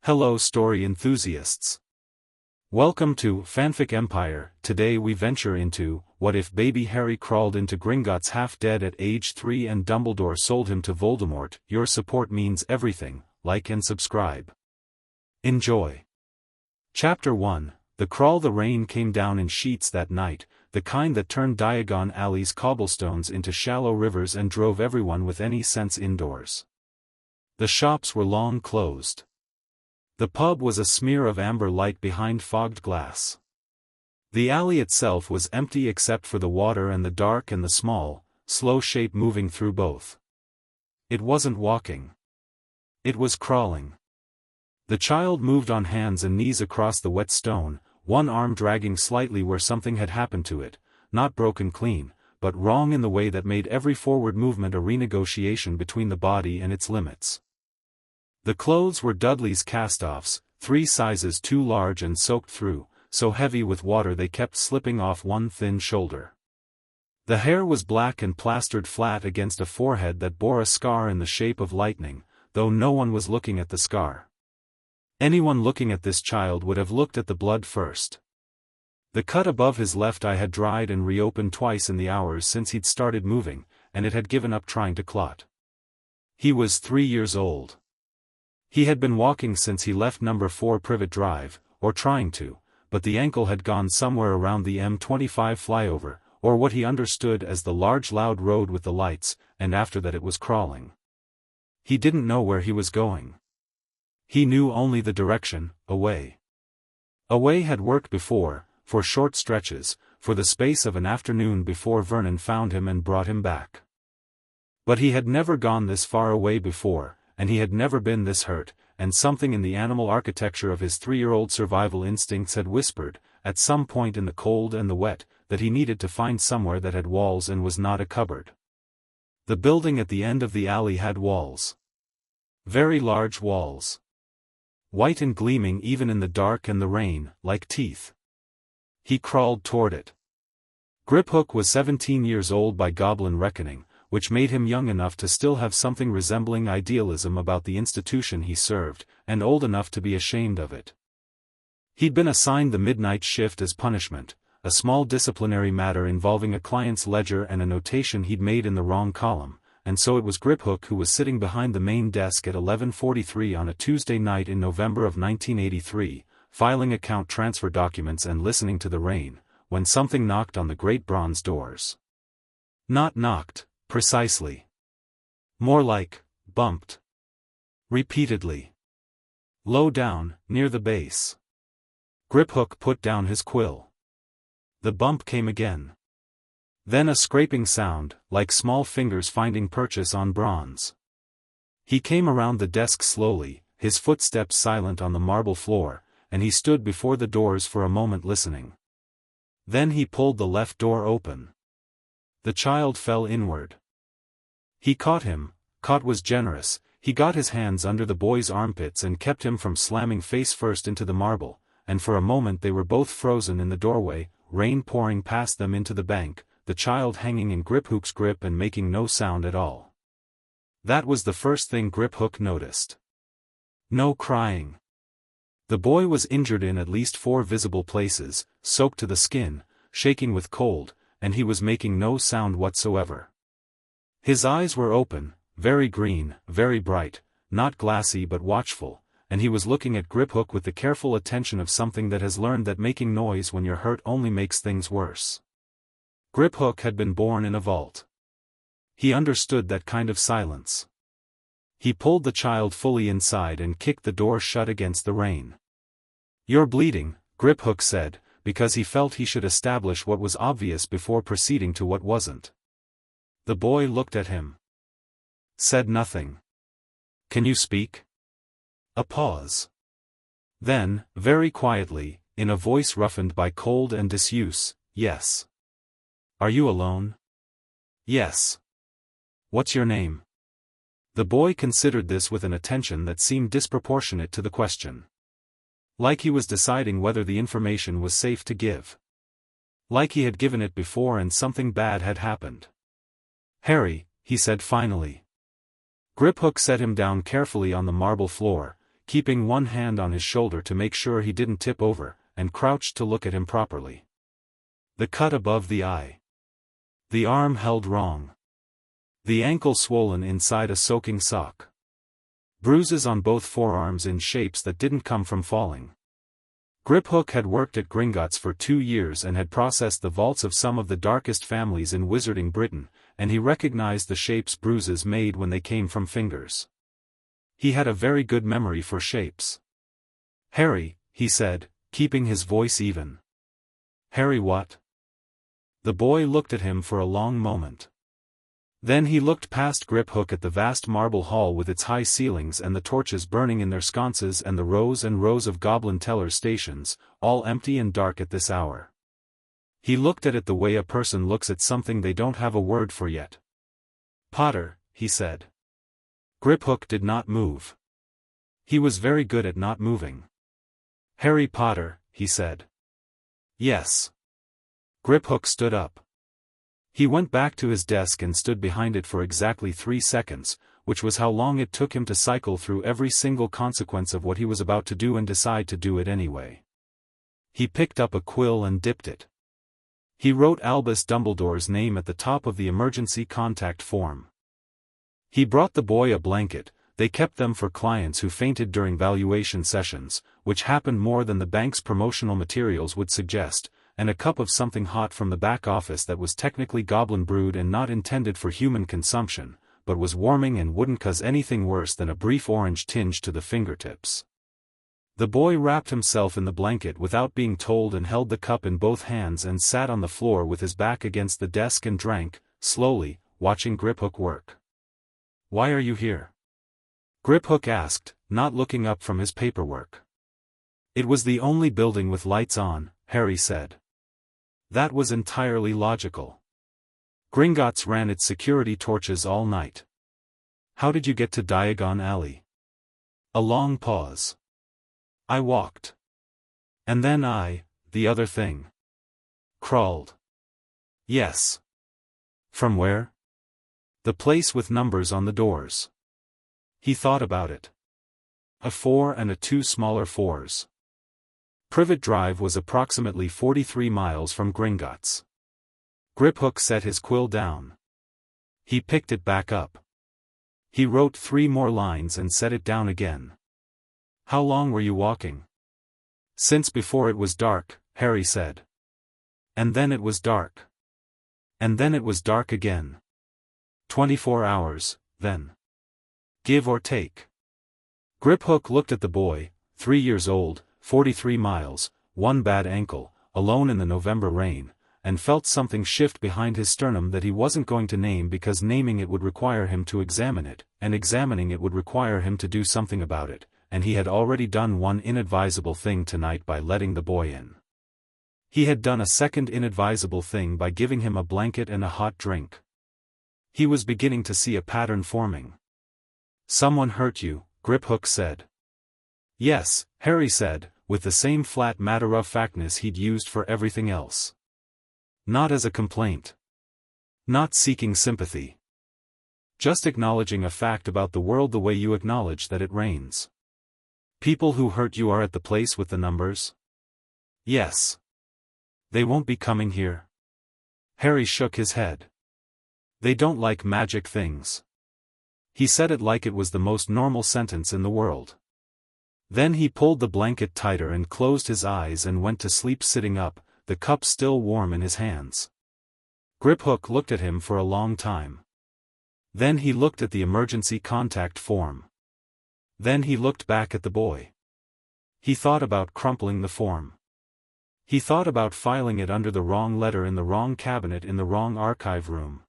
Hello story enthusiasts. Welcome to Fanfic Empire. Today we venture into, what if baby Harry crawled into Gringotts half dead at age 3 and Dumbledore sold him to Voldemort? Your support means everything, like and subscribe. Enjoy. Chapter 1, The Crawl. The rain came down in sheets that night, the kind that turned Diagon Alley's cobblestones into shallow rivers and drove everyone with any sense indoors. The shops were long closed. The pub was a smear of amber light behind fogged glass. The alley itself was empty except for the water and the dark and the small, slow shape moving through both. It wasn't walking. It was crawling. The child moved on hands and knees across the wet stone, one arm dragging slightly where something had happened to it, not broken clean, but wrong in the way that made every forward movement a renegotiation between the body and its limits. The clothes were Dudley's cast-offs, 3 sizes too large and soaked through, so heavy with water they kept slipping off one thin shoulder. The hair was black and plastered flat against a forehead that bore a scar in the shape of lightning, though no one was looking at the scar. Anyone looking at this child would have looked at the blood first. The cut above his left eye had dried and reopened twice in the hours since he'd started moving, and it had given up trying to clot. He was 3 years old. He had been walking since he left number 4 Privet Drive, or trying to, but the ankle had gone somewhere around the M25 flyover, or what he understood as the large loud road with the lights, and after that it was crawling. He didn't know where he was going. He knew only the direction, away. Away had worked before, for short stretches, for the space of an afternoon before Vernon found him and brought him back. But he had never gone this far away before, and he had never been this hurt, and something in the animal architecture of his 3-year-old survival instincts had whispered, at some point in the cold and the wet, that he needed to find somewhere that had walls and was not a cupboard. The building at the end of the alley had walls. Very large walls. White and gleaming even in the dark and the rain, like teeth. He crawled toward it. Griphook was 17 years old by goblin reckoning, which made him young enough to still have something resembling idealism about the institution he served, and old enough to be ashamed of it. He'd been assigned the midnight shift as punishment, a small disciplinary matter involving a client's ledger and a notation he'd made in the wrong column, and so it was Griphook who was sitting behind the main desk at 11:43 on a Tuesday night in November of 1983, filing account transfer documents and listening to the rain, when something knocked on the great bronze doors. Not knocked. Precisely. More like, bumped. Repeatedly. Low down, near the base. Griphook put down his quill. The bump came again. Then a scraping sound, like small fingers finding purchase on bronze. He came around the desk slowly, his footsteps silent on the marble floor, and he stood before the doors for a moment listening. Then he pulled the left door open. The child fell inward. He caught him. Caught was generous. He got his hands under the boy's armpits and kept him from slamming face first into the marble, and for a moment they were both frozen in the doorway, rain pouring past them into the bank, the child hanging in Griphook's grip and making no sound at all. That was the first thing Griphook noticed. No crying. The boy was injured in at least 4 visible places, soaked to the skin, shaking with cold, and he was making no sound whatsoever. His eyes were open, very green, very bright, not glassy but watchful, and he was looking at Griphook with the careful attention of something that has learned that making noise when you're hurt only makes things worse. Griphook had been born in a vault. He understood that kind of silence. He pulled the child fully inside and kicked the door shut against the rain. "You're bleeding," Griphook said, because he felt he should establish what was obvious before proceeding to what wasn't. The boy looked at him. Said nothing. "Can you speak?" A pause. Then, very quietly, in a voice roughened by cold and disuse, "Yes." "Are you alone?" "Yes." "What's your name?" The boy considered this with an attention that seemed disproportionate to the question. Like he was deciding whether the information was safe to give. Like he had given it before and something bad had happened. "Harry," he said finally. Griphook set him down carefully on the marble floor, keeping one hand on his shoulder to make sure he didn't tip over, and crouched to look at him properly. The cut above the eye. The arm held wrong. The ankle swollen inside a soaking sock. Bruises on both forearms in shapes that didn't come from falling. Griphook had worked at Gringotts for 2 years and had processed the vaults of some of the darkest families in Wizarding Britain, and he recognized the shapes bruises made when they came from fingers. He had a very good memory for shapes. "Harry," he said, keeping his voice even. "Harry what?" The boy looked at him for a long moment. Then he looked past Griphook at the vast marble hall with its high ceilings and the torches burning in their sconces and the rows and rows of goblin tellers' stations, all empty and dark at this hour. He looked at it the way a person looks at something they don't have a word for yet. "Potter," he said. Griphook did not move. He was very good at not moving. "Harry Potter," he said. "Yes." Griphook stood up. He went back to his desk and stood behind it for exactly 3 seconds, which was how long it took him to cycle through every single consequence of what he was about to do and decide to do it anyway. He picked up a quill and dipped it. He wrote Albus Dumbledore's name at the top of the emergency contact form. He brought the boy a blanket. They kept them for clients who fainted during valuation sessions, which happened more than the bank's promotional materials would suggest, and a cup of something hot from the back office that was technically goblin brewed and not intended for human consumption, but was warming and wouldn't cause anything worse than a brief orange tinge to the fingertips. The boy wrapped himself in the blanket without being told and held the cup in both hands and sat on the floor with his back against the desk and drank, slowly, watching Griphook work. "Why are you here?" Griphook asked, not looking up from his paperwork. "It was the only building with lights on," Harry said. That was entirely logical. Gringotts ran its security torches all night. "How did you get to Diagon Alley?" A long pause. "I walked. And then the other thing. Crawled." "Yes." "From where?" "The place with numbers on the doors." He thought about it. A 4 and 2 smaller 4s. Privet Drive was approximately 43 miles from Gringotts. Griphook set his quill down. He picked it back up. He wrote 3 more lines and set it down again. "How long were you walking?" "Since before it was dark," Harry said. "And then it was dark. And then it was dark again." 24 hours, then. Give or take. Griphook looked at the boy, 3 years old, 43 miles, 1 bad ankle, alone in the November rain, and felt something shift behind his sternum that he wasn't going to name because naming it would require him to examine it, and examining it would require him to do something about it, and he had already done one inadvisable thing tonight by letting the boy in. He had done a second inadvisable thing by giving him a blanket and a hot drink. He was beginning to see a pattern forming. "Someone hurt you," Griphook said. "Yes," Harry said, with the same flat matter-of-factness he'd used for everything else. Not as a complaint. Not seeking sympathy. Just acknowledging a fact about the world the way you acknowledge that it rains. "People who hurt you are at the place with the numbers?" "Yes." "They won't be coming here?" Harry shook his head. "They don't like magic things." He said it like it was the most normal sentence in the world. Then he pulled the blanket tighter and closed his eyes and went to sleep sitting up, the cup still warm in his hands. Griphook looked at him for a long time. Then he looked at the emergency contact form. Then he looked back at the boy. He thought about crumpling the form. He thought about filing it under the wrong letter in the wrong cabinet in the wrong archive room.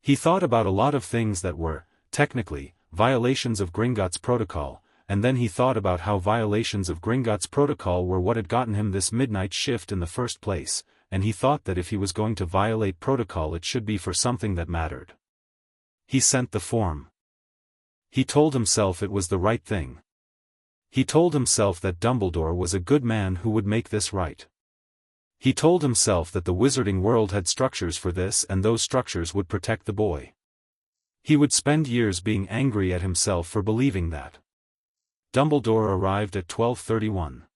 He thought about a lot of things that were, technically, violations of Gringotts protocol, and then he thought about how violations of Gringotts protocol were what had gotten him this midnight shift in the first place, and he thought that if he was going to violate protocol it should be for something that mattered. He sent the form. He told himself it was the right thing. He told himself that Dumbledore was a good man who would make this right. He told himself that the wizarding world had structures for this and those structures would protect the boy. He would spend years being angry at himself for believing that. Dumbledore arrived at 12:31.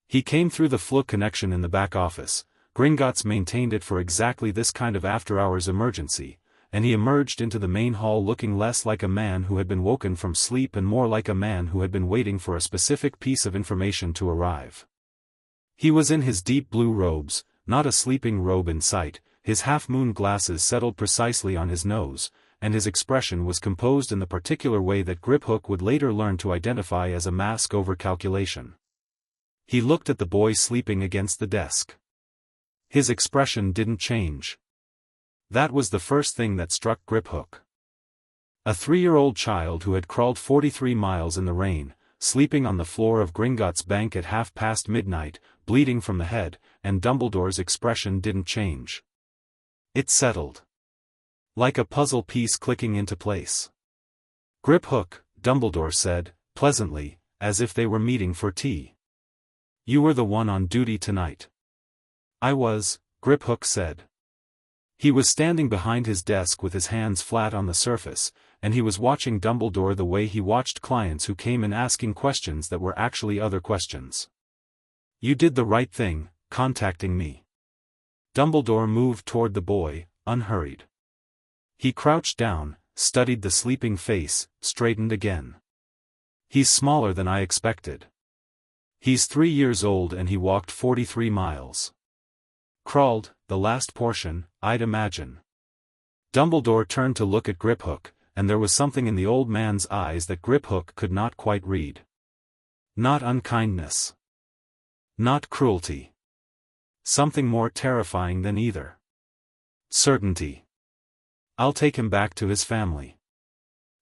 He came through the FLU connection in the back office. Gringotts maintained it for exactly this kind of after-hours emergency, and he emerged into the main hall looking less like a man who had been woken from sleep and more like a man who had been waiting for a specific piece of information to arrive. He was in his deep blue robes, not a sleeping robe in sight, his half-moon glasses settled precisely on his nose, and his expression was composed in the particular way that Griphook would later learn to identify as a mask over calculation. He looked at the boy sleeping against the desk. His expression didn't change. That was the first thing that struck Griphook. A 3-year-old child who had crawled 43 miles in the rain, sleeping on the floor of Gringotts Bank at midnight, bleeding from the head, and Dumbledore's expression didn't change. It settled. Like a puzzle piece clicking into place. "Griphook," Dumbledore said, pleasantly, as if they were meeting for tea. "You were the one on duty tonight." "I was," Griphook said. He was standing behind his desk with his hands flat on the surface, and he was watching Dumbledore the way he watched clients who came in asking questions that were actually other questions. "You did the right thing, contacting me." Dumbledore moved toward the boy, unhurried. He crouched down, studied the sleeping face, straightened again. "He's smaller than I expected. He's 3 years old and he walked 43 miles. Crawled, the last portion, I'd imagine." Dumbledore turned to look at Griphook, and there was something in the old man's eyes that Griphook could not quite read. Not unkindness. Not cruelty. Something more terrifying than either. Certainty. "I'll take him back to his family."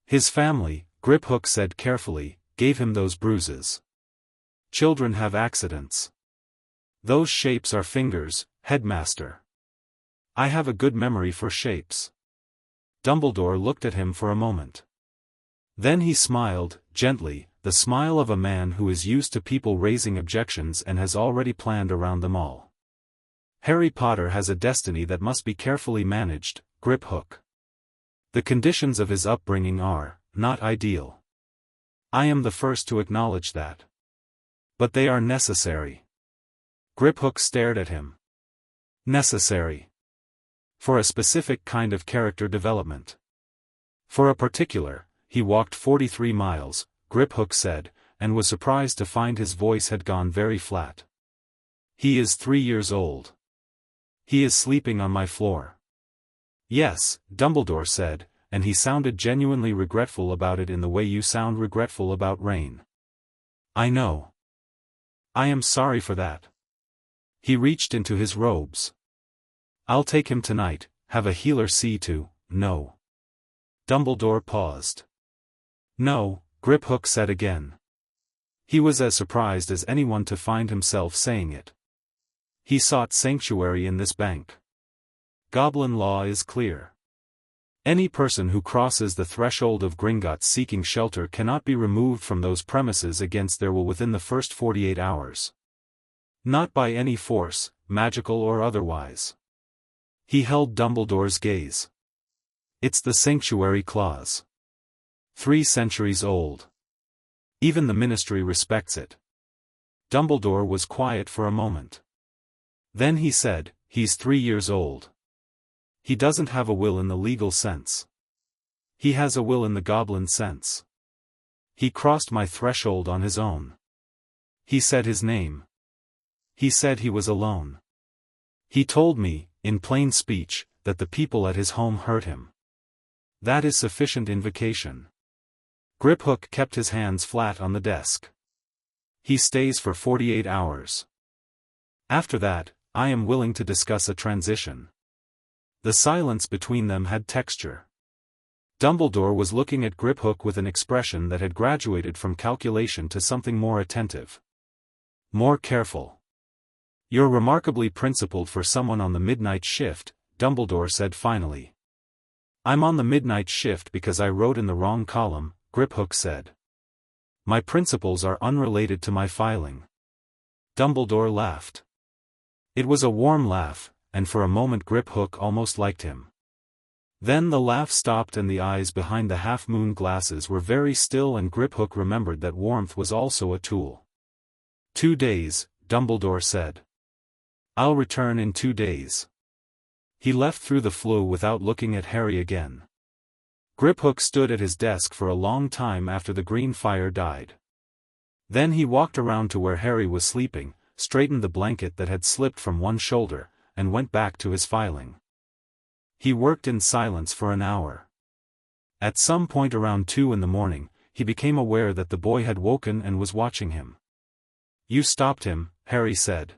"His family," Griphook said carefully, "gave him those bruises. Children have accidents. Those shapes are fingers, headmaster. I have a good memory for shapes." Dumbledore looked at him for a moment. Then he smiled, gently, the smile of a man who is used to people raising objections and has already planned around them all. "Harry Potter has a destiny that must be carefully managed, Griphook. The conditions of his upbringing are not ideal. I am the first to acknowledge that. But they are necessary." Griphook stared at him. "Necessary. For a specific kind of character development." "For a particular, he walked 43 miles, Griphook said, and was surprised to find his voice had gone very flat. "He is 3 years old. He is sleeping on my floor." "Yes," Dumbledore said, "and he sounded genuinely regretful about it in the way you sound regretful about rain." "I know. I am sorry for that." He reached into his robes. "I'll take him tonight, have a healer see to." "No." Dumbledore paused. "No," Griphook said again. He was as surprised as anyone to find himself saying it. He sought sanctuary in this bank. Goblin law is clear. Any person who crosses the threshold of Gringotts seeking shelter cannot be removed from those premises against their will within the first 48 hours. Not by any force, magical or otherwise. He held Dumbledore's gaze. "It's the Sanctuary Clause. 3 centuries old. Even the Ministry respects it." Dumbledore was quiet for a moment. Then he said, "He's 3 years old. He doesn't have a will in the legal sense. He has a will in the goblin sense. He crossed my threshold on his own. He said his name. He said he was alone. He told me, in plain speech, that the people at his home hurt him. That is sufficient invocation." Griphook kept his hands flat on the desk. "He stays for 48 hours. After that, I am willing to discuss a transition." The silence between them had texture. Dumbledore was looking at Griphook with an expression that had graduated from calculation to something more attentive. More careful. "You're remarkably principled for someone on the midnight shift," Dumbledore said finally. "I'm on the midnight shift because I wrote in the wrong column," Griphook said. "My principles are unrelated to my filing." Dumbledore laughed. It was a warm laugh, and for a moment Griphook almost liked him. Then the laugh stopped and the eyes behind the half-moon glasses were very still, and Griphook remembered that warmth was also a tool. 2 days, Dumbledore said. I'll return in 2 days. He left through the flue without looking at Harry again. Griphook stood at his desk for a long time after the green fire died. Then he walked around to where Harry was sleeping, straightened the blanket that had slipped from one shoulder, and went back to his filing. He worked in silence for an hour. At some point around 2 in the morning, he became aware that the boy had woken and was watching him. You stopped him, Harry said.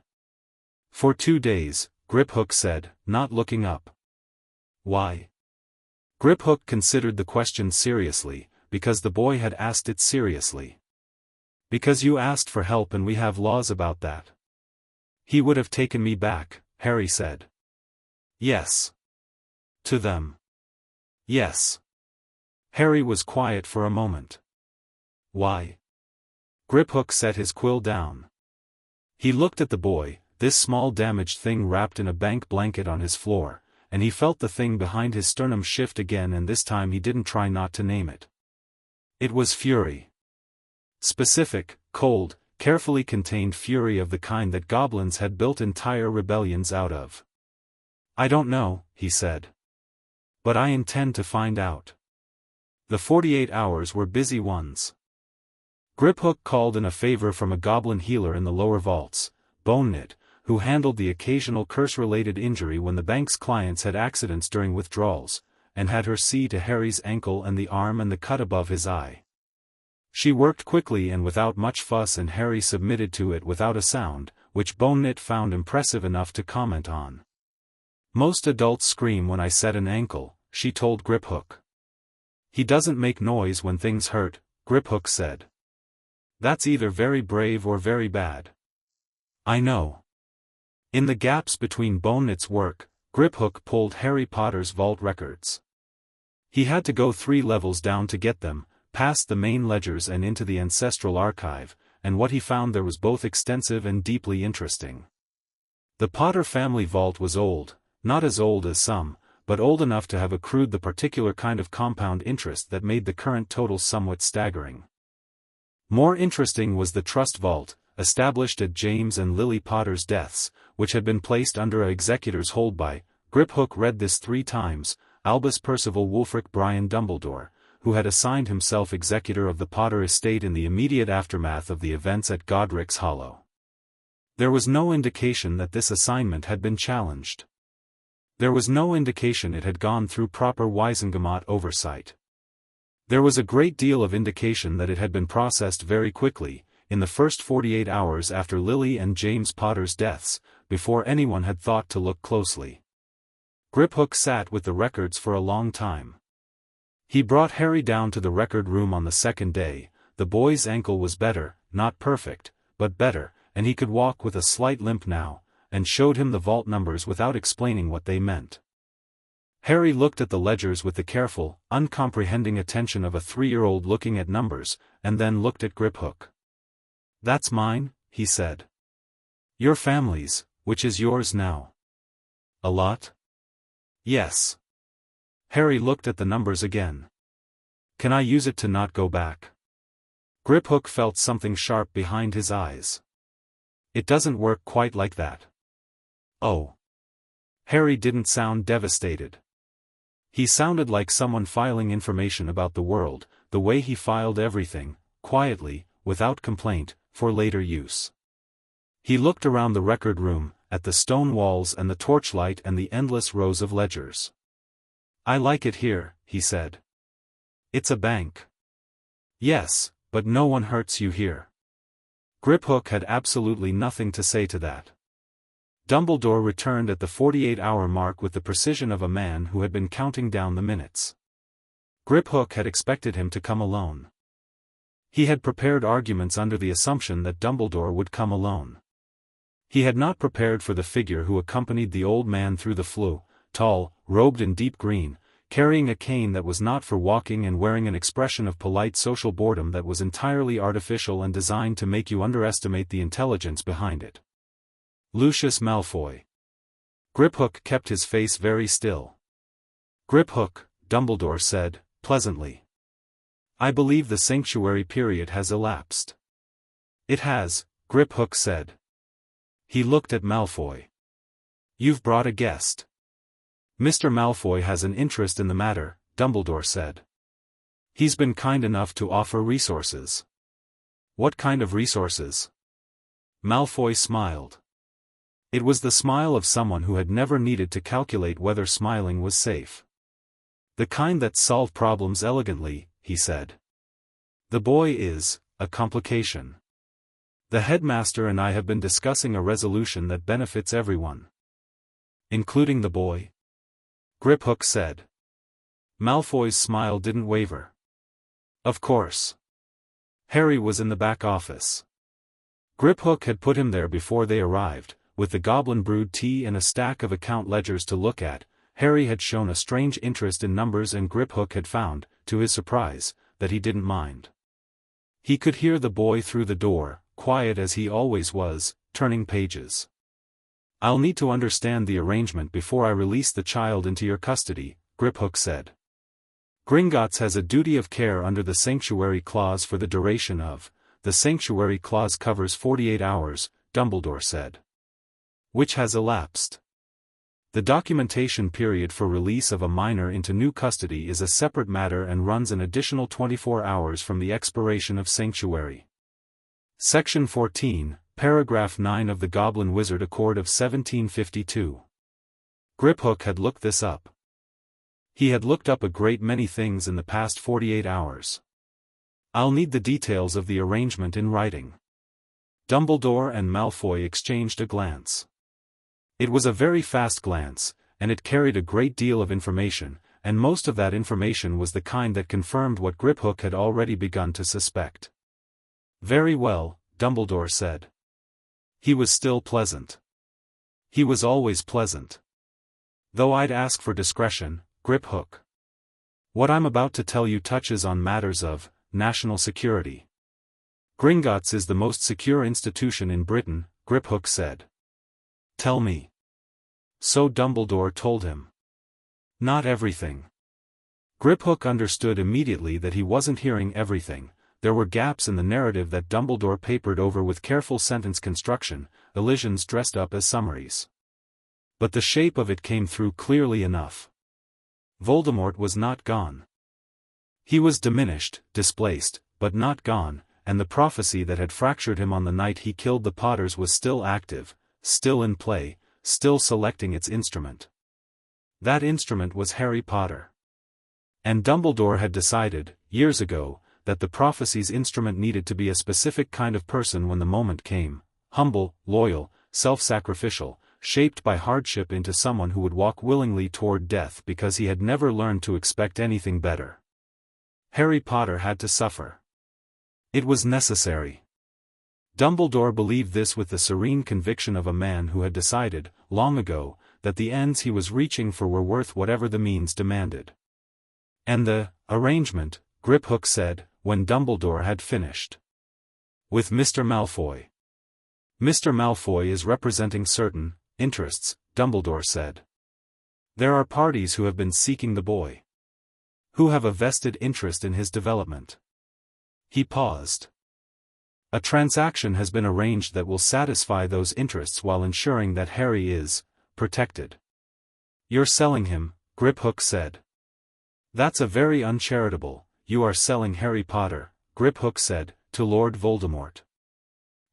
For 2 days, Griphook said, not looking up. Why? Griphook considered the question seriously, because the boy had asked it seriously. Because you asked for help and we have laws about that. He would have taken me back, Harry said. Yes. To them. Yes. Harry was quiet for a moment. Why? Griphook set his quill down. He looked at the boy, this small damaged thing wrapped in a bank blanket on his floor, and he felt the thing behind his sternum shift again, and this time he didn't try not to name it. It was fury. Specific, cold, carefully contained fury of the kind that goblins had built entire rebellions out of. I don't know, he said. But I intend to find out. The 48 hours were busy ones. Griphook called in a favor from a goblin healer in the lower vaults, Boneknit, who handled the occasional curse-related injury when the bank's clients had accidents during withdrawals, and had her see to Harry's ankle and the arm and the cut above his eye. She worked quickly and without much fuss, and Harry submitted to it without a sound, which Boneknit found impressive enough to comment on. Most adults scream when I set an ankle, she told Griphook. He doesn't make noise when things hurt, Griphook said. That's either very brave or very bad. I know. In the gaps between Boneknit's work, Griphook pulled Harry Potter's vault records. He had to go 3 levels down to get them, past the main ledgers and into the ancestral archive, and what he found there was both extensive and deeply interesting. The Potter family vault was old, not as old as some, but old enough to have accrued the particular kind of compound interest that made the current total somewhat staggering. More interesting was the trust vault, established at James and Lily Potter's deaths, which had been placed under a executor's hold by, Griphook read this 3 times, Albus Percival Wulfric Brian Dumbledore, who had assigned himself executor of the Potter estate in the immediate aftermath of the events at Godric's Hollow. There was no indication that this assignment had been challenged. There was no indication it had gone through proper Wisengamot oversight. There was a great deal of indication that it had been processed very quickly, in the first 48 hours after Lily and James Potter's deaths, before anyone had thought to look closely. Griphook sat with the records for a long time. He brought Harry down to the record room on the second day. The boy's ankle was better, not perfect, but better, and he could walk with a slight limp now, and showed him the vault numbers without explaining what they meant. Harry looked at the ledgers with the careful, uncomprehending attention of a 3-year-old looking at numbers, and then looked at Griphook. That's mine, he said. Your family's, which is yours now. A lot? Yes. Harry looked at the numbers again. Can I use it to not go back? Griphook felt something sharp behind his eyes. It doesn't work quite like that. Oh. Harry didn't sound devastated. He sounded like someone filing information about the world, the way he filed everything, quietly, without complaint, for later use. He looked around the record room, at the stone walls and the torchlight and the endless rows of ledgers. I like it here, he said. It's a bank. Yes, but no one hurts you here. Griphook had absolutely nothing to say to that. Dumbledore returned at the 48-hour mark with the precision of a man who had been counting down the minutes. Griphook had expected him to come alone. He had prepared arguments under the assumption that Dumbledore would come alone. He had not prepared for the figure who accompanied the old man through the flue, tall, robed in deep green, carrying a cane that was not for walking and wearing an expression of polite social boredom that was entirely artificial and designed to make you underestimate the intelligence behind it. Lucius Malfoy. Griphook kept his face very still. Griphook, Dumbledore said, pleasantly. I believe the sanctuary period has elapsed. It has, Griphook said. He looked at Malfoy. You've brought a guest. Mr. Malfoy has an interest in the matter, Dumbledore said. He's been kind enough to offer resources. What kind of resources? Malfoy smiled. It was the smile of someone who had never needed to calculate whether smiling was safe. The kind that solve problems elegantly, he said. The boy is a complication. The headmaster and I have been discussing a resolution that benefits everyone. Including the boy? Griphook said. Malfoy's smile didn't waver. Of course. Harry was in the back office. Griphook had put him there before they arrived, with the goblin brewed tea and a stack of account ledgers to look at. Harry had shown a strange interest in numbers and Griphook had found, to his surprise, that he didn't mind. He could hear the boy through the door, quiet as he always was, turning pages. I'll need to understand the arrangement before I release the child into your custody, Griphook said. Gringotts has a duty of care under the Sanctuary Clause for the duration of. The Sanctuary Clause covers 48 hours, Dumbledore said. Which has elapsed. The documentation period for release of a minor into new custody is a separate matter and runs an additional 24 hours from the expiration of Sanctuary. Section 14, Paragraph 9 of the Goblin Wizard Accord of 1752. Griphook had looked this up. He had looked up a great many things in the past 48 hours. I'll need the details of the arrangement in writing. Dumbledore and Malfoy exchanged a glance. It was a very fast glance, and it carried a great deal of information, and most of that information was the kind that confirmed what Griphook had already begun to suspect. Very well, Dumbledore said. He was still pleasant. He was always pleasant. Though I'd ask for discretion, Griphook. What I'm about to tell you touches on matters of national security. Gringotts is the most secure institution in Britain, Griphook said. Tell me. So Dumbledore told him. Not everything. Griphook understood immediately that he wasn't hearing everything. There were gaps in the narrative that Dumbledore papered over with careful sentence construction, elisions dressed up as summaries. But the shape of it came through clearly enough. Voldemort was not gone. He was diminished, displaced, but not gone, and the prophecy that had fractured him on the night he killed the Potters was still active, still in play, still selecting its instrument. That instrument was Harry Potter. And Dumbledore had decided, years ago, that the prophecy's instrument needed to be a specific kind of person when the moment came, humble, loyal, self-sacrificial, shaped by hardship into someone who would walk willingly toward death because he had never learned to expect anything better. Harry Potter had to suffer. It was necessary. Dumbledore believed this with the serene conviction of a man who had decided, long ago, that the ends he was reaching for were worth whatever the means demanded. And the arrangement, Griphook said, when Dumbledore had finished. With Mr. Malfoy. Mr. Malfoy is representing certain interests, Dumbledore said. There are parties who have been seeking the boy. Who have a vested interest in his development. He paused. A transaction has been arranged that will satisfy those interests while ensuring that Harry is protected. You're selling him, Griphook said. That's a very uncharitable. You are selling Harry Potter, Griphook said, to Lord Voldemort.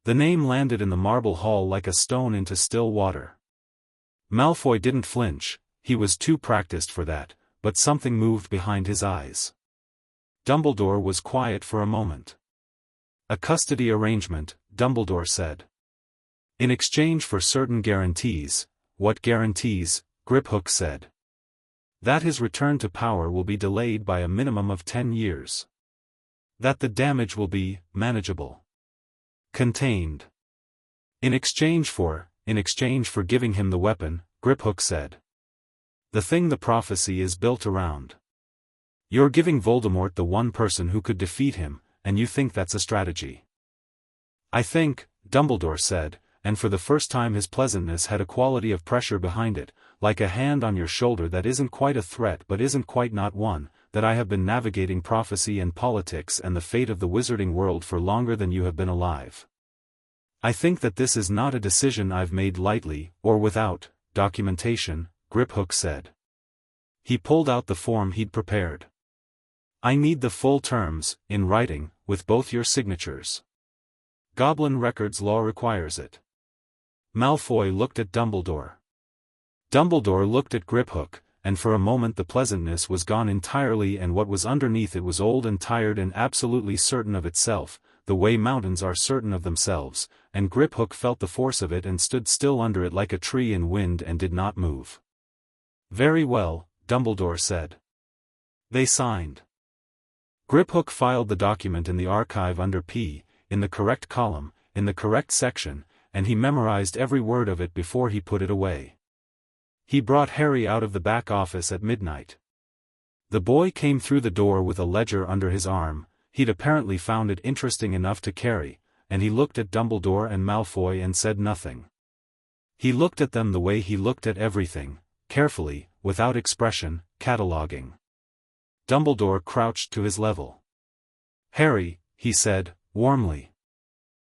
The name landed in the marble hall like a stone into still water. Malfoy didn't flinch, he was too practiced for that, but something moved behind his eyes. Dumbledore was quiet for a moment. A custody arrangement, Dumbledore said. In exchange for certain guarantees. What guarantees? Griphook said. That his return to power will be delayed by a minimum of 10 years. That the damage will be manageable. Contained. In exchange for giving him the weapon, Griphook said. The thing the prophecy is built around. You're giving Voldemort the one person who could defeat him, and you think that's a strategy. I think, Dumbledore said, and for the first time his pleasantness had a quality of pressure behind it, like a hand on your shoulder that isn't quite a threat but isn't quite not one, that I have been navigating prophecy and politics and the fate of the wizarding world for longer than you have been alive. I think that this is not a decision I've made lightly, or without documentation, Griphook said. He pulled out the form he'd prepared. I need the full terms, in writing, with both your signatures. Goblin records law requires it. Malfoy looked at Dumbledore. Dumbledore looked at Griphook, and for a moment the pleasantness was gone entirely, and what was underneath it was old and tired and absolutely certain of itself, the way mountains are certain of themselves, and Griphook felt the force of it and stood still under it like a tree in wind and did not move. Very well, Dumbledore said. They signed. Griphook filed the document in the archive under P, in the correct column, in the correct section, and he memorized every word of it before he put it away. He brought Harry out of the back office at midnight. The boy came through the door with a ledger under his arm. He'd apparently found it interesting enough to carry, and he looked at Dumbledore and Malfoy and said nothing. He looked at them the way he looked at everything, carefully, without expression, cataloguing. Dumbledore crouched to his level. Harry, he said, warmly.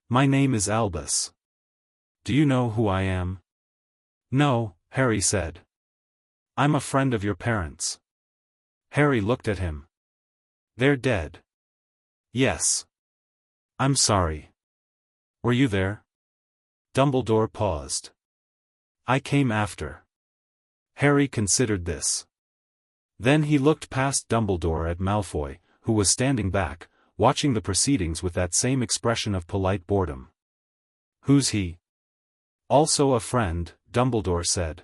My name is Albus. Do you know who I am? No, Harry said. I'm a friend of your parents. Harry looked at him. They're dead. Yes. I'm sorry. Were you there? Dumbledore paused. I came after. Harry considered this. Then he looked past Dumbledore at Malfoy, who was standing back, watching the proceedings with that same expression of polite boredom. Who's he? Also a friend, Dumbledore said.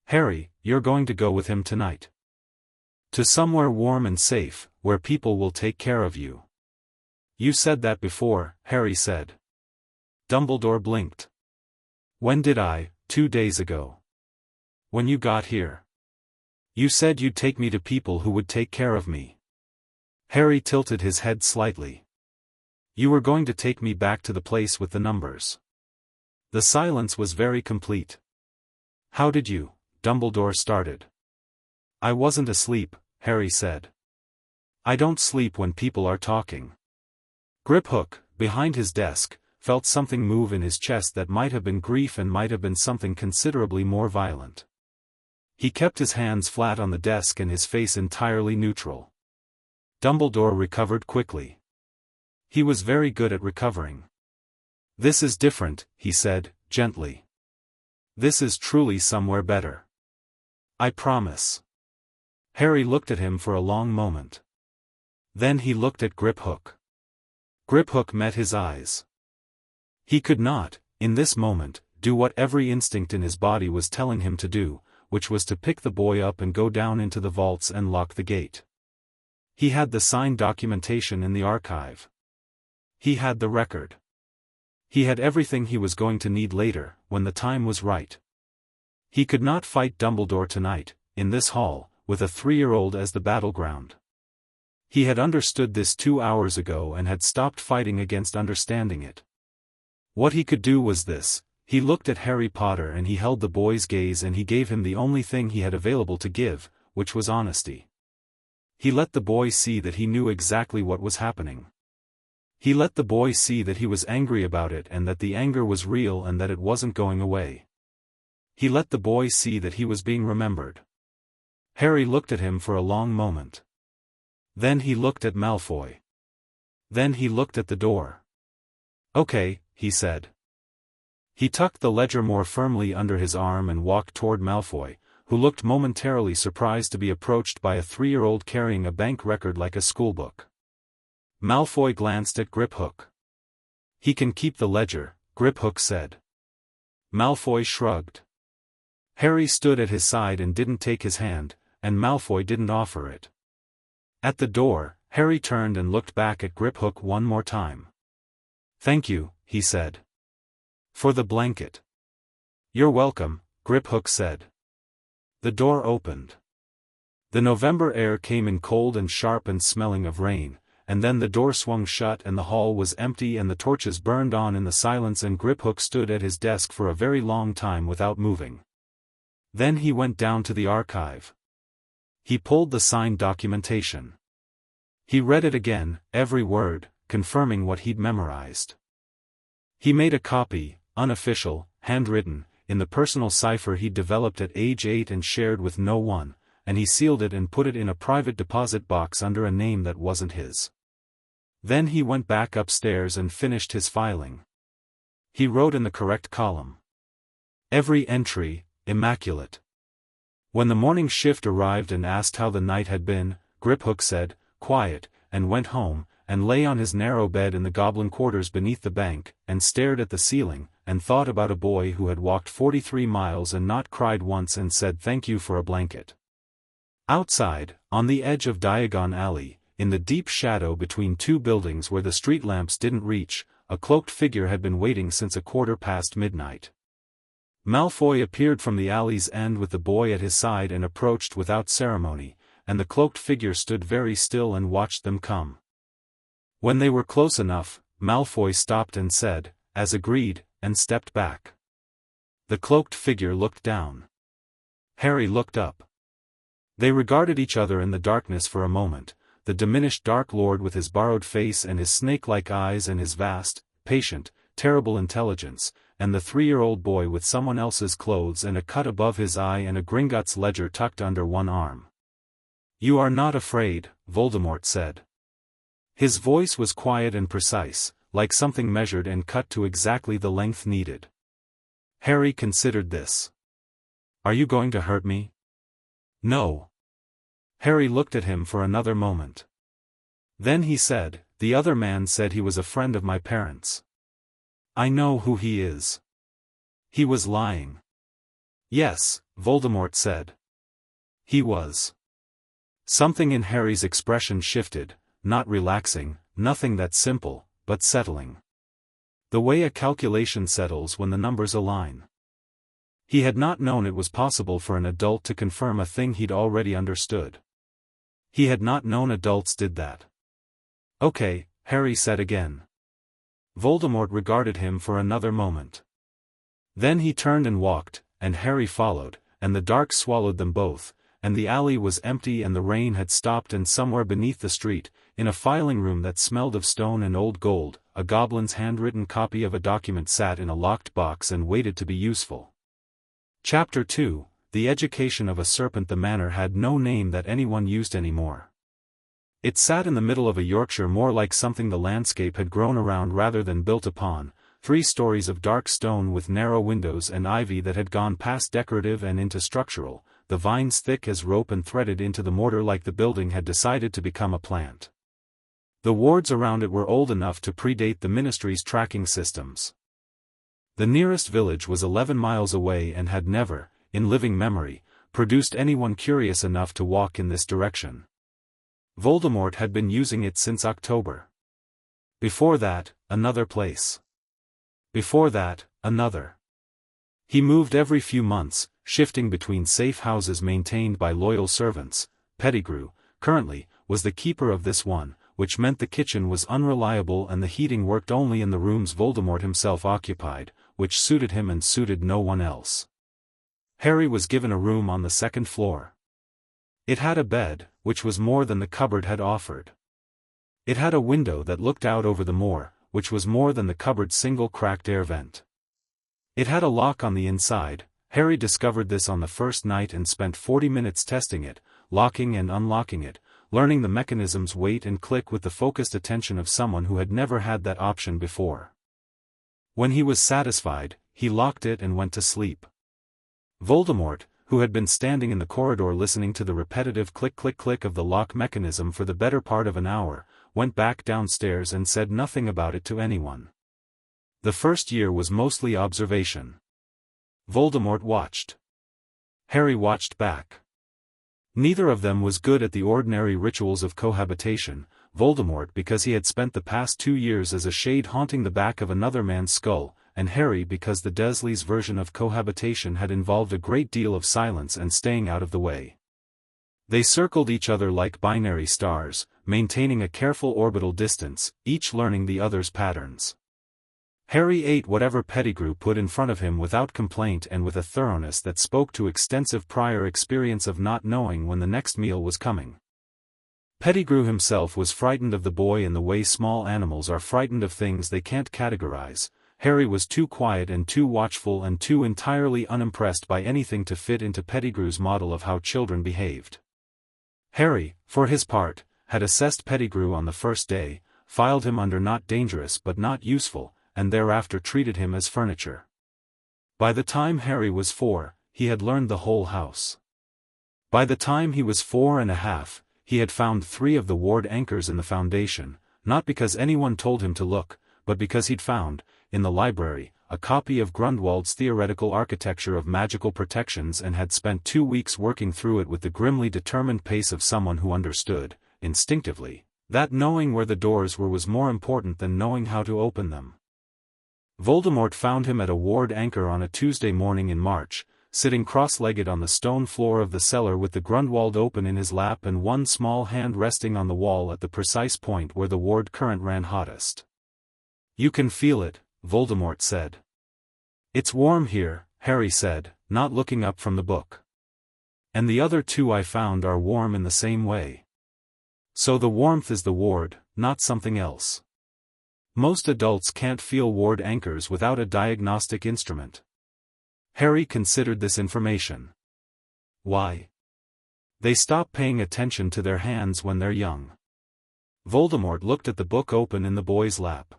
Harry, you're going to go with him tonight. To somewhere warm and safe, where people will take care of you. You said that before, Harry said. Dumbledore blinked. When did I? 2 days ago. When you got here. You said you'd take me to people who would take care of me. Harry tilted his head slightly. You were going to take me back to the place with the numbers. The silence was very complete. How did you? Dumbledore started. I wasn't asleep, Harry said. I don't sleep when people are talking. Griphook, behind his desk, felt something move in his chest that might have been grief and might have been something considerably more violent. He kept his hands flat on the desk and his face entirely neutral. Dumbledore recovered quickly. He was very good at recovering. This is different, he said, gently. This is truly somewhere better. I promise. Harry looked at him for a long moment. Then he looked at Griphook. Griphook met his eyes. He could not, in this moment, do what every instinct in his body was telling him to do, which was to pick the boy up and go down into the vaults and lock the gate. He had the signed documentation in the archive. He had the record. He had everything he was going to need later, when the time was right. He could not fight Dumbledore tonight, in this hall, with a 3-year-old as the battleground. He had understood this 2 hours ago and had stopped fighting against understanding it. What he could do was this: he looked at Harry Potter and he held the boy's gaze and he gave him the only thing he had available to give, which was honesty. He let the boy see that he knew exactly what was happening. He let the boy see that he was angry about it and that the anger was real and that it wasn't going away. He let the boy see that he was being remembered. Harry looked at him for a long moment. Then he looked at Malfoy. Then he looked at the door. Okay, he said. He tucked the ledger more firmly under his arm and walked toward Malfoy, who looked momentarily surprised to be approached by a 3-year-old carrying a bank record like a schoolbook. Malfoy glanced at Griphook. He can keep the ledger, Griphook said. Malfoy shrugged. Harry stood at his side and didn't take his hand, and Malfoy didn't offer it. At the door, Harry turned and looked back at Griphook one more time. Thank you, he said. For the blanket. You're welcome, Griphook said. The door opened. The November air came in cold and sharp and smelling of rain, and then the door swung shut and the hall was empty and the torches burned on in the silence and Griphook stood at his desk for a very long time without moving. Then he went down to the archive. He pulled the signed documentation. He read it again, every word, confirming what he'd memorized. He made a copy, unofficial, handwritten, in the personal cipher he'd developed at age 8 and shared with no one, and he sealed it and put it in a private deposit box under a name that wasn't his. Then he went back upstairs and finished his filing. He wrote in the correct column. Every entry, immaculate. When the morning shift arrived and asked how the night had been, Griphook said, quiet, and went home, and lay on his narrow bed in the goblin quarters beneath the bank, and stared at the ceiling, and thought about a boy who had walked 43 miles and not cried once and said thank you for a blanket. Outside, on the edge of Diagon Alley, in the deep shadow between two buildings where the street lamps didn't reach, a cloaked figure had been waiting since midquarter midnight. Malfoy appeared from the alley's end with the boy at his side and approached without ceremony, and the cloaked figure stood very still and watched them come. When they were close enough, Malfoy stopped and said, as agreed, and stepped back. The cloaked figure looked down. Harry looked up. They regarded each other in the darkness for a moment, the diminished Dark Lord with his borrowed face and his snake-like eyes and his vast, patient, terrible intelligence, and the 3-year-old boy with someone else's clothes and a cut above his eye and a Gringotts ledger tucked under one arm. "You are not afraid," Voldemort said. His voice was quiet and precise, like something measured and cut to exactly the length needed. Harry considered this. "Are you going to hurt me?" "No." Harry looked at him for another moment. Then he said, "The other man said he was a friend of my parents'. I know who he is." "He was lying." "Yes," Voldemort said. "He was." Something in Harry's expression shifted, not relaxing, nothing that simple, but settling. The way a calculation settles when the numbers align. He had not known it was possible for an adult to confirm a thing he'd already understood. He had not known adults did that. "Okay," Harry said again. Voldemort regarded him for another moment. Then he turned and walked, and Harry followed, and the dark swallowed them both, and the alley was empty and the rain had stopped and somewhere beneath the street, in a filing room that smelled of stone and old gold, a goblin's handwritten copy of a document sat in a locked box and waited to be useful. Chapter 2, The Education of a Serpent. The manor had no name that anyone used anymore. It sat in the middle of a Yorkshire moor like something the landscape had grown around rather than built upon, 3 stories of dark stone with narrow windows and ivy that had gone past decorative and into structural, the vines thick as rope and threaded into the mortar like the building had decided to become a plant. The wards around it were old enough to predate the ministry's tracking systems. The nearest village was 11 miles away and had never, in living memory, produced anyone curious enough to walk in this direction. Voldemort had been using it since October. Before that, another place. Before that, another. He moved every few months, shifting between safe houses maintained by loyal servants. Pettigrew, currently, was the keeper of this one, which meant the kitchen was unreliable and the heating worked only in the rooms Voldemort himself occupied, which suited him and suited no one else. Harry was given a room on the 2nd floor. It had a bed, which was more than the cupboard had offered. It had a window that looked out over the moor, which was more than the cupboard's single cracked air vent. It had a lock on the inside. Harry discovered this on the first night and spent 40 minutes testing it, locking and unlocking it, learning the mechanism's weight and click with the focused attention of someone who had never had that option before. When he was satisfied, he locked it and went to sleep. Voldemort, who had been standing in the corridor listening to the repetitive click-click-click of the lock mechanism for the better part of an hour, went back downstairs and said nothing about it to anyone. The first year was mostly observation. Voldemort watched. Harry watched back. Neither of them was good at the ordinary rituals of cohabitation, Voldemort because he had spent the past 2 years as a shade haunting the back of another man's skull, and Harry because the Dursleys' version of cohabitation had involved a great deal of silence and staying out of the way. They circled each other like binary stars, maintaining a careful orbital distance, each learning the other's patterns. Harry ate whatever Pettigrew put in front of him without complaint and with a thoroughness that spoke to extensive prior experience of not knowing when the next meal was coming. Pettigrew himself was frightened of the boy in the way small animals are frightened of things they can't categorize. Harry was too quiet and too watchful and too entirely unimpressed by anything to fit into Pettigrew's model of how children behaved. Harry, for his part, had assessed Pettigrew on the first day, filed him under not dangerous but not useful, and thereafter treated him as furniture. By the time Harry was 4, he had learned the whole house. By the time he was 4.5, he had found 3 of the ward anchors in the foundation, not because anyone told him to look, but because he'd found, in the library, a copy of Grundwald's Theoretical Architecture of Magical Protections and had spent 2 weeks working through it with the grimly determined pace of someone who understood, instinctively, that knowing where the doors were was more important than knowing how to open them. Voldemort found him at a ward anchor on a Tuesday morning in March, sitting cross-legged on the stone floor of the cellar with the Grundwald open in his lap and one small hand resting on the wall at the precise point where the ward current ran hottest. "You can feel it," Voldemort said. "It's warm here," Harry said, not looking up from the book. "And the other 2 I found are warm in the same way. So the warmth is the ward, not something else. Most adults can't feel ward anchors without a diagnostic instrument." Harry considered this information. Why? They stop paying attention to their hands when they're young. Voldemort looked at the book open in the boy's lap.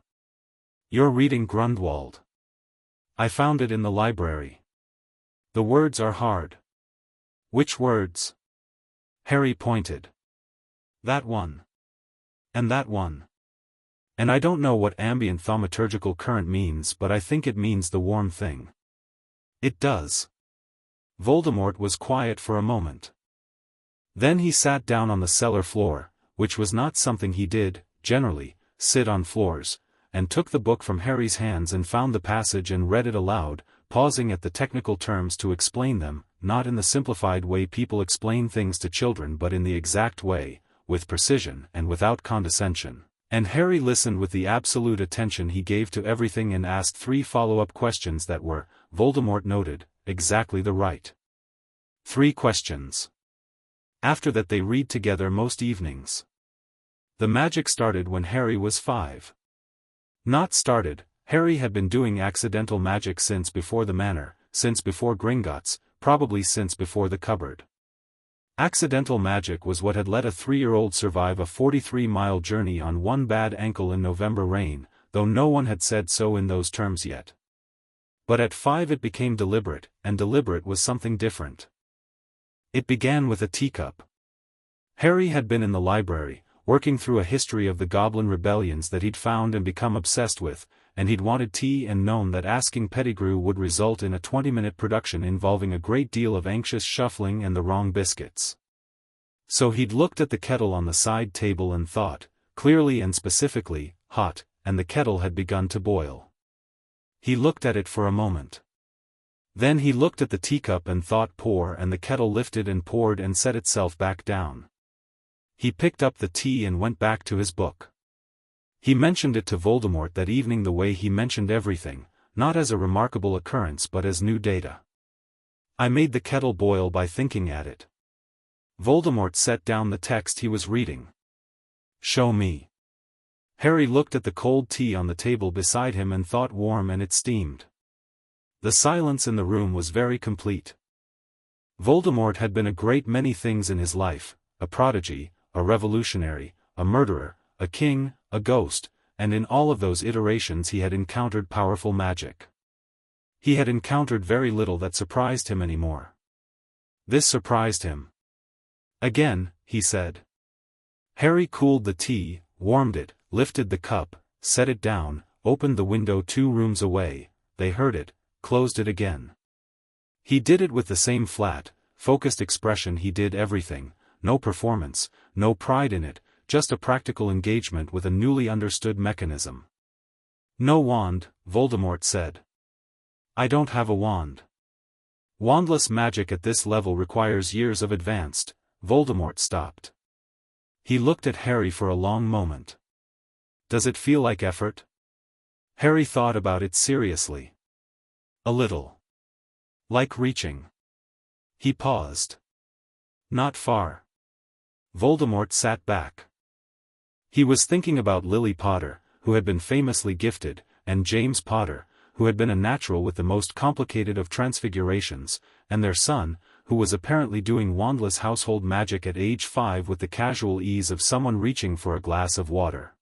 "You're reading Grundwald." "I found it in the library." "The words are hard." "Which words?" Harry pointed. "That one. And that one. And I don't know what ambient thaumaturgical current means, but I think it means the warm thing." "It does." Voldemort was quiet for a moment. Then he sat down on the cellar floor, which was not something he did, generally, sit on floors, and took the book from Harry's hands and found the passage and read it aloud, pausing at the technical terms to explain them, not in the simplified way people explain things to children but in the exact way, with precision and without condescension. And Harry listened with the absolute attention he gave to everything and asked 3 follow-up questions that were, Voldemort noted, exactly the right 3 questions. After that they read together most evenings. The magic started when Harry was 5. Not started, Harry had been doing accidental magic since before the manor, since before Gringotts, probably since before the cupboard. Accidental magic was what had let a 3-year-old survive a 43-mile journey on one bad ankle in November rain, though no one had said so in those terms yet. But at 5 it became deliberate, and deliberate was something different. It began with a teacup. Harry had been in the library, working through a history of the goblin rebellions that he'd found and become obsessed with, and he'd wanted tea and known that asking Pettigrew would result in a 20-minute production involving a great deal of anxious shuffling and the wrong biscuits. So he'd looked at the kettle on the side table and thought, clearly and specifically, hot, and the kettle had begun to boil. He looked at it for a moment. Then he looked at the teacup and thought pour, and the kettle lifted and poured and set itself back down. He picked up the tea and went back to his book. He mentioned it to Voldemort that evening the way he mentioned everything, not as a remarkable occurrence but as new data. "I made the kettle boil by thinking at it." Voldemort set down the text he was reading. "Show me." Harry looked at the cold tea on the table beside him and thought warm and it steamed. The silence in the room was very complete. Voldemort had been a great many things in his life, a prodigy, a revolutionary, a murderer, a king, a ghost, and in all of those iterations he had encountered powerful magic. He had encountered very little that surprised him anymore. This surprised him. "Again," he said. Harry cooled the tea, warmed it, lifted the cup, set it down, opened the window 2 rooms away, they heard it, closed it again. He did it with the same flat, focused expression he did everything, no performance, no pride in it, just a practical engagement with a newly understood mechanism. "No wand," Voldemort said. "I don't have a wand." "Wandless magic at this level requires years of advanced." Voldemort stopped. He looked at Harry for a long moment. Does it feel like effort? Harry thought about it seriously. A little. Like reaching. He paused. Not far. Voldemort sat back. He was thinking about Lily Potter, who had been famously gifted, and James Potter, who had been a natural with the most complicated of transfigurations, and their son, who was apparently doing wandless household magic at age 5 with the casual ease of someone reaching for a glass of water.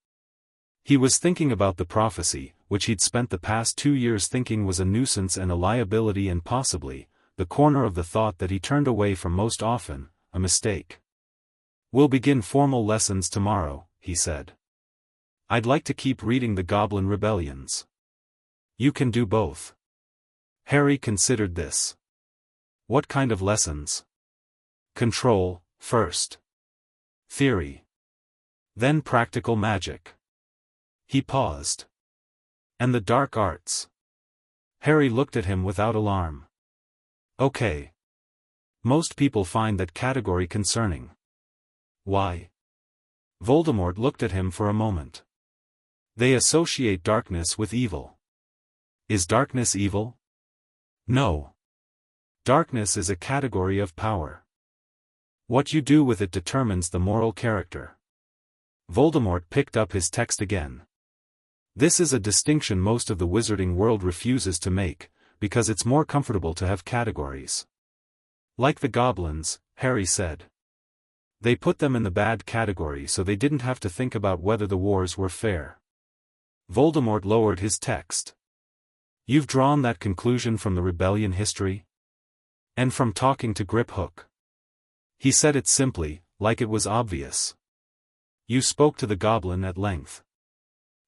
He was thinking about the prophecy, which he'd spent the past 2 years thinking was a nuisance and a liability and possibly, the corner of the thought that he turned away from most often, a mistake. We'll begin formal lessons tomorrow, he said. I'd like to keep reading the Goblin Rebellions. You can do both. Harry considered this. What kind of lessons? Control, first. Theory. Then practical magic. He paused. And the dark arts. Harry looked at him without alarm. Okay. Most people find that category concerning. Why? Voldemort looked at him for a moment. They associate darkness with evil. Is darkness evil? No. Darkness is a category of power. What you do with it determines the moral character. Voldemort picked up his text again. This is a distinction most of the wizarding world refuses to make, because it's more comfortable to have categories. Like the goblins, Harry said. They put them in the bad category so they didn't have to think about whether the wars were fair. Voldemort lowered his text. You've drawn that conclusion from the rebellion history? And from talking to Griphook. He said it simply, like it was obvious. You spoke to the goblin at length.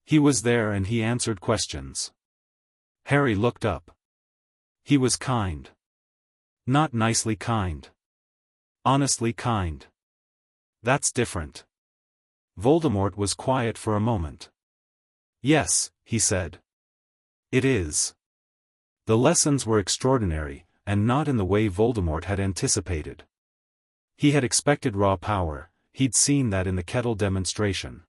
He was there and he answered questions. Harry looked up. He was kind. Not nicely kind. Honestly kind. That's different. Voldemort was quiet for a moment. Yes, he said. It is. The lessons were extraordinary, and not in the way Voldemort had anticipated. He had expected raw power, he'd seen that in the kettle demonstration.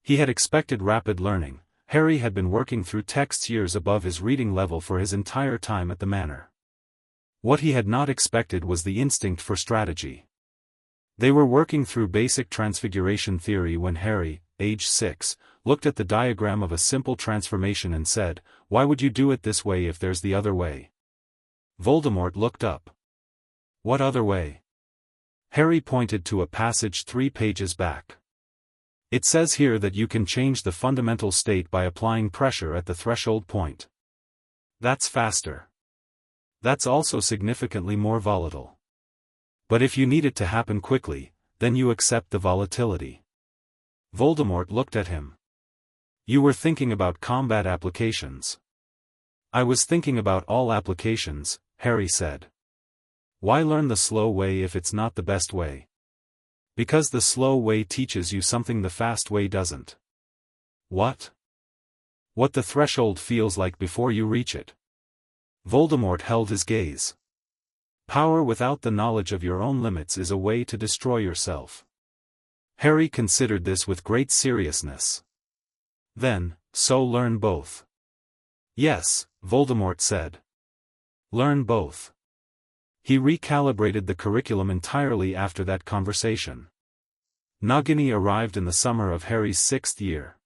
He had expected rapid learning. Harry had been working through texts years above his reading level for his entire time at the manor. What he had not expected was the instinct for strategy. They were working through basic transfiguration theory when Harry, age 6, looked at the diagram of a simple transformation and said, "Why would you do it this way if there's the other way?" Voldemort looked up. What other way? Harry pointed to a passage 3 pages back. It says here that you can change the fundamental state by applying pressure at the threshold point. That's faster. That's also significantly more volatile. But if you need it to happen quickly, then you accept the volatility. Voldemort looked at him. You were thinking about combat applications. I was thinking about all applications, Harry said. Why learn the slow way if it's not the best way? Because the slow way teaches you something the fast way doesn't. What? What the threshold feels like before you reach it. Voldemort held his gaze. Power without the knowledge of your own limits is a way to destroy yourself. Harry considered this with great seriousness. Then, so learn both. Yes, Voldemort said. Learn both. He recalibrated the curriculum entirely after that conversation. Nagini arrived in the summer of Harry's 6th year.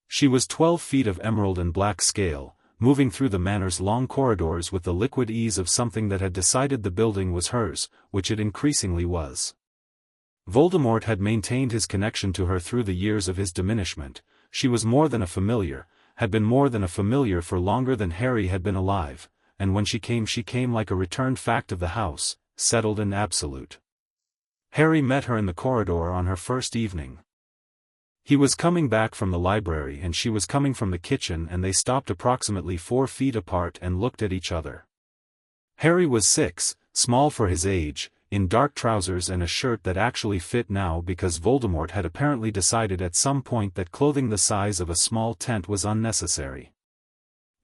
She was 12 feet of emerald and black scale, moving through the manor's long corridors with the liquid ease of something that had decided the building was hers, which it increasingly was. Voldemort had maintained his connection to her through the years of his diminishment. She was more than a familiar, had been more than a familiar for longer than Harry had been alive, and when she came like a returned fact of the house, settled and absolute. Harry met her in the corridor on her first evening. He was coming back from the library and she was coming from the kitchen, and they stopped approximately 4 feet apart and looked at each other. Harry was 6, small for his age, in dark trousers and a shirt that actually fit now because Voldemort had apparently decided at some point that clothing the size of a small tent was unnecessary.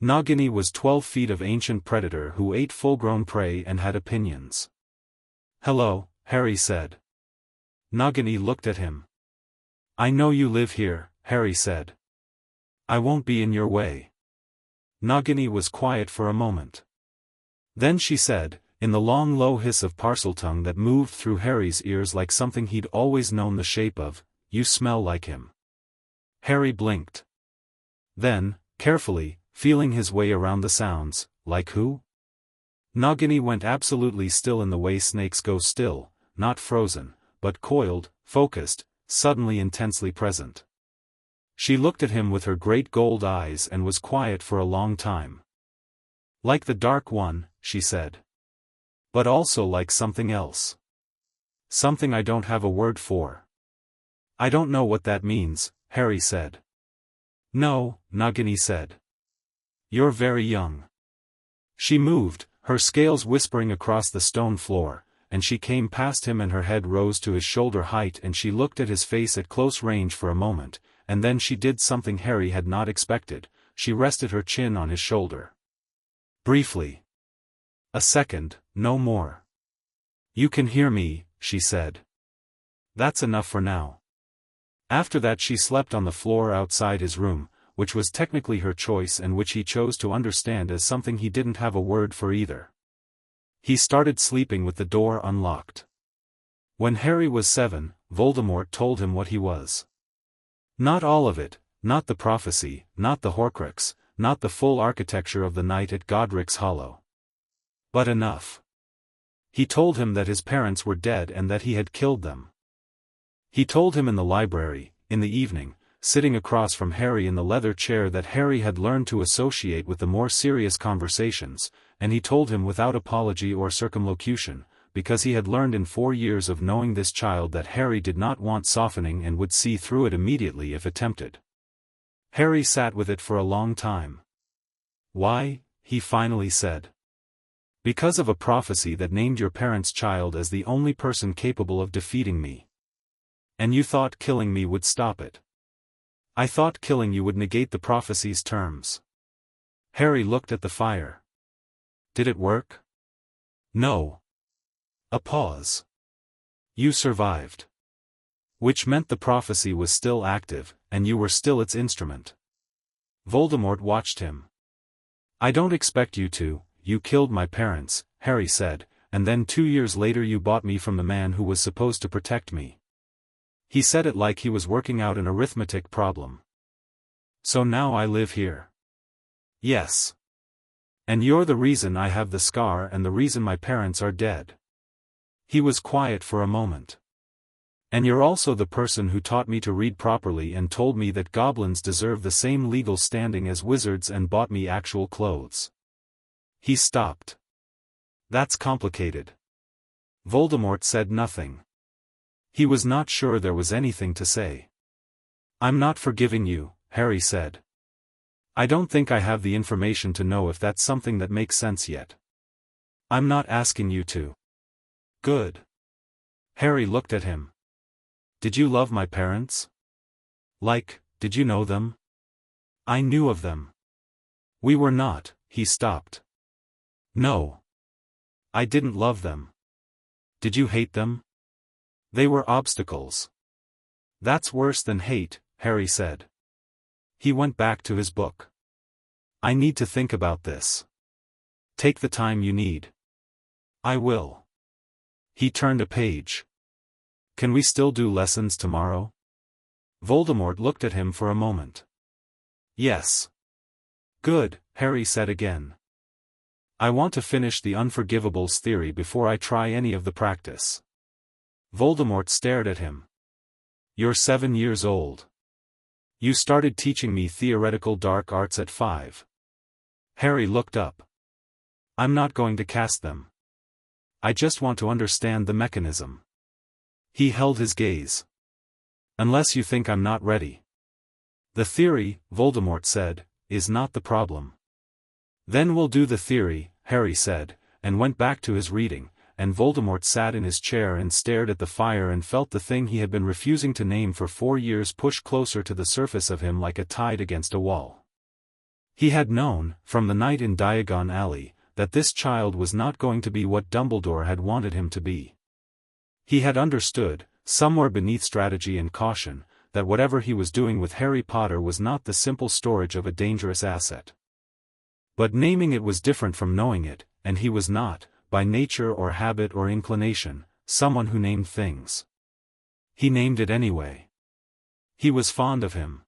Nagini was 12 feet of ancient predator who ate full-grown prey and had opinions. "Hello," Harry said. Nagini looked at him. "I know you live here," Harry said. "I won't be in your way." Nagini was quiet for a moment. Then she said, in the long low hiss of Parseltongue that moved through Harry's ears like something he'd always known the shape of, "You smell like him." Harry blinked. Then, carefully, feeling his way around the sounds, "Like who?" Nagini went absolutely still in the way snakes go still, not frozen, but coiled, focused, suddenly intensely present. She looked at him with her great gold eyes and was quiet for a long time. "Like the Dark One," she said. "But also like something else. Something I don't have a word for." "I don't know what that means," Harry said. "No," Nagini said. "You're very young." She moved, her scales whispering across the stone floor, and she came past him and her head rose to his shoulder height and she looked at his face at close range for a moment, and then she did something Harry had not expected, she rested her chin on his shoulder. Briefly. A second, no more. "You can hear me," she said. "That's enough for now." After that she slept on the floor outside his room, which was technically her choice and which he chose to understand as something he didn't have a word for either. He started sleeping with the door unlocked. When Harry was 7, Voldemort told him what he was. Not all of it, not the prophecy, not the Horcrux, not the full architecture of the night at Godric's Hollow. But enough. He told him that his parents were dead and that he had killed them. He told him in the library, in the evening, sitting across from Harry in the leather chair that Harry had learned to associate with the more serious conversations, and he told him without apology or circumlocution, because he had learned in 4 years of knowing this child that Harry did not want softening and would see through it immediately if attempted. Harry sat with it for a long time. "Why?" he finally said. "Because of a prophecy that named your parents' child as the only person capable of defeating me. And you thought killing me would stop it. I thought killing you would negate the prophecy's terms." Harry looked at the fire. "Did it work?" "No." A pause. "You survived. Which meant the prophecy was still active, and you were still its instrument." Voldemort watched him. "I don't expect you to. You killed my parents," Harry said, "and then 2 years later you bought me from the man who was supposed to protect me." He said it like he was working out an arithmetic problem. "So now I live here." "Yes. And you're the reason I have the scar and the reason my parents are dead." He was quiet for a moment. "And you're also the person who taught me to read properly and told me that goblins deserve the same legal standing as wizards and bought me actual clothes." He stopped. "That's complicated." Voldemort said nothing. He was not sure there was anything to say. "I'm not forgiving you," Harry said. "I don't think I have the information to know if that's something that makes sense yet. I'm not asking you to." "Good." Harry looked at him. "Did you love my parents? Like, did you know them?" "I knew of them." "We were not," he stopped. "No. I didn't love them." "Did you hate them?" "They were obstacles." "That's worse than hate," Harry said. He went back to his book. "I need to think about this." "Take the time you need." "I will." He turned a page. "Can we still do lessons tomorrow?" Voldemort looked at him for a moment. "Yes." "Good," Harry said again. "I want to finish the unforgivables theory before I try any of the practice." Voldemort stared at him. "You're 7 years old. You started teaching me theoretical dark arts at 5. Harry looked up. "I'm not going to cast them. I just want to understand the mechanism." He held his gaze. "Unless you think I'm not ready." "The theory," Voldemort said, "is not the problem." "Then we'll do the theory," Harry said, and went back to his reading, and Voldemort sat in his chair and stared at the fire and felt the thing he had been refusing to name for 4 years push closer to the surface of him like a tide against a wall. He had known, from the night in Diagon Alley, that this child was not going to be what Dumbledore had wanted him to be. He had understood, somewhere beneath strategy and caution, that whatever he was doing with Harry Potter was not the simple storage of a dangerous asset. But naming it was different from knowing it, and he was not, by nature or habit or inclination, someone who named things. He named it anyway. He was fond of him.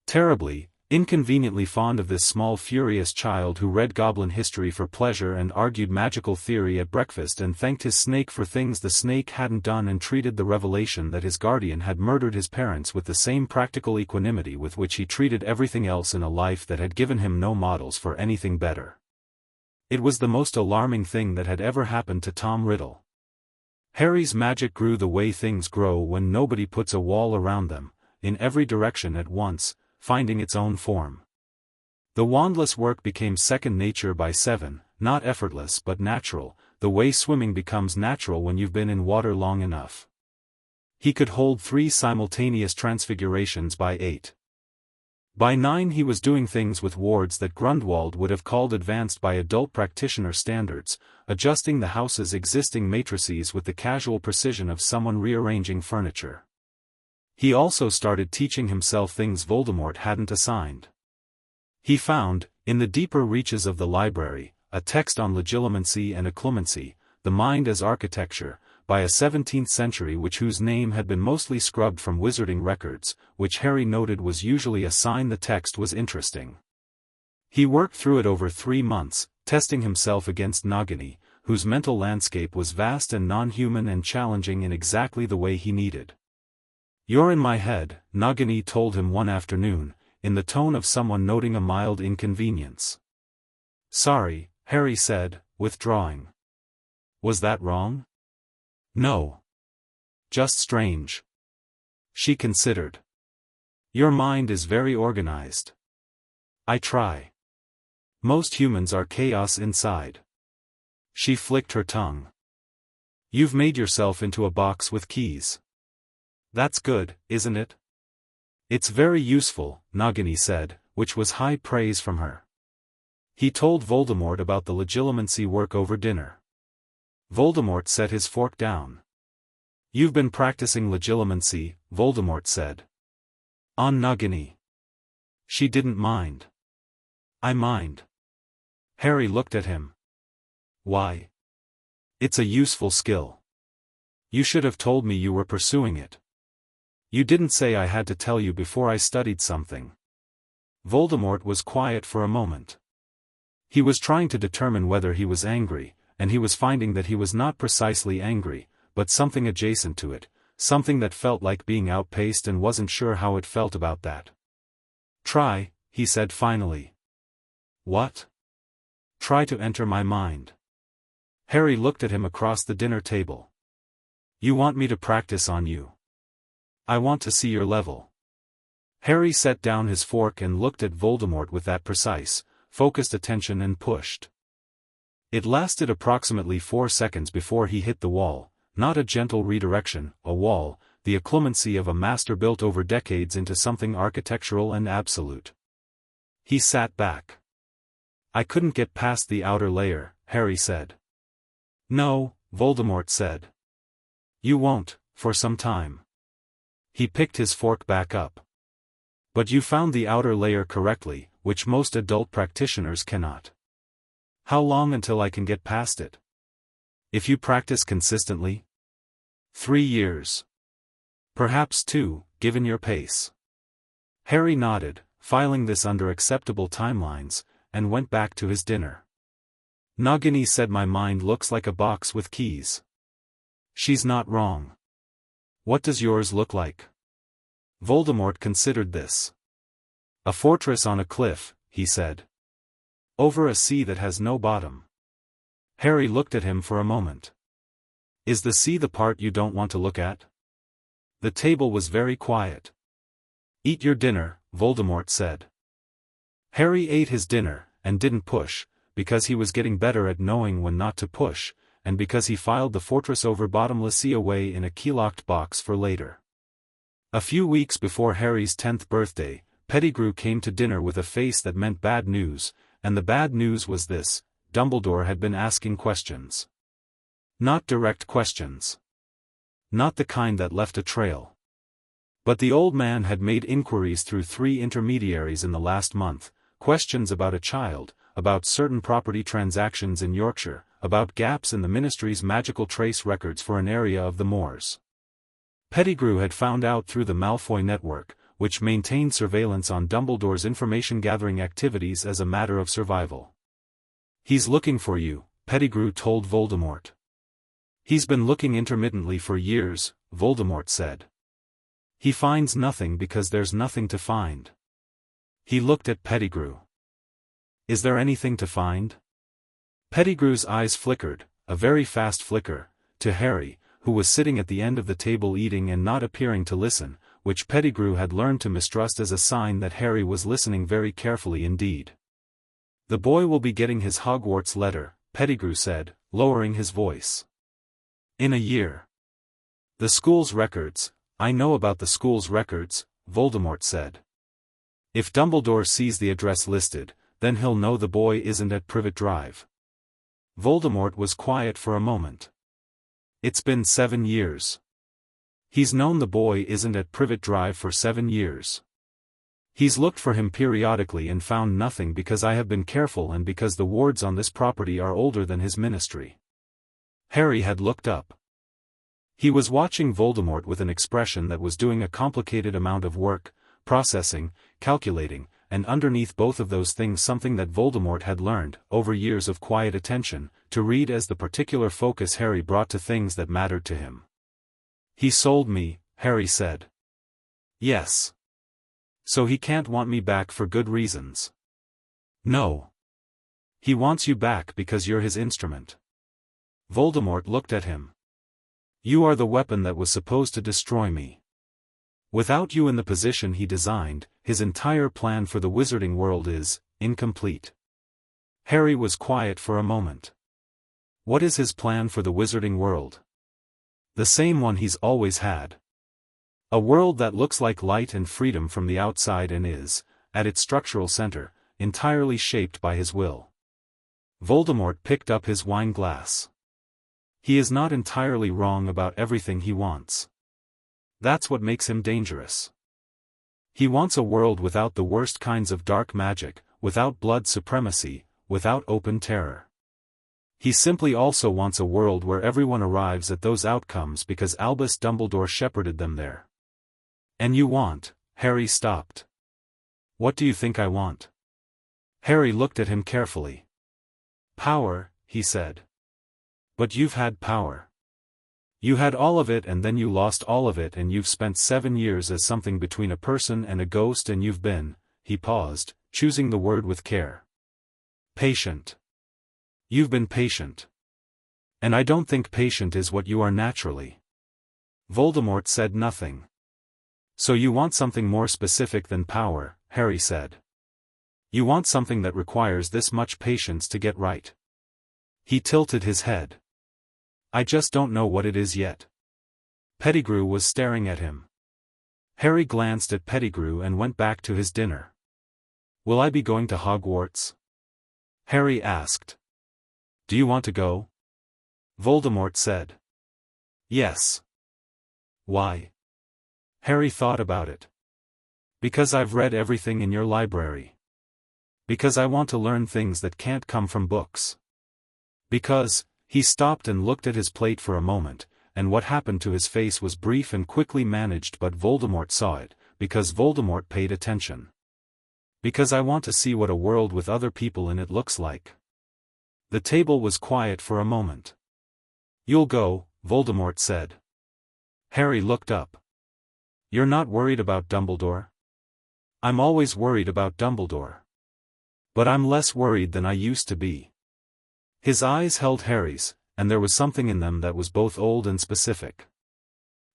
Terribly, inconveniently fond of this small furious child who read goblin history for pleasure and argued magical theory at breakfast and thanked his snake for things the snake hadn't done and treated the revelation that his guardian had murdered his parents with the same practical equanimity with which he treated everything else in a life that had given him no models for anything better. It was the most alarming thing that had ever happened to Tom Riddle. Harry's magic grew the way things grow when nobody puts a wall around them, in every direction at once, finding its own form. The wandless work became second nature by 7, not effortless but natural, the way swimming becomes natural when you've been in water long enough. He could hold 3 simultaneous transfigurations by 8. By 9 he was doing things with wards that Grundwald would have called advanced by adult practitioner standards, adjusting the house's existing matrices with the casual precision of someone rearranging furniture. He also started teaching himself things Voldemort hadn't assigned. He found, in the deeper reaches of the library, a text on legilimency and occlumency, the mind as architecture, by a 17th century witch whose name had been mostly scrubbed from wizarding records, which Harry noted was usually a sign the text was interesting. He worked through it over 3 months, testing himself against Nagini, whose mental landscape was vast and non-human and challenging in exactly the way he needed. "You're in my head," Nagini told him one afternoon, in the tone of someone noting a mild inconvenience. "Sorry," Harry said, withdrawing. "Was that wrong?" "No. Just strange." She considered. "Your mind is very organized." "I try. Most humans are chaos inside." She flicked her tongue. "You've made yourself into a box with keys. That's good, isn't it?" "It's very useful," Nagini said, which was high praise from her. He told Voldemort about the legilimency work over dinner. Voldemort set his fork down. "You've been practicing legilimency," Voldemort said. "On Nagini." She didn't mind. "I mind." Harry looked at him. "Why?" "It's a useful skill. You should have told me you were pursuing it. You didn't say I had to tell you before I studied something." Voldemort was quiet for a moment. He was trying to determine whether he was angry, and he was finding that he was not precisely angry, but something adjacent to it, something that felt like being outpaced and wasn't sure how it felt about that. "Try," he said finally. "What?" "Try to enter my mind." Harry looked at him across the dinner table. "You want me to practice on you?" "I want to see your level." Harry set down his fork and looked at Voldemort with that precise, focused attention and pushed. It lasted approximately 4 seconds before he hit the wall, not a gentle redirection, a wall, the occlumency of a master built over decades into something architectural and absolute. He sat back. "I couldn't get past the outer layer," Harry said. "No," Voldemort said. "You won't, for some time." He picked his fork back up. "But you found the outer layer correctly, which most adult practitioners cannot." "How long until I can get past it?" "If you practice consistently." 3 years. "Perhaps 2, given your pace." Harry nodded, filing this under acceptable timelines, and went back to his dinner. "Nagini said my mind looks like a box with keys. She's not wrong. What does yours look like?" Voldemort considered this. "A fortress on a cliff," he said. "Over a sea that has no bottom." Harry looked at him for a moment. "Is the sea the part you don't want to look at?" The table was very quiet. "Eat your dinner," Voldemort said. Harry ate his dinner, and didn't push, because he was getting better at knowing when not to push, and because he filed the fortress over bottomless sea away in a keylocked box for later. A few weeks before Harry's 10th birthday, Pettigrew came to dinner with a face that meant bad news, and the bad news was this: Dumbledore had been asking questions. Not direct questions. Not the kind that left a trail. But the old man had made inquiries through 3 intermediaries in the last month, questions about a child, about certain property transactions in Yorkshire, about gaps in the ministry's magical trace records for an area of the moors. Pettigrew had found out through the Malfoy network, which maintained surveillance on Dumbledore's information-gathering activities as a matter of survival. "He's looking for you," Pettigrew told Voldemort. "He's been looking intermittently for years," Voldemort said. "He finds nothing because there's nothing to find." He looked at Pettigrew. "Is there anything to find?" Pettigrew's eyes flickered, a very fast flicker, to Harry, who was sitting at the end of the table eating and not appearing to listen, which Pettigrew had learned to mistrust as a sign that Harry was listening very carefully indeed. "The boy will be getting his Hogwarts letter," Pettigrew said, lowering his voice. "In a year." "The school's records, I know about the school's records," Voldemort said. "If Dumbledore sees the address listed, then he'll know the boy isn't at Privet Drive." Voldemort was quiet for a moment. "It's been 7 years. He's known the boy isn't at Privet Drive for 7 years. He's looked for him periodically and found nothing because I have been careful and because the wards on this property are older than his ministry." Harry had looked up. He was watching Voldemort with an expression that was doing a complicated amount of work, processing, calculating, and underneath both of those things something that Voldemort had learned, over years of quiet attention, to read as the particular focus Harry brought to things that mattered to him. "He sold me," Harry said. "Yes. So he can't want me back for good reasons." "No. He wants you back because you're his instrument." Voldemort looked at him. "You are the weapon that was supposed to destroy me. Without you in the position he designed, his entire plan for the wizarding world is incomplete." Harry was quiet for a moment. "What is his plan for the wizarding world?" "The same one he's always had. A world that looks like light and freedom from the outside and is, at its structural center, entirely shaped by his will." Voldemort picked up his wine glass. "He is not entirely wrong about everything he wants. That's what makes him dangerous. He wants a world without the worst kinds of dark magic, without blood supremacy, without open terror. He simply also wants a world where everyone arrives at those outcomes because Albus Dumbledore shepherded them there." "And you want," Harry stopped. "What do you think I want?" Harry looked at him carefully. "Power," he said. "But you've had power. You had all of it and then you lost all of it and you've spent 7 years as something between a person and a ghost and you've been," he paused, choosing the word with care. "Patient. You've been patient. And I don't think patient is what you are naturally." Voldemort said nothing. "So you want something more specific than power," Harry said. "You want something that requires this much patience to get right." He tilted his head. "I just don't know what it is yet." Pettigrew was staring at him. Harry glanced at Pettigrew and went back to his dinner. "Will I be going to Hogwarts?" Harry asked. "Do you want to go?" Voldemort said. "Yes." "Why?" Harry thought about it. "Because I've read everything in your library. Because I want to learn things that can't come from books. Because," he stopped and looked at his plate for a moment, and what happened to his face was brief and quickly managed but Voldemort saw it, because Voldemort paid attention. "Because I want to see what a world with other people in it looks like." The table was quiet for a moment. "You'll go," Voldemort said. Harry looked up. "You're not worried about Dumbledore?" "I'm always worried about Dumbledore. But I'm less worried than I used to be." His eyes held Harry's, and there was something in them that was both old and specific.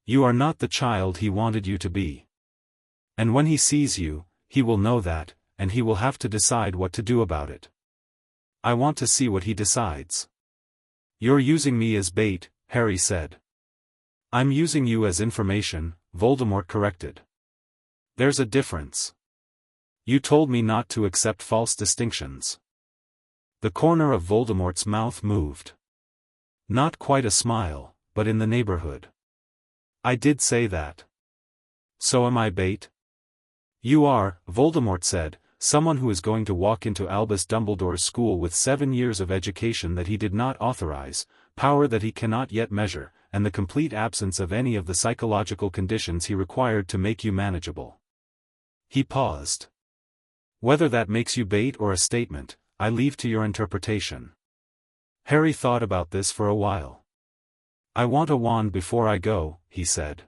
"You are not the child he wanted you to be. And when he sees you, he will know that, and he will have to decide what to do about it. I want to see what he decides." "You're using me as bait," Harry said. "I'm using you as information," Voldemort corrected. "There's a difference. You told me not to accept false distinctions." The corner of Voldemort's mouth moved. Not quite a smile, but in the neighborhood. I did say that. So am I bait? You are, Voldemort said, someone who is going to walk into Albus Dumbledore's school with 7 years of education that he did not authorize, power that he cannot yet measure, and the complete absence of any of the psychological conditions he required to make you manageable. He paused. Whether that makes you bait or a statement, I leave to your interpretation. Harry thought about this for a while. I want a wand before I go, he said.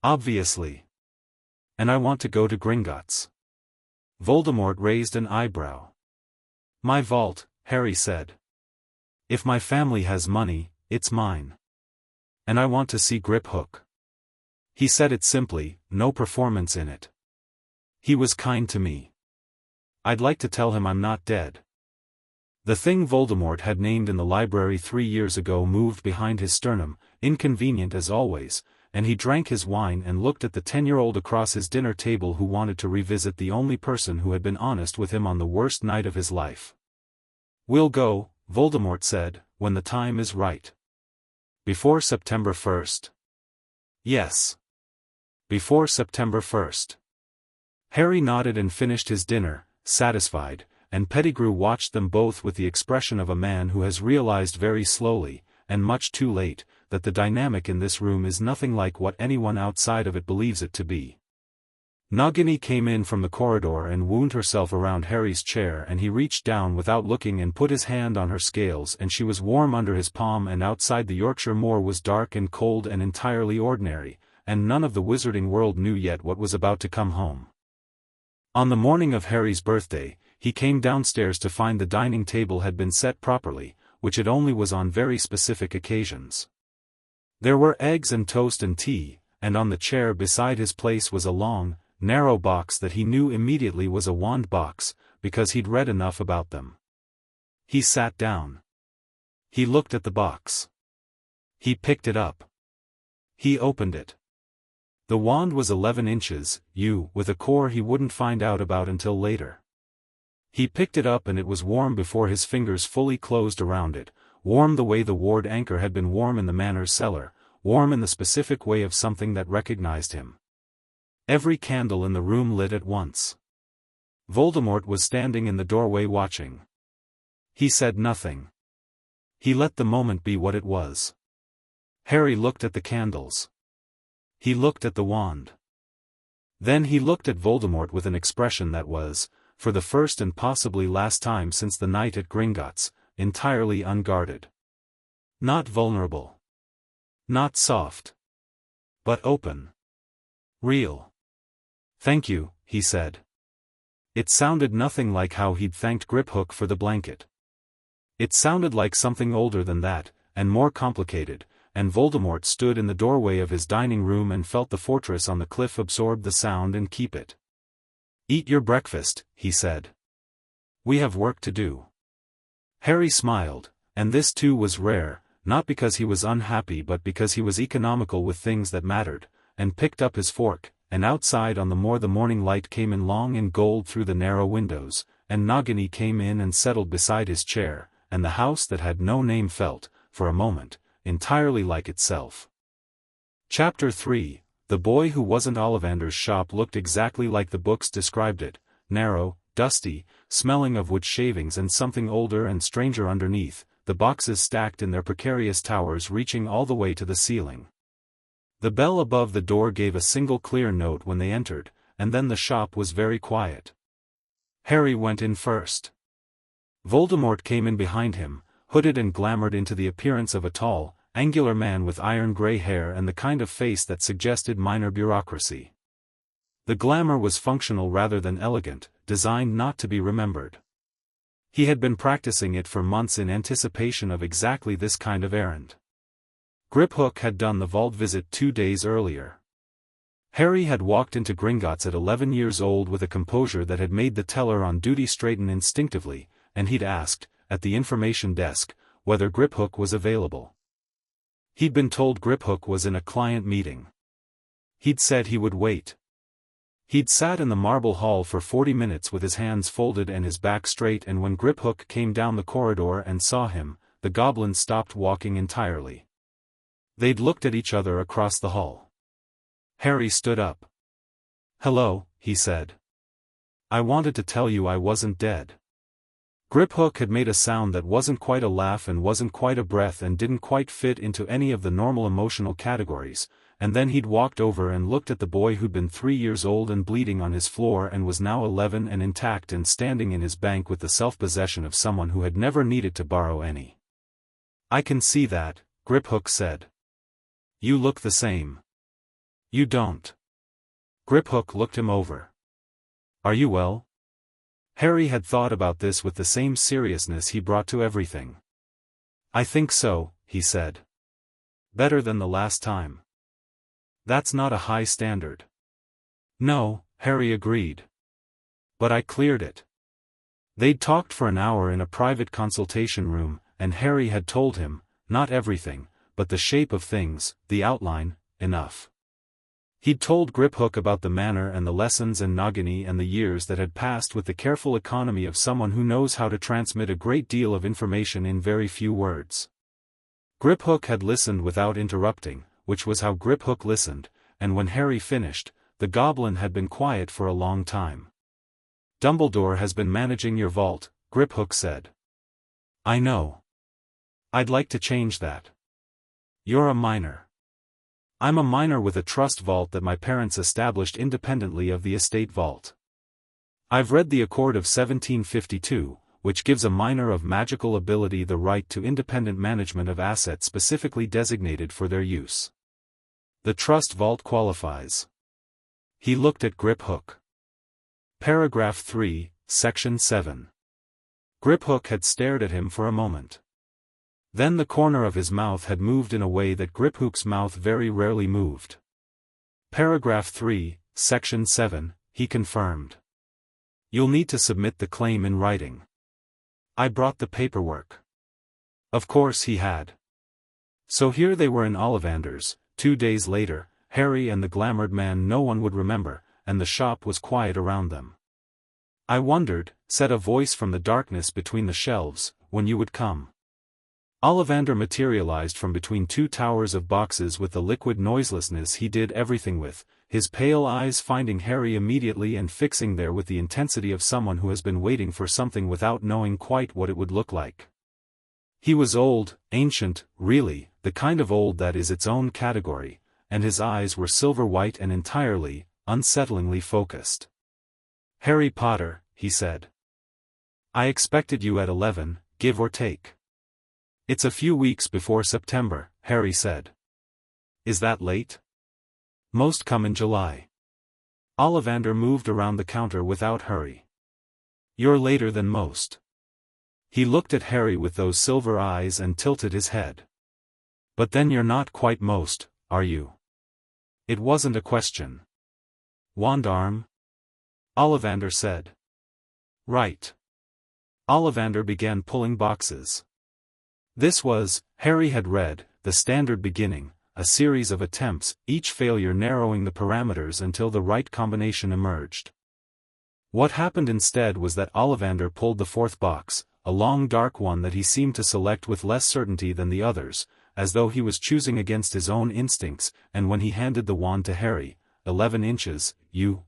Obviously. And I want to go to Gringotts. Voldemort raised an eyebrow. My vault, Harry said. If my family has money, it's mine. And I want to see Griphook. He said it simply, no performance in it. He was kind to me. I'd like to tell him I'm not dead. The thing Voldemort had named in the library 3 years ago moved behind his sternum, inconvenient as always, and he drank his wine and looked at the 10-year-old across his dinner table who wanted to revisit the only person who had been honest with him on the worst night of his life. We'll go, Voldemort said, when the time is right. Before September 1st. Yes. Before September 1st. Harry nodded and finished his dinner, satisfied, and Pettigrew watched them both with the expression of a man who has realized very slowly, and much too late, that the dynamic in this room is nothing like what anyone outside of it believes it to be. Nagini came in from the corridor and wound herself around Harry's chair, and he reached down without looking and put his hand on her scales, and she was warm under his palm, and outside the Yorkshire moor was dark and cold and entirely ordinary, and none of the wizarding world knew yet what was about to come home. On the morning of Harry's birthday, he came downstairs to find the dining table had been set properly, which it only was on very specific occasions. There were eggs and toast and tea, and on the chair beside his place was a long, narrow box that he knew immediately was a wand box, because he'd read enough about them. He sat down. He looked at the box. He picked it up. He opened it. The wand was 11 inches, with a core he wouldn't find out about until later. He picked it up and it was warm before his fingers fully closed around it, warm the way the ward anchor had been warm in the manor's cellar, warm in the specific way of something that recognized him. Every candle in the room lit at once. Voldemort was standing in the doorway watching. He said nothing. He let the moment be what it was. Harry looked at the candles. He looked at the wand. Then he looked at Voldemort with an expression that was, for the first and possibly last time since the night at Gringotts, entirely unguarded. Not vulnerable. Not soft. But open. Real. Thank you, he said. It sounded nothing like how he'd thanked Griphook for the blanket. It sounded like something older than that, and more complicated, and Voldemort stood in the doorway of his dining room and felt the fortress on the cliff absorb the sound and keep it. Eat your breakfast, he said. We have work to do. Harry smiled, and this too was rare, not because he was unhappy but because he was economical with things that mattered, and picked up his fork, and outside on the moor the morning light came in long and gold through the narrow windows, and Nagini came in and settled beside his chair, and the house that had no name felt, for a moment, entirely like itself. Chapter 3. The boy who wasn't Ollivander's shop looked exactly like the books described it, narrow, dusty, smelling of wood shavings and something older and stranger underneath, the boxes stacked in their precarious towers reaching all the way to the ceiling. The bell above the door gave a single clear note when they entered, and then the shop was very quiet. Harry went in first. Voldemort came in behind him, hooded and glamoured into the appearance of a tall, angular man with iron-grey hair and the kind of face that suggested minor bureaucracy. The glamour was functional rather than elegant, designed not to be remembered. He had been practicing it for months in anticipation of exactly this kind of errand. Griphook had done the vault visit 2 days earlier. Harry had walked into Gringotts at 11 years old with a composure that had made the teller on duty straighten instinctively, and he'd asked, at the information desk, whether Griphook was available. He'd been told Griphook was in a client meeting. He'd said he would wait. He'd sat in the marble hall for 40 minutes with his hands folded and his back straight, and when Griphook came down the corridor and saw him, the goblin stopped walking entirely. They'd looked at each other across the hall. Harry stood up. "Hello," he said. "I wanted to tell you I wasn't dead." Griphook had made a sound that wasn't quite a laugh and wasn't quite a breath and didn't quite fit into any of the normal emotional categories, and then he'd walked over and looked at the boy who'd been 3 years old and bleeding on his floor and was now 11 and intact and standing in his bank with the self-possession of someone who had never needed to borrow any. "I can see that," Griphook said. "You look the same." "You don't." Griphook looked him over. "Are you well?" Harry had thought about this with the same seriousness he brought to everything. "I think so," he said. "Better than the last time." "That's not a high standard." "No," Harry agreed. "But I cleared it." They'd talked for an hour in a private consultation room, and Harry had told him, not everything, but the shape of things, the outline, enough. He'd told Griphook about the manor and the lessons and Nagini and the years that had passed with the careful economy of someone who knows how to transmit a great deal of information in very few words. Griphook had listened without interrupting, which was how Griphook listened, and when Harry finished, the goblin had been quiet for a long time. "Dumbledore has been managing your vault," Griphook said. "I know. I'd like to change that." "You're a minor." "I'm a minor with a trust vault that my parents established independently of the estate vault. I've read the Accord of 1752, which gives a minor of magical ability the right to independent management of assets specifically designated for their use. The trust vault qualifies." He looked at Griphook. Paragraph 3, Section 7. Griphook had stared at him for a moment. Then the corner of his mouth had moved in a way that Griphook's mouth very rarely moved. Paragraph 3, Section 7, he confirmed. "You'll need to submit the claim in writing." "I brought the paperwork." Of course he had. So here they were in Ollivanders, 2 days later, Harry and the glamoured man no one would remember, and the shop was quiet around them. "I wondered," said a voice from the darkness between the shelves, "when you would come." Ollivander materialized from between 2 towers of boxes with the liquid noiselessness he did everything with, his pale eyes finding Harry immediately and fixing there with the intensity of someone who has been waiting for something without knowing quite what it would look like. He was old, ancient, really, the kind of old that is its own category, and his eyes were silver white and entirely, unsettlingly focused. "Harry Potter," he said. "I expected you at 11, give or take." "It's a few weeks before September," Harry said. "Is that late?" "Most come in July." Ollivander moved around the counter without hurry. "You're later than most." He looked at Harry with those silver eyes and tilted his head. "But then you're not quite most, are you?" It wasn't a question. "Wand arm?" Ollivander said. "Right." Ollivander began pulling boxes. This was, Harry had read, the standard beginning, a series of attempts, each failure narrowing the parameters until the right combination emerged. What happened instead was that Ollivander pulled the 4th box, a long dark one that he seemed to select with less certainty than the others, as though he was choosing against his own instincts, and when he handed the wand to Harry, 11 inches,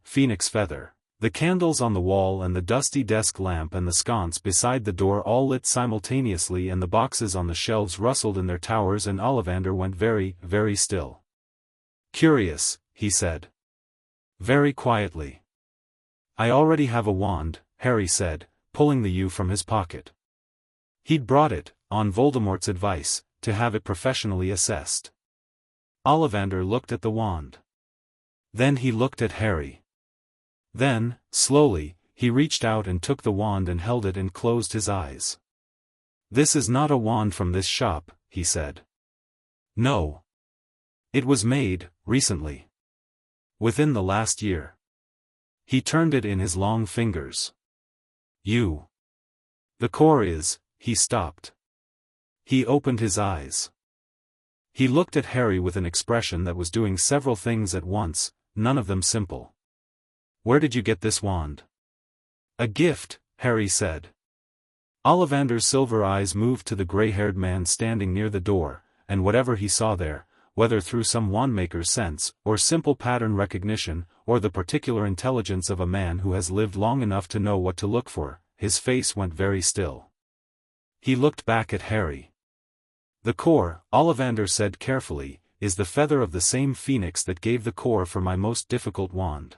phoenix feather. The candles on the wall and the dusty desk lamp and the sconce beside the door all lit simultaneously and the boxes on the shelves rustled in their towers and Ollivander went very, very still. "Curious," he said. Very quietly. "I already have a wand," Harry said, pulling the U from his pocket. He'd brought it, on Voldemort's advice, to have it professionally assessed. Ollivander looked at the wand. Then he looked at Harry. Then, slowly, he reached out and took the wand and held it and closed his eyes. "This is not a wand from this shop," he said. "No. It was made, recently. Within the last year." He turned it in his long fingers. The core is," he stopped. He opened his eyes. He looked at Harry with an expression that was doing several things at once, none of them simple. "Where did you get this wand?" "A gift," Harry said. Ollivander's silver eyes moved to the gray-haired man standing near the door, and whatever he saw there, whether through some wandmaker's sense, or simple pattern recognition, or the particular intelligence of a man who has lived long enough to know what to look for. His face went very still. He looked back at Harry. The core, Ollivander said carefully, is the feather of the same phoenix that gave the core for my most difficult wand.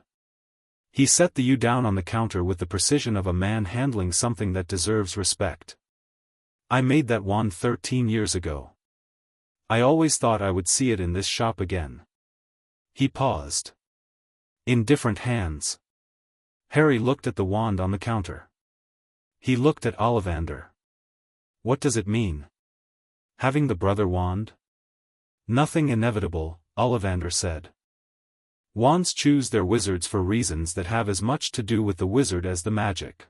He set the U down on the counter with the precision of a man handling something that deserves respect. I made that wand 13 years ago. I always thought I would see it in this shop again. He paused. In different hands. Harry looked at the wand on the counter. He looked at Ollivander. What does it mean? Having the brother wand? Nothing inevitable, Ollivander said. Wands choose their wizards for reasons that have as much to do with the wizard as the magic.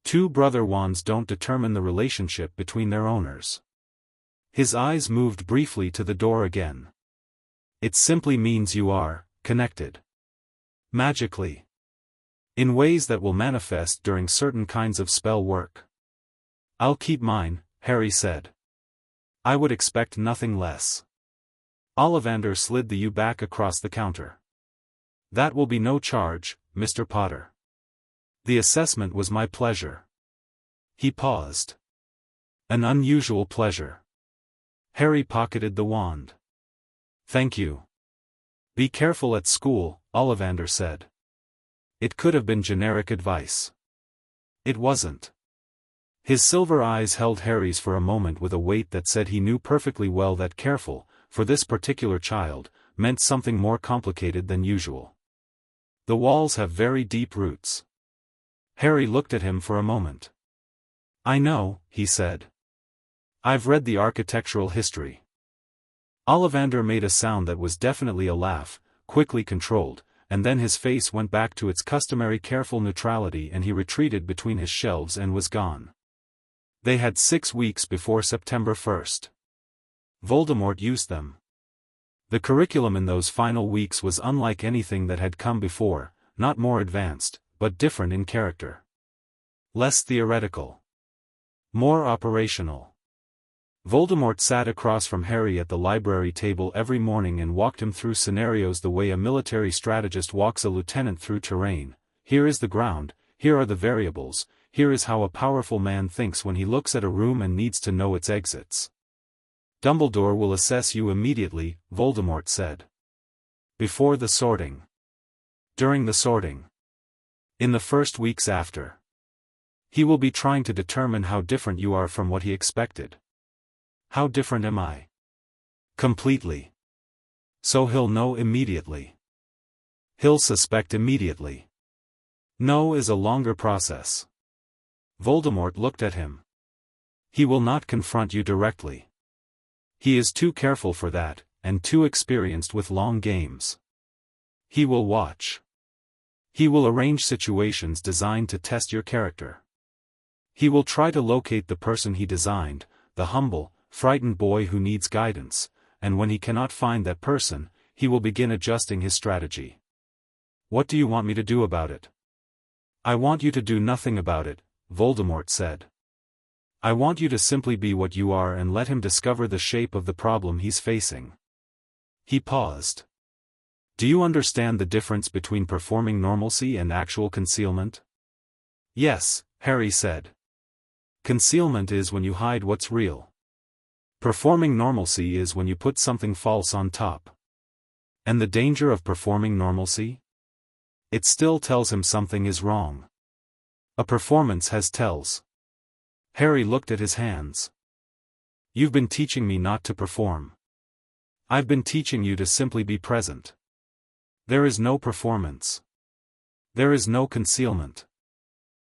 Two brother wands don't determine the relationship between their owners. His eyes moved briefly to the door again. It simply means you are connected. Magically. In ways that will manifest during certain kinds of spell work. I'll keep mine, Harry said. I would expect nothing less. Ollivander slid the U back across the counter. That will be no charge, Mr. Potter. The assessment was my pleasure. He paused. An unusual pleasure. Harry pocketed the wand. Thank you. Be careful at school, Ollivander said. It could have been generic advice. It wasn't. His silver eyes held Harry's for a moment with a weight that said he knew perfectly well that careful, for this particular child, meant something more complicated than usual. The walls have very deep roots. Harry looked at him for a moment. I know, he said. I've read the architectural history. Ollivander made a sound that was definitely a laugh, quickly controlled, and then his face went back to its customary careful neutrality and he retreated between his shelves and was gone. They had 6 weeks before September 1st. Voldemort used them. The curriculum in those final weeks was unlike anything that had come before, not more advanced, but different in character. Less theoretical. More operational. Voldemort sat across from Harry at the library table every morning and walked him through scenarios the way a military strategist walks a lieutenant through terrain. Here is the ground, here are the variables, here is how a powerful man thinks when he looks at a room and needs to know its exits. Dumbledore will assess you immediately, Voldemort said. Before the sorting. During the sorting. In the first weeks after. He will be trying to determine how different you are from what he expected. How different am I? Completely. So he'll know immediately. He'll suspect immediately. Know is a longer process. Voldemort looked at him. He will not confront you directly. He is too careful for that, and too experienced with long games. He will watch. He will arrange situations designed to test your character. He will try to locate the person he designed, the humble, frightened boy who needs guidance, and when he cannot find that person, he will begin adjusting his strategy. What do you want me to do about it? I want you to do nothing about it, Voldemort said. I want you to simply be what you are and let him discover the shape of the problem he's facing. He paused. Do you understand the difference between performing normalcy and actual concealment? Yes, Harry said. Concealment is when you hide what's real. Performing normalcy is when you put something false on top. And the danger of performing normalcy? It still tells him something is wrong. A performance has tells. Harry looked at his hands. You've been teaching me not to perform. I've been teaching you to simply be present. There is no performance. There is no concealment.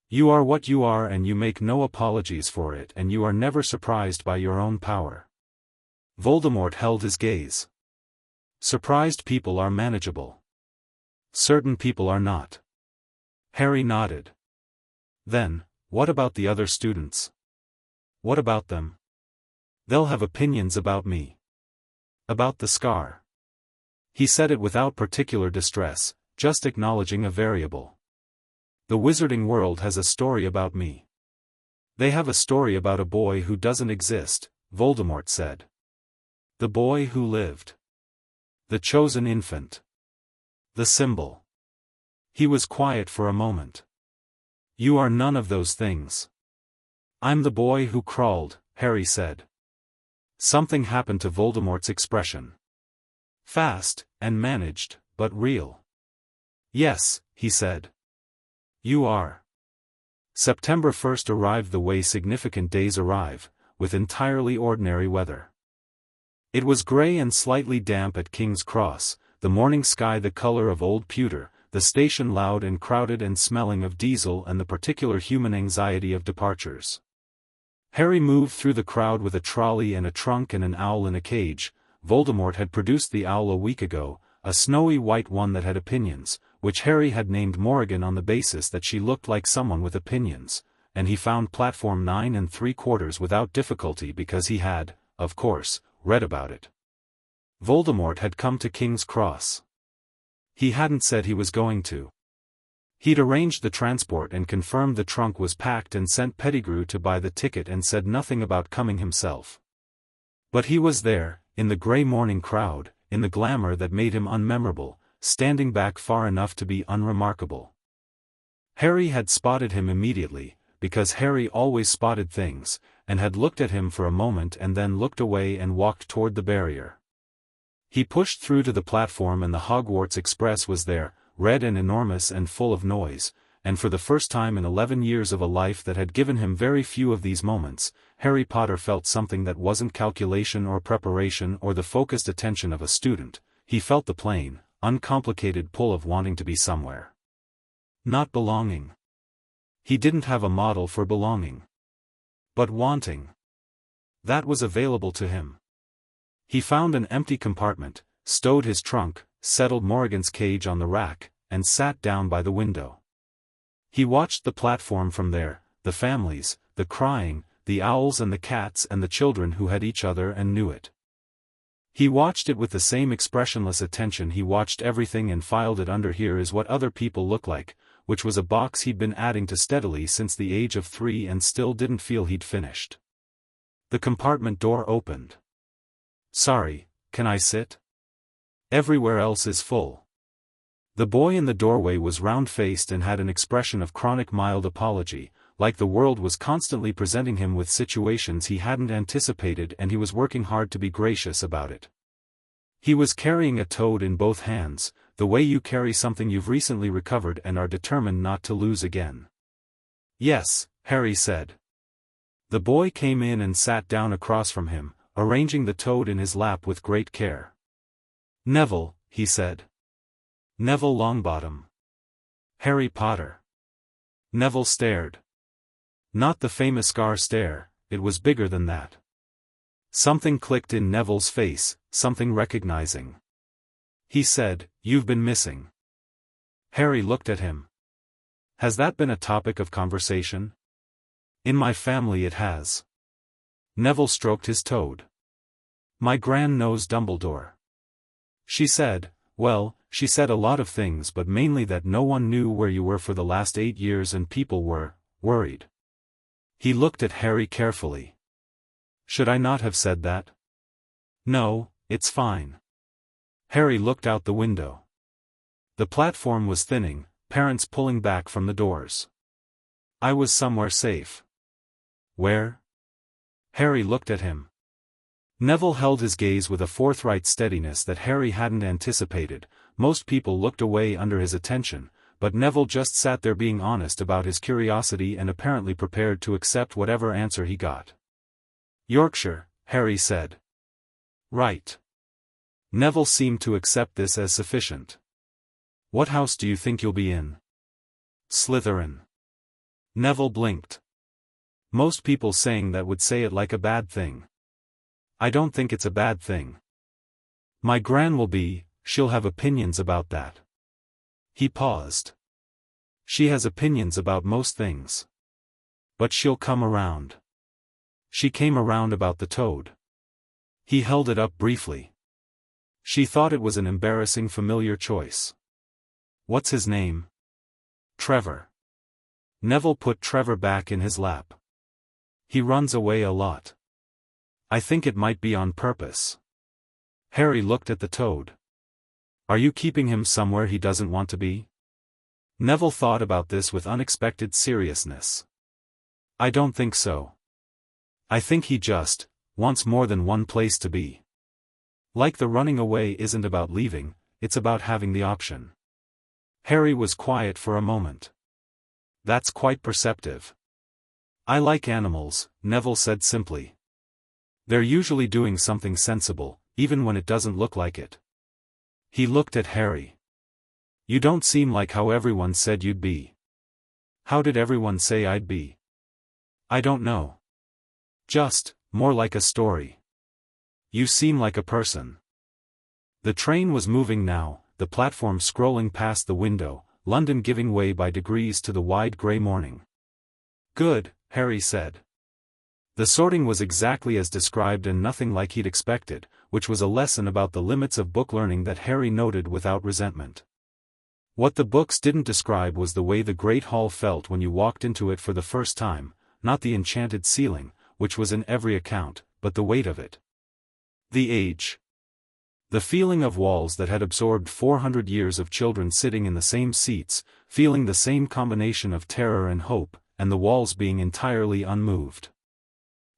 You are what you are and you make no apologies for it and you are never surprised by your own power. Voldemort held his gaze. Surprised people are manageable. Certain people are not. Harry nodded. Then, what about the other students? What about them? They'll have opinions about me. About the scar. He said it without particular distress, just acknowledging a variable. The wizarding world has a story about me. They have a story about a boy who doesn't exist, Voldemort said. The boy who lived. The chosen infant. The symbol. He was quiet for a moment. You are none of those things. I'm the boy who crawled, Harry said. Something happened to Voldemort's expression. Fast, and managed, but real. Yes, he said. You are. September 1st arrived the way significant days arrive, with entirely ordinary weather. It was grey and slightly damp at King's Cross, the morning sky the colour of old pewter, the station loud and crowded and smelling of diesel and the particular human anxiety of departures. Harry moved through the crowd with a trolley and a trunk and an owl in a cage. Voldemort had produced the owl a week ago, a snowy white one that had opinions, which Harry had named Morrigan on the basis that she looked like someone with opinions, and he found platform 9 3/4 without difficulty because he had, of course, read about it. Voldemort had come to King's Cross. He hadn't said he was going to. He'd arranged the transport and confirmed the trunk was packed and sent Pettigrew to buy the ticket and said nothing about coming himself. But he was there, in the grey morning crowd, in the glamour that made him unmemorable, standing back far enough to be unremarkable. Harry had spotted him immediately, because Harry always spotted things, and had looked at him for a moment and then looked away and walked toward the barrier. He pushed through to the platform and the Hogwarts Express was there, red and enormous and full of noise, and for the first time in 11 years of a life that had given him very few of these moments, Harry Potter felt something that wasn't calculation or preparation or the focused attention of a student. He felt the plain, uncomplicated pull of wanting to be somewhere. Not belonging. He didn't have a model for belonging. But wanting. That was available to him. He found an empty compartment, stowed his trunk, settled Morrigan's cage on the rack, and sat down by the window. He watched the platform from there, the families, the crying, the owls and the cats and the children who had each other and knew it. He watched it with the same expressionless attention he watched everything and filed it under here is what other people look like, which was a box he'd been adding to steadily since the age of 3 and still didn't feel he'd finished. The compartment door opened. Sorry, can I sit? Everywhere else is full. The boy in the doorway was round-faced and had an expression of chronic mild apology, like the world was constantly presenting him with situations he hadn't anticipated and he was working hard to be gracious about it. He was carrying a toad in both hands, the way you carry something you've recently recovered and are determined not to lose again. Yes, Harry said. The boy came in and sat down across from him, arranging the toad in his lap with great care. Neville, he said. Neville Longbottom. Harry Potter. Neville stared. Not the famous scar stare, it was bigger than that. Something clicked in Neville's face, something recognizing. He said, "You've been missing." Harry looked at him. Has that been a topic of conversation? In my family it has. Neville stroked his toad. My gran knows Dumbledore. She said, well, she said a lot of things but mainly that no one knew where you were for the last 8 years and people were worried. He looked at Harry carefully. Should I not have said that? No, it's fine. Harry looked out the window. The platform was thinning, parents pulling back from the doors. I was somewhere safe. Where? Harry looked at him. Neville held his gaze with a forthright steadiness that Harry hadn't anticipated. Most people looked away under his attention, but Neville just sat there being honest about his curiosity and apparently prepared to accept whatever answer he got. Yorkshire, Harry said. Right. Neville seemed to accept this as sufficient. What house do you think you'll be in? Slytherin. Neville blinked. Most people saying that would say it like a bad thing. I don't think it's a bad thing. My gran will be, she'll have opinions about that. He paused. She has opinions about most things. But she'll come around. She came around about the toad. He held it up briefly. She thought it was an embarrassing familiar choice. What's his name? Trevor. Neville put Trevor back in his lap. He runs away a lot. I think it might be on purpose. Harry looked at the toad. Are you keeping him somewhere he doesn't want to be? Neville thought about this with unexpected seriousness. I don't think so. I think he just wants more than one place to be. Like the running away isn't about leaving, it's about having the option. Harry was quiet for a moment. That's quite perceptive. I like animals, Neville said simply. They're usually doing something sensible, even when it doesn't look like it. He looked at Harry. You don't seem like how everyone said you'd be. How did everyone say I'd be? I don't know. Just, more like a story. You seem like a person. The train was moving now, the platform scrolling past the window, London giving way by degrees to the wide grey morning. Good, Harry said. The sorting was exactly as described and nothing like he'd expected, which was a lesson about the limits of book learning that Harry noted without resentment. What the books didn't describe was the way the Great Hall felt when you walked into it for the first time, not the enchanted ceiling, which was in every account, but the weight of it. The age. The feeling of walls that had absorbed 400 years of children sitting in the same seats, feeling the same combination of terror and hope, and the walls being entirely unmoved.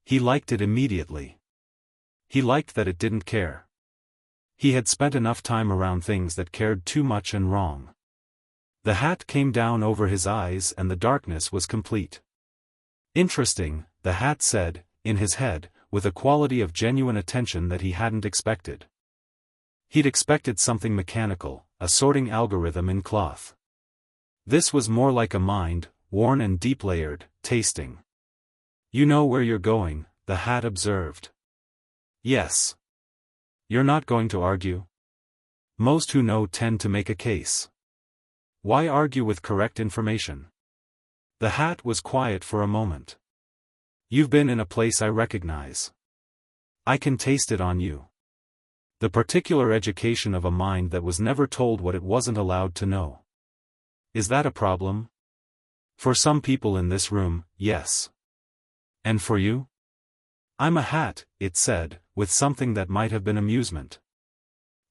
He liked it immediately. He liked that it didn't care. He had spent enough time around things that cared too much and wrong. The hat came down over his eyes and the darkness was complete. Interesting, the hat said, in his head, with a quality of genuine attention that he hadn't expected. He'd expected something mechanical, a sorting algorithm in cloth. This was more like a mind, worn and deep-layered, tasting. You know where you're going, the hat observed. Yes. You're not going to argue? Most who know tend to make a case. Why argue with correct information? The hat was quiet for a moment. You've been in a place I recognize. I can taste it on you. The particular education of a mind that was never told what it wasn't allowed to know. Is that a problem? For some people in this room, yes. And for you? I'm a hat, it said, with something that might have been amusement.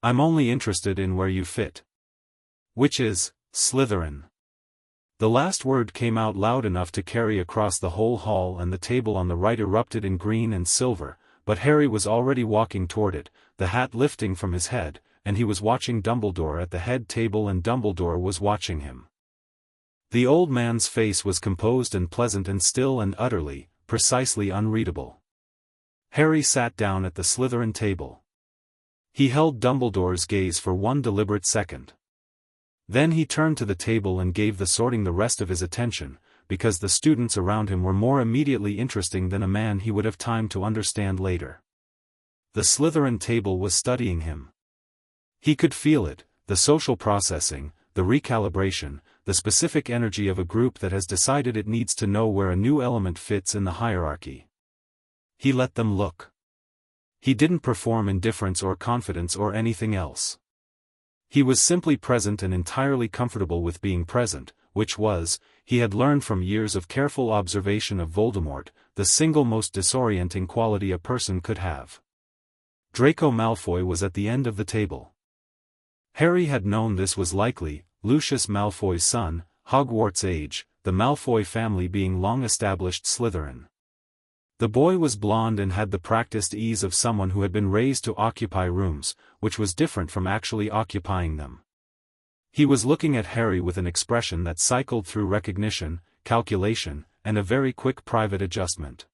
I'm only interested in where you fit. Which is, Slytherin. The last word came out loud enough to carry across the whole hall and the table on the right erupted in green and silver, but Harry was already walking toward it, the hat lifting from his head, and he was watching Dumbledore at the head table and Dumbledore was watching him. The old man's face was composed and pleasant and still and utterly, precisely unreadable. Harry sat down at the Slytherin table. He held Dumbledore's gaze for one deliberate second. Then he turned to the table and gave the sorting the rest of his attention, because the students around him were more immediately interesting than a man he would have time to understand later. The Slytherin table was studying him. He could feel it, the social processing, the recalibration, the specific energy of a group that has decided it needs to know where a new element fits in the hierarchy. He let them look. He didn't perform indifference or confidence or anything else. He was simply present and entirely comfortable with being present, which was, he had learned from years of careful observation of Voldemort, the single most disorienting quality a person could have. Draco Malfoy was at the end of the table. Harry had known this was likely, Lucius Malfoy's son, Hogwarts age, the Malfoy family being long-established Slytherin. The boy was blond and had the practiced ease of someone who had been raised to occupy rooms, which was different from actually occupying them. He was looking at Harry with an expression that cycled through recognition, calculation, and a very quick private adjustment.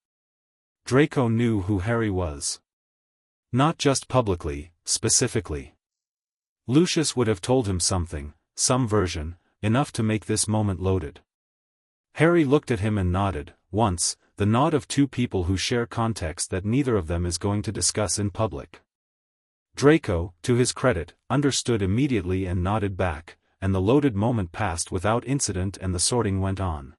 Draco knew who Harry was. Not just publicly, specifically. Lucius would have told him something, some version, enough to make this moment loaded. Harry looked at him and nodded, once, the nod of two people who share context that neither of them is going to discuss in public. Draco, to his credit, understood immediately and nodded back, and the loaded moment passed without incident and the sorting went on.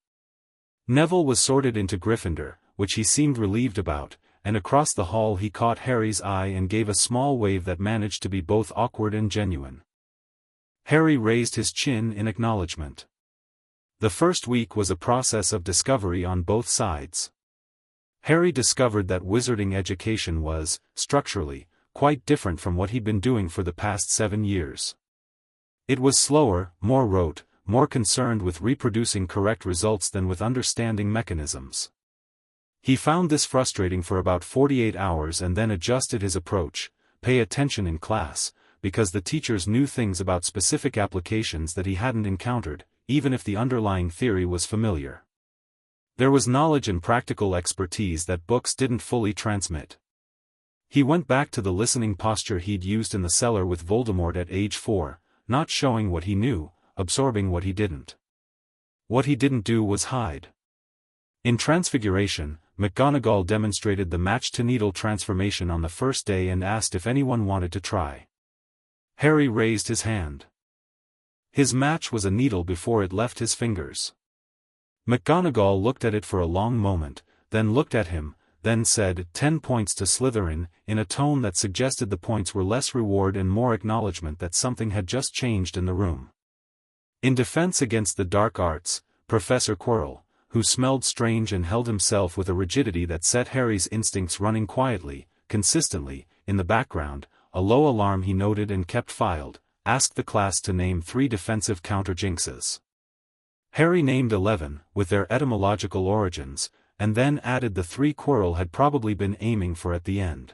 Neville was sorted into Gryffindor, which he seemed relieved about, and across the hall he caught Harry's eye and gave a small wave that managed to be both awkward and genuine. Harry raised his chin in acknowledgement. The first week was a process of discovery on both sides. Harry discovered that wizarding education was, structurally, quite different from what he'd been doing for the past 7 years. It was slower, more rote, more concerned with reproducing correct results than with understanding mechanisms. He found this frustrating for about 48 hours and then adjusted his approach: pay attention in class, because the teachers knew things about specific applications that he hadn't encountered, even if the underlying theory was familiar. There was knowledge and practical expertise that books didn't fully transmit. He went back to the listening posture he'd used in the cellar with Voldemort at age 4, not showing what he knew, absorbing what he didn't. What he didn't do was hide. In Transfiguration, McGonagall demonstrated the match-to-needle transformation on the first day and asked if anyone wanted to try. Harry raised his hand. His match was a needle before it left his fingers. McGonagall looked at it for a long moment, then looked at him, then said, 10 points to Slytherin, in a tone that suggested the points were less reward and more acknowledgement that something had just changed in the room. In defense against the dark arts, Professor Quirrell, who smelled strange and held himself with a rigidity that set Harry's instincts running quietly, consistently, in the background, a low alarm he noted and kept filed, asked the class to name 3 defensive counter-jinxes. Harry named 11, with their etymological origins, and then added the 3 Quirrell had probably been aiming for at the end.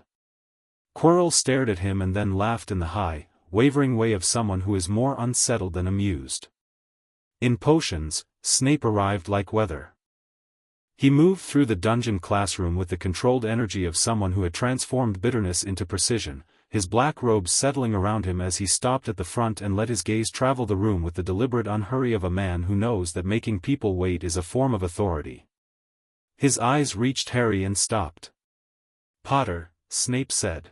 Quirrell stared at him and then laughed in the high, wavering way of someone who is more unsettled than amused. In potions, Snape arrived like weather. He moved through the dungeon classroom with the controlled energy of someone who had transformed bitterness into precision, his black robes settling around him as he stopped at the front and let his gaze travel the room with the deliberate unhurry of a man who knows that making people wait is a form of authority. His eyes reached Harry and stopped. "Potter," Snape said.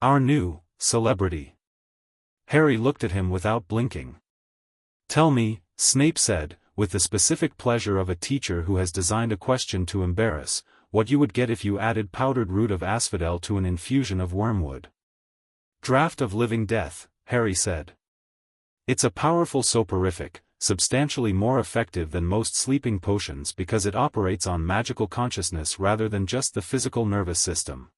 "Our new celebrity." Harry looked at him without blinking. "Tell me," Snape said, with the specific pleasure of a teacher who has designed a question to embarrass, "what you would get if you added powdered root of asphodel to an infusion of wormwood." "Draught of living death," Harry said. "It's a powerful soporific, substantially more effective than most sleeping potions because it operates on magical consciousness rather than just the physical nervous system.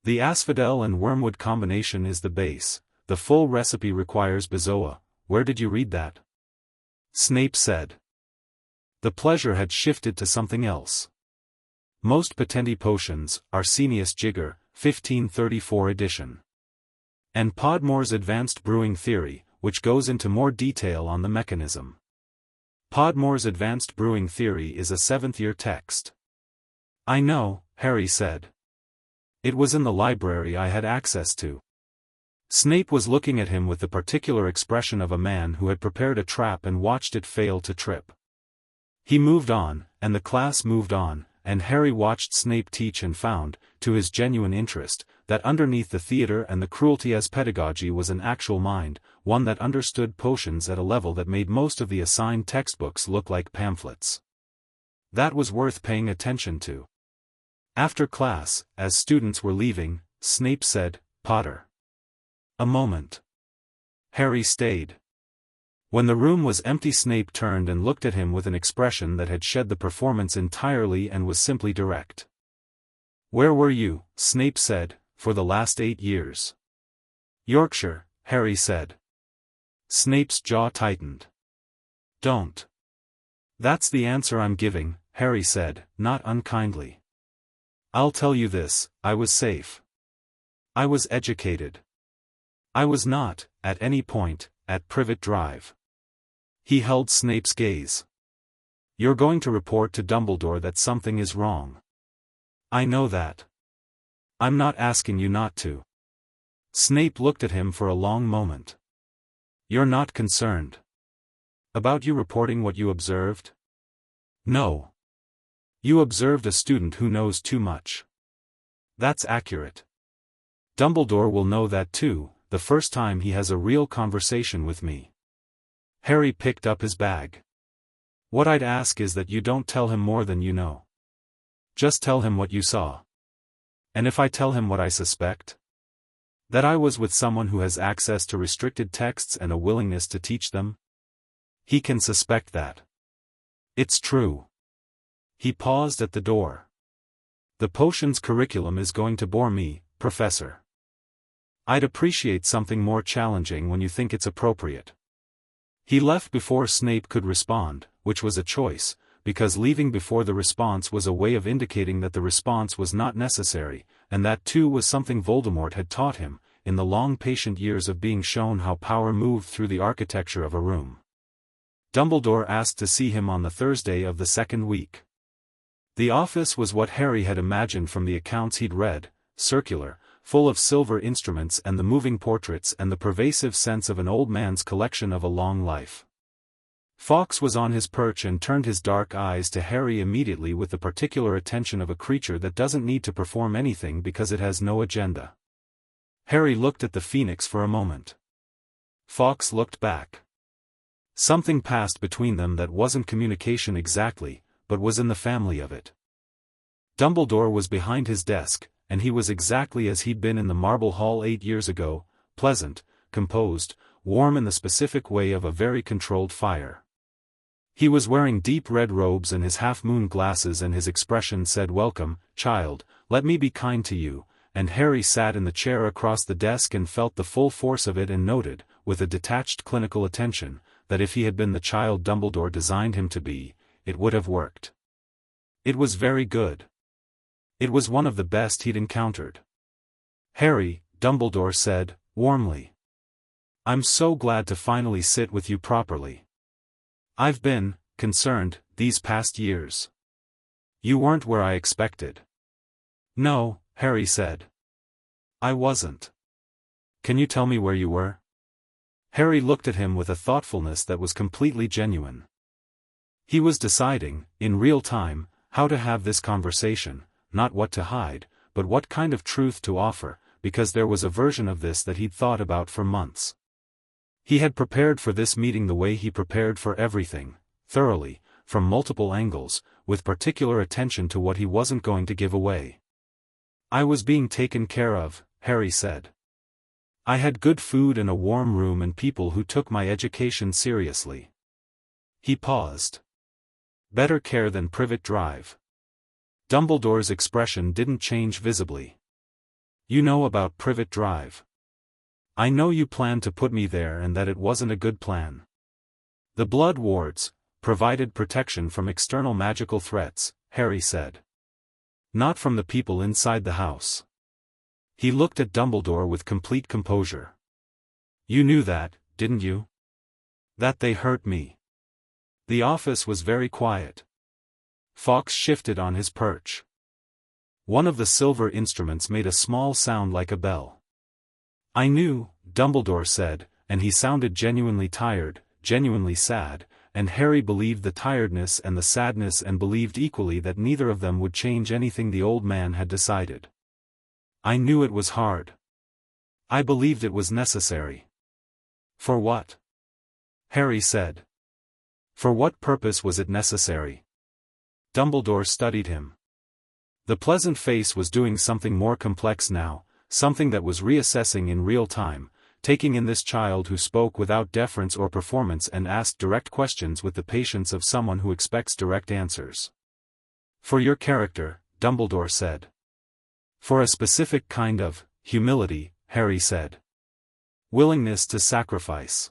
The asphodel and wormwood combination is the base. The full recipe requires bezoa. Where did you read that?" Snape said. The pleasure had shifted to something else. Most Patendi potions, Arsenius Jigger, 1534 edition. And Podmore's Advanced Brewing Theory, which goes into more detail on the mechanism. Podmore's Advanced Brewing Theory is a 7th-year text. "I know," Harry said. "It was in the library I had access to." Snape was looking at him with the particular expression of a man who had prepared a trap and watched it fail to trip. He moved on, and the class moved on, and Harry watched Snape teach and found, to his genuine interest, that underneath the theater and the cruelty as pedagogy was an actual mind, one that understood potions at a level that made most of the assigned textbooks look like pamphlets. That was worth paying attention to. After class, as students were leaving, Snape said, "Potter." A moment. Harry stayed. When the room was empty, Snape turned and looked at him with an expression that had shed the performance entirely and was simply direct. "Where were you," Snape said, "for the last 8 years?" "Yorkshire," Harry said. Snape's jaw tightened. "Don't." "That's the answer I'm giving," Harry said, not unkindly. "I'll tell you this, I was safe. I was educated. I was not, at any point, at Privet Drive." He held Snape's gaze. "You're going to report to Dumbledore that something is wrong. I know that. I'm not asking you not to." Snape looked at him for a long moment. "You're not concerned about you reporting what you observed?" "No. You observed a student who knows too much." "That's accurate. Dumbledore will know that too, the first time he has a real conversation with me." Harry picked up his bag. "What I'd ask is that you don't tell him more than you know. Just tell him what you saw." "And if I tell him what I suspect?" "That I was with someone who has access to restricted texts and a willingness to teach them?" "He can suspect that." "It's true." He paused at the door. "The potions curriculum is going to bore me, Professor." I'd appreciate something more challenging when you think it's appropriate. He left before Snape could respond, which was a choice, because leaving before the response was a way of indicating that the response was not necessary, and that too was something Voldemort had taught him, in the long patient years of being shown how power moved through the architecture of a room. Dumbledore asked to see him on the Thursday of the second week. The office was what Harry had imagined from the accounts he'd read, circular, full of silver instruments and the moving portraits and the pervasive sense of an old man's collection of a long life. Fawkes was on his perch and turned his dark eyes to Harry immediately with the particular attention of a creature that doesn't need to perform anything because it has no agenda. Harry looked at the phoenix for a moment. Fawkes looked back. Something passed between them that wasn't communication exactly, but was in the family of it. Dumbledore was behind his desk, and he was exactly as he'd been in the Marble Hall 8 years ago, pleasant, composed, warm in the specific way of a very controlled fire. He was wearing deep red robes and his half-moon glasses, and his expression said, "Welcome, child, let me be kind to you," and Harry sat in the chair across the desk and felt the full force of it and noted, with a detached clinical attention, that if he had been the child Dumbledore designed him to be, it would have worked. It was very good. It was one of the best he'd encountered. "Harry," Dumbledore said, warmly. "I'm so glad to finally sit with you properly. I've been concerned these past years. You weren't where I expected." "No," Harry said. "I wasn't. Can you tell me where you were?" Harry looked at him with a thoughtfulness that was completely genuine. He was deciding, in real time, how to have this conversation, not what to hide, but what kind of truth to offer, because there was a version of this that he'd thought about for months. He had prepared for this meeting the way he prepared for everything, thoroughly, from multiple angles, with particular attention to what he wasn't going to give away. "I was being taken care of," Harry said. "I had good food and a warm room and people who took my education seriously." He paused. "Better care than Privet Drive." Dumbledore's expression didn't change visibly. "You know about Privet Drive. I know you planned to put me there and that it wasn't a good plan. The Blood Wards provided protection from external magical threats," Harry said. "Not from the people inside the house." He looked at Dumbledore with complete composure. "You knew that, didn't you? That they hurt me." The office was very quiet. Fawkes shifted on his perch. One of the silver instruments made a small sound like a bell. "I knew," Dumbledore said, and he sounded genuinely tired, genuinely sad, and Harry believed the tiredness and the sadness and believed equally that neither of them would change anything the old man had decided. "I knew it was hard. I believed it was necessary." "For what?" Harry said. "For what purpose was it necessary?" Dumbledore studied him. The pleasant face was doing something more complex now, something that was reassessing in real time, taking in this child who spoke without deference or performance and asked direct questions with the patience of someone who expects direct answers. "For your character," Dumbledore said. "For a specific kind of humility," Harry said. "Willingness to sacrifice.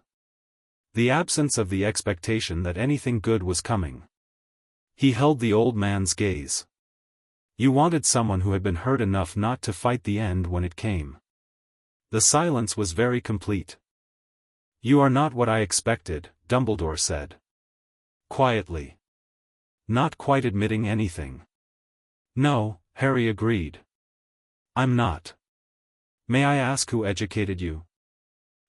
The absence of the expectation that anything good was coming." He held the old man's gaze. "You wanted someone who had been hurt enough not to fight the end when it came." The silence was very complete. "You are not what I expected," Dumbledore said. Quietly. Not quite admitting anything. "No," Harry agreed. "I'm not. May I ask who educated you?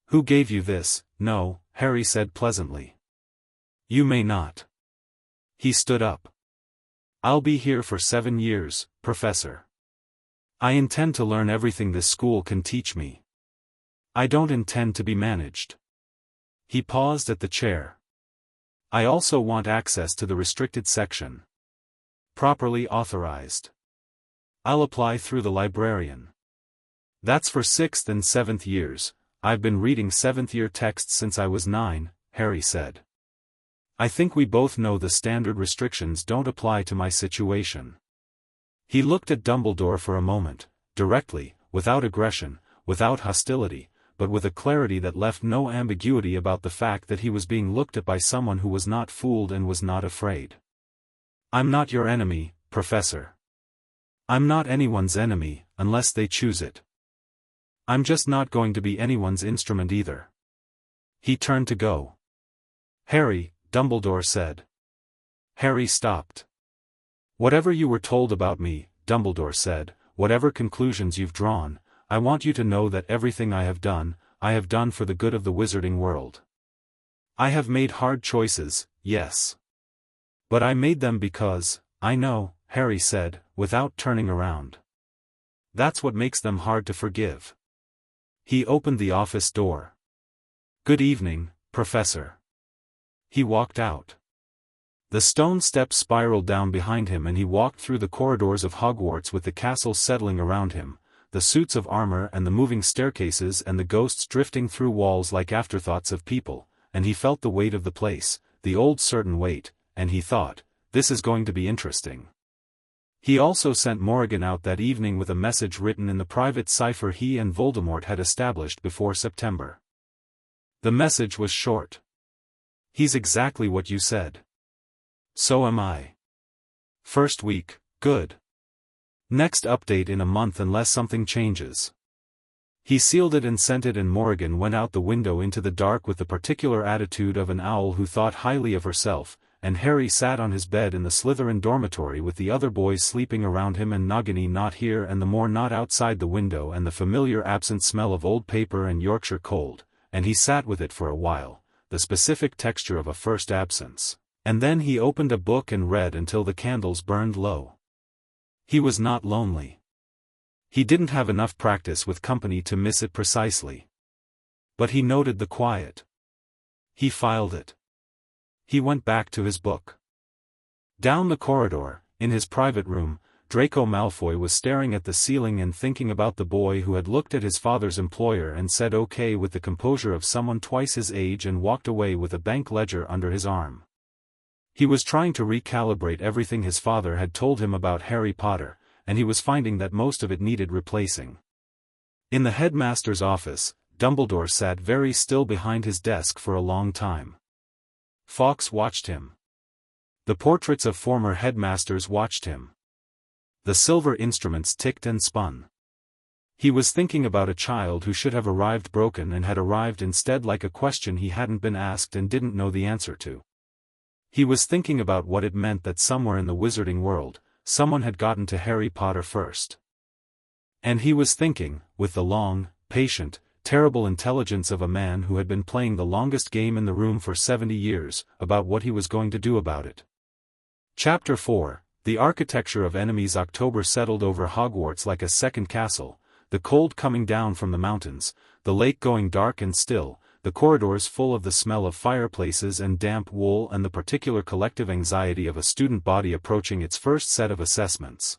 Who gave you this?" "No," Harry said pleasantly. "You may not." He stood up. "I'll be here for 7 years, Professor. I intend to learn everything this school can teach me. I don't intend to be managed." He paused at the chair. "I also want access to the restricted section. Properly authorized. I'll apply through the librarian. That's for 6th and 7th years. I've been reading 7th-year texts since I was 9, Harry said. I think we both know the standard restrictions don't apply to my situation." He looked at Dumbledore for a moment, directly, without aggression, without hostility, but with a clarity that left no ambiguity about the fact that he was being looked at by someone who was not fooled and was not afraid. "I'm not your enemy, Professor. I'm not anyone's enemy, unless they choose it. I'm just not going to be anyone's instrument either." He turned to go. "Harry," Dumbledore said. Harry stopped. "Whatever you were told about me," Dumbledore said, "whatever conclusions you've drawn, I want you to know that everything I have done for the good of the wizarding world. I have made hard choices, yes. But I made them because, I know," Harry said, without turning around. "That's what makes them hard to forgive." He opened the office door. "Good evening, Professor." He walked out. The stone steps spiraled down behind him and he walked through the corridors of Hogwarts with the castle settling around him, the suits of armor and the moving staircases and the ghosts drifting through walls like afterthoughts of people, and he felt the weight of the place, the old certain weight, and he thought, "This is going to be interesting." He also sent Morrigan out that evening with a message written in the private cipher he and Voldemort had established before September. The message was short. "He's exactly what you said. So am I. First week, good. Next update in a month unless something changes." He sealed it and sent it, and Morrigan went out the window into the dark with the particular attitude of an owl who thought highly of herself, and Harry sat on his bed in the Slytherin dormitory with the other boys sleeping around him and Nagini not here and the more not outside the window and the familiar absent smell of old paper and Yorkshire cold, and he sat with it for a while, the specific texture of a first absence, and then he opened a book and read until the candles burned low. He was not lonely. He didn't have enough practice with company to miss it precisely. But he noted the quiet. He filed it. He went back to his book. Down the corridor, in his private room, Draco Malfoy was staring at the ceiling and thinking about the boy who had looked at his father's employer and said okay with the composure of someone twice his age and walked away with a bank ledger under his arm. He was trying to recalibrate everything his father had told him about Harry Potter, and he was finding that most of it needed replacing. In the headmaster's office, Dumbledore sat very still behind his desk for a long time. Fawkes watched him. The portraits of former headmasters watched him. The silver instruments ticked and spun. He was thinking about a child who should have arrived broken and had arrived instead like a question he hadn't been asked and didn't know the answer to. He was thinking about what it meant that somewhere in the wizarding world, someone had gotten to Harry Potter first. And he was thinking, with the long, patient, terrible intelligence of a man who had been playing the longest game in the room for 70 years, about what he was going to do about it. Chapter 4, The Architecture of Enemies. October settled over Hogwarts like a second castle, the cold coming down from the mountains, the lake going dark and still, the corridors full of the smell of fireplaces and damp wool and the particular collective anxiety of a student body approaching its first set of assessments.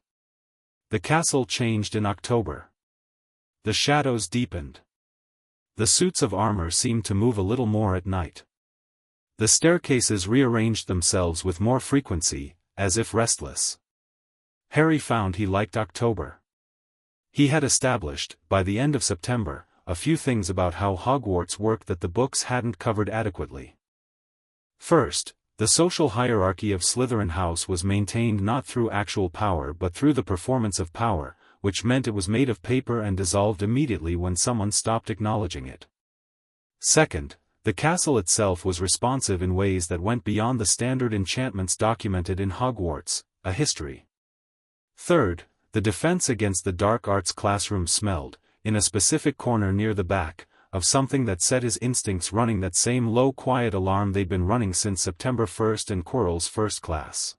The castle changed in October. The shadows deepened. The suits of armor seemed to move a little more at night. The staircases rearranged themselves with more frequency, as if restless. Harry found he liked October. He had established, by the end of September, a few things about how Hogwarts worked that the books hadn't covered adequately. First, the social hierarchy of Slytherin House was maintained not through actual power but through the performance of power, which meant it was made of paper and dissolved immediately when someone stopped acknowledging it. Second, the castle itself was responsive in ways that went beyond the standard enchantments documented in Hogwarts, a history. Third, the defense against the dark arts classroom smelled, in a specific corner near the back, of something that set his instincts running that same low quiet alarm they'd been running since September 1st and Quirrell's first class.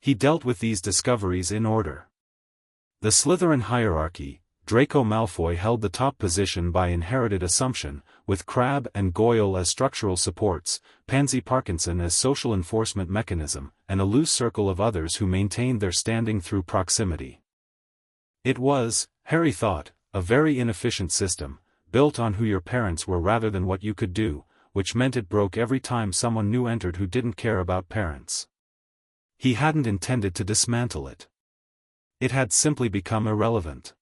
He dealt with these discoveries in order. The Slytherin hierarchy, Draco Malfoy held the top position by inherited assumption, with Crabbe and Goyle as structural supports, Pansy Parkinson as social enforcement mechanism, and a loose circle of others who maintained their standing through proximity. It was, Harry thought, a very inefficient system, built on who your parents were rather than what you could do, which meant it broke every time someone new entered who didn't care about parents. He hadn't intended to dismantle it. It had simply become irrelevant.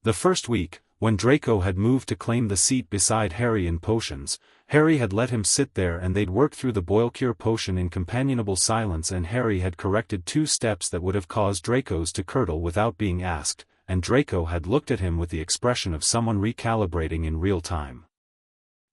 The first week, When Draco had moved to claim the seat beside Harry in potions, Harry had let him sit there and they'd worked through the boil-cure potion in companionable silence, and Harry had corrected 2 steps that would have caused Draco's to curdle without being asked, and Draco had looked at him with the expression of someone recalibrating in real time.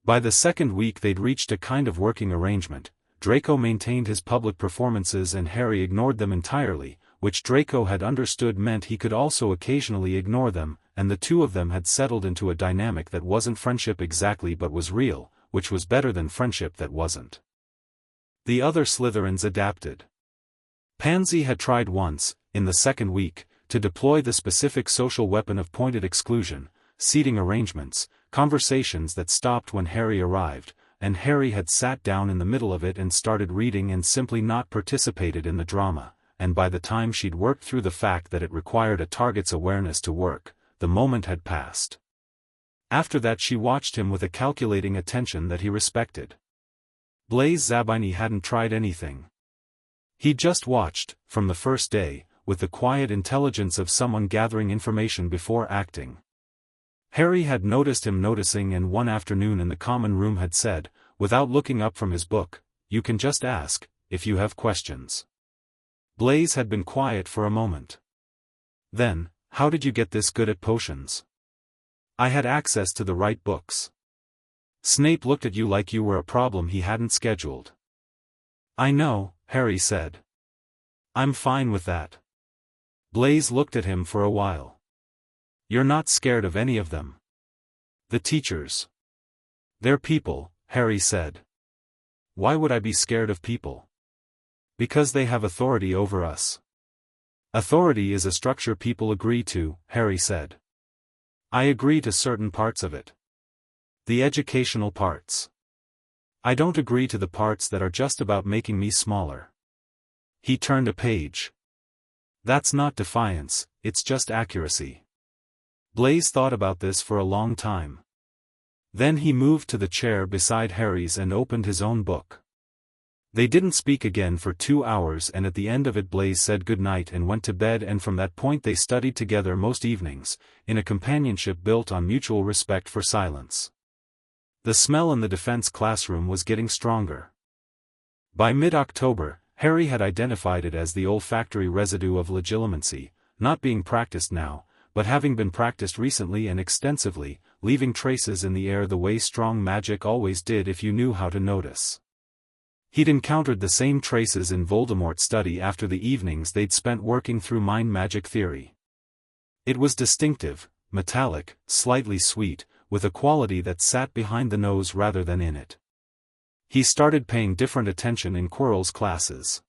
By the second week they'd reached a kind of working arrangement. Draco maintained his public performances and Harry ignored them entirely, which Draco had understood meant he could also occasionally ignore them, and the two of them had settled into a dynamic that wasn't friendship exactly but was real, which was better than friendship that wasn't. The other Slytherins adapted. Pansy had tried once, in the second week, to deploy the specific social weapon of pointed exclusion, seating arrangements, conversations that stopped when Harry arrived, and Harry had sat down in the middle of it and started reading and simply not participated in the drama, and by the time she'd worked through the fact that it required a target's awareness to work, the moment had passed. After that she watched him with a calculating attention that he respected. Blaise Zabini hadn't tried anything. He just watched, from the first day, with the quiet intelligence of someone gathering information before acting. Harry had noticed him noticing, and one afternoon in the common room had said, without looking up from his book, "You can just ask, if you have questions." Blaise had been quiet for a moment. Then, "How did you get this good at potions?" "I had access to the right books." "Snape looked at you like you were a problem he hadn't scheduled." "I know," Harry said. "I'm fine with that." Blaise looked at him for a while. "You're not scared of any of them?" "The teachers." "They're people," Harry said. "Why would I be scared of people?" "Because they have authority over us." "Authority is a structure people agree to," Harry said. "I agree to certain parts of it. The educational parts. I don't agree to the parts that are just about making me smaller." He turned a page. "That's not defiance, it's just accuracy." Blaise thought about this for a long time. Then he moved to the chair beside Harry's and opened his own book. They didn't speak again for 2 hours, and at the end of it Blaise said good night and went to bed, and from that point they studied together most evenings, in a companionship built on mutual respect for silence. The smell in the defense classroom was getting stronger. By mid-October, Harry had identified it as the olfactory residue of legilimency, not being practiced now, but having been practiced recently and extensively, leaving traces in the air the way strong magic always did if you knew how to notice. He'd encountered the same traces in Voldemort's study after the evenings they'd spent working through mind magic theory. It was distinctive, metallic, slightly sweet, with a quality that sat behind the nose rather than in it. He started paying different attention in Quirrell's classes.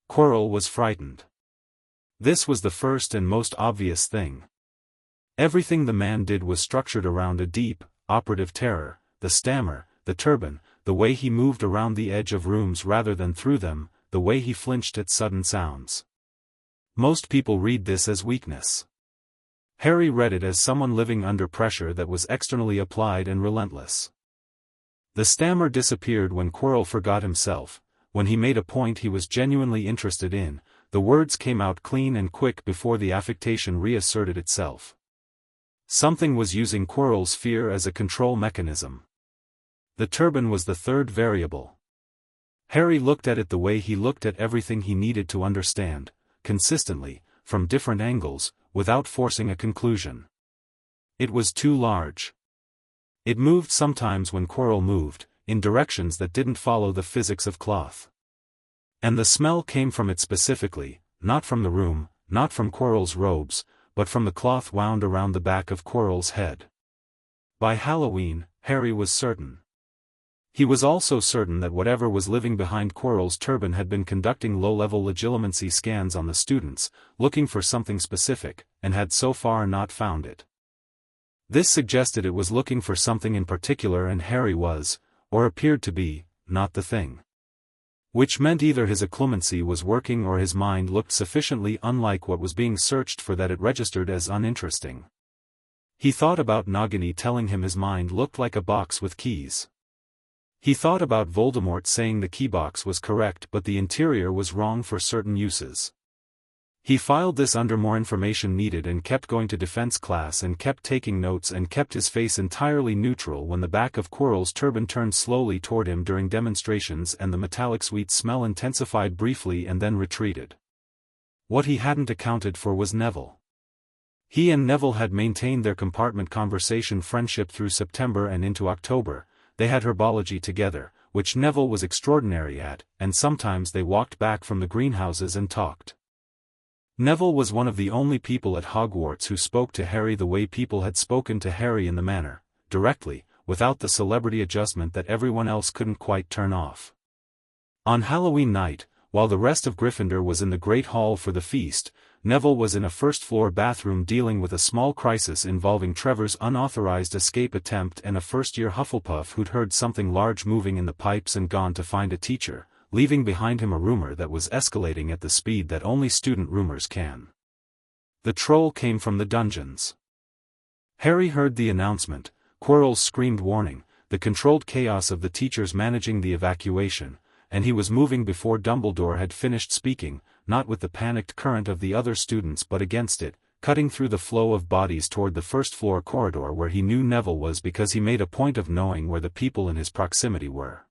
Quirrell was frightened. This was the first and most obvious thing. Everything the man did was structured around a deep, operative terror: the stammer, the turban, the way he moved around the edge of rooms rather than through them, the way he flinched at sudden sounds. Most people read this as weakness. Harry read it as someone living under pressure that was externally applied and relentless. The stammer disappeared when Quirrell forgot himself. When he made a point he was genuinely interested in, the words came out clean and quick before the affectation reasserted itself. Something was using Quirrell's fear as a control mechanism. The turban was the third variable. Harry looked at it the way he looked at everything he needed to understand, consistently, from different angles, without forcing a conclusion. It was too large. It moved sometimes when Quirrell moved, in directions that didn't follow the physics of cloth. And the smell came from it specifically, not from the room, not from Quirrell's robes, but from the cloth wound around the back of Quirrell's head. By Halloween, Harry was certain. He was also certain that whatever was living behind Quirrell's turban had been conducting low-level legilimency scans on the students, looking for something specific, and had so far not found it. This suggested it was looking for something in particular, and Harry was, or appeared to be, not the thing. Which meant either his occlumency was working or his mind looked sufficiently unlike what was being searched for that it registered as uninteresting. He thought about Nagini telling him his mind looked like a box with keys. He thought about Voldemort saying the keybox was correct but the interior was wrong for certain uses. He filed this under more information needed and kept going to defense class and kept taking notes and kept his face entirely neutral when the back of Quirrell's turban turned slowly toward him during demonstrations and the metallic sweet smell intensified briefly and then retreated. What he hadn't accounted for was Neville. He and Neville had maintained their compartment conversation friendship through September and into October. They had herbology together, which Neville was extraordinary at, and sometimes they walked back from the greenhouses and talked. Neville was one of the only people at Hogwarts who spoke to Harry the way people had spoken to Harry in the Manor, directly, without the celebrity adjustment that everyone else couldn't quite turn off. On Halloween night, while the rest of Gryffindor was in the Great Hall for the feast, Neville was in a first-floor bathroom dealing with a small crisis involving Trevor's unauthorized escape attempt and a first-year Hufflepuff who'd heard something large moving in the pipes and gone to find a teacher, leaving behind him a rumor that was escalating at the speed that only student rumors can. The troll came from the dungeons. Harry heard the announcement, Quirrell's screamed warning, the controlled chaos of the teachers managing the evacuation, and he was moving before Dumbledore had finished speaking, not with the panicked current of the other students but against it, cutting through the flow of bodies toward the first-floor corridor where he knew Neville was because he made a point of knowing where the people in his proximity were.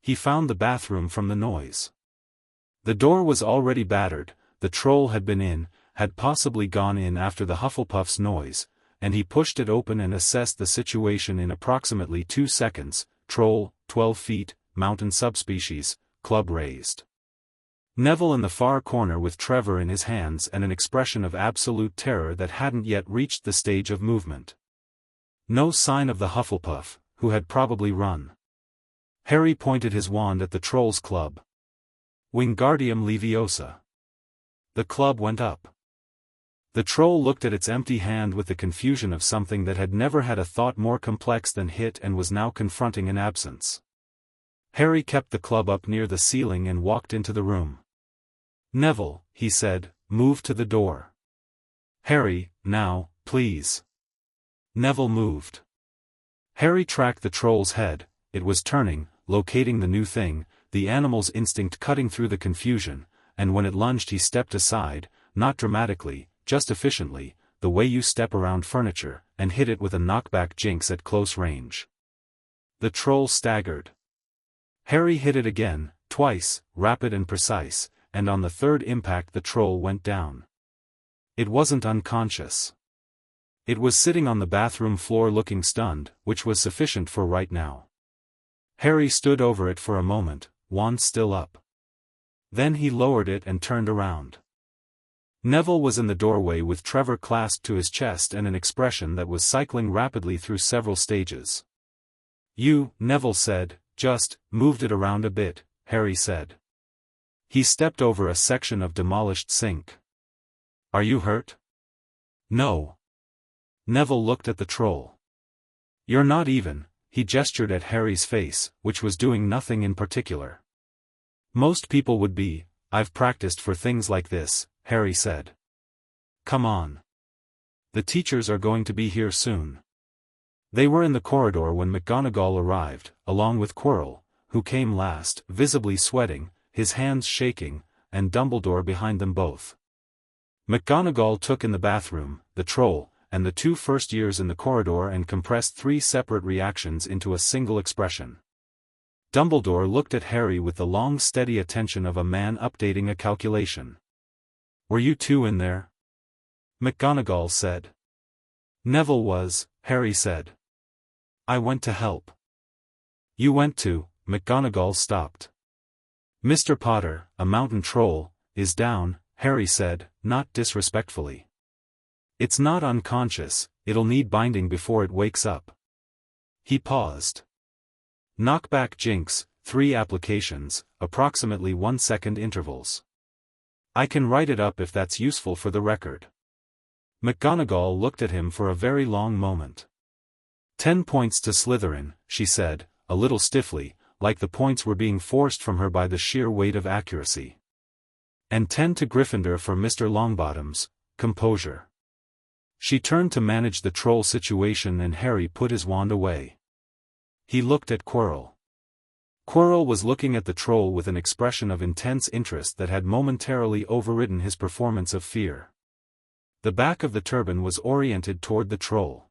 He found the bathroom from the noise. The door was already battered, the troll had been in, had possibly gone in after the Hufflepuff's noise, and he pushed it open and assessed the situation in approximately 2 seconds. Troll, 12 feet, mountain subspecies, club raised. Neville in the far corner with Trevor in his hands and an expression of absolute terror that hadn't yet reached the stage of movement. No sign of the Hufflepuff, who had probably run. Harry pointed his wand at the troll's club. Wingardium Leviosa. The club went up. The troll looked at its empty hand with the confusion of something that had never had a thought more complex than hit and was now confronting an absence. Harry kept the club up near the ceiling and walked into the room. Neville, he said, move to the door. Harry, now, please. Neville moved. Harry tracked the troll's head, it was turning, locating the new thing, the animal's instinct cutting through the confusion, and when it lunged he stepped aside, not dramatically, just efficiently, the way you step around furniture, and hit it with a knockback jinx at close range. The troll staggered. Harry hit it again, twice, rapid and precise, and on the third impact the troll went down. It wasn't unconscious. It was sitting on the bathroom floor looking stunned, which was sufficient for right now. Harry stood over it for a moment, wand still up. Then he lowered it and turned around. Neville was in the doorway with Trevor clasped to his chest and an expression that was cycling rapidly through several stages. You, Neville said, just moved it around a bit, Harry said. He stepped over a section of demolished sink. Are you hurt? No. Neville looked at the troll. You're not even, he gestured at Harry's face, which was doing nothing in particular. Most people would be, I've practiced for things like this, Harry said. Come on. The teachers are going to be here soon. They were in the corridor when McGonagall arrived, along with Quirrell, who came last, visibly sweating, his hands shaking, and Dumbledore behind them both. McGonagall took in the bathroom, the troll, and the 2 first years in the corridor and compressed 3 separate reactions into a single expression. Dumbledore looked at Harry with the long steady attention of a man updating a calculation. Were you 2 in there? McGonagall said. Neville was, Harry said. I went to help. You went to, McGonagall stopped. Mr. Potter, a mountain troll, is down, Harry said, not disrespectfully. It's not unconscious, it'll need binding before it wakes up. He paused. Knockback jinx, 3 applications, approximately 1-second intervals. I can write it up if that's useful for the record. McGonagall looked at him for a very long moment. 10 points to Slytherin, she said, a little stiffly, like the points were being forced from her by the sheer weight of accuracy. And 10 to Gryffindor for Mr. Longbottom's composure. She turned to manage the troll situation and Harry put his wand away. He looked at Quirrell. Quirrell was looking at the troll with an expression of intense interest that had momentarily overridden his performance of fear. The back of the turban was oriented toward the troll.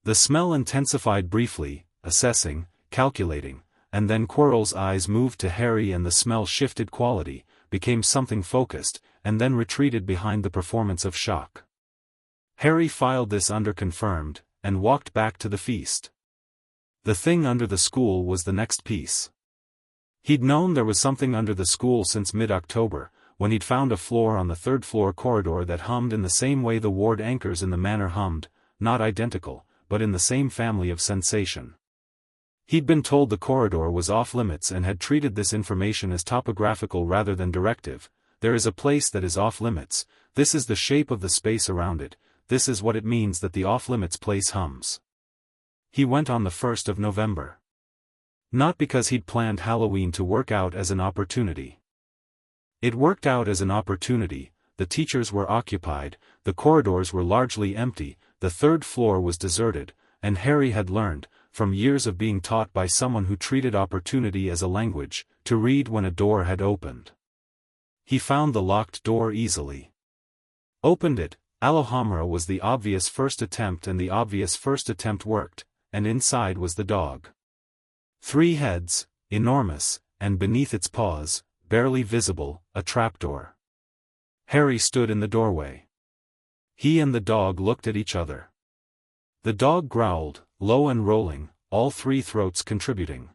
The smell intensified briefly, assessing, calculating, and then Quirrell's eyes moved to Harry and the smell shifted quality, became something focused, and then retreated behind the performance of shock. Harry filed this under confirmed, and walked back to the feast. The thing under the school was the next piece. He'd known there was something under the school since mid-October, when he'd found a floor on the third-floor corridor that hummed in the same way the ward anchors in the manor hummed, not identical, but in the same family of sensation. He'd been told the corridor was off-limits and had treated this information as topographical rather than directive. There is a place that is off-limits, this is the shape of the space around it, this is what it means that the off-limits place hums. He went on the 1st of November. Not because he'd planned Halloween to work out as an opportunity. It worked out as an opportunity, the teachers were occupied, the corridors were largely empty, the third floor was deserted, and Harry had learned, from years of being taught by someone who treated opportunity as a language, to read when a door had opened. He found the locked door easily. Opened it. Alhambra was the obvious first attempt, and the obvious first attempt worked, and inside was the dog. 3 heads, enormous, and beneath its paws, barely visible, a trapdoor. Harry stood in the doorway. He and the dog looked at each other. The dog growled, low and rolling, all 3 throats contributing.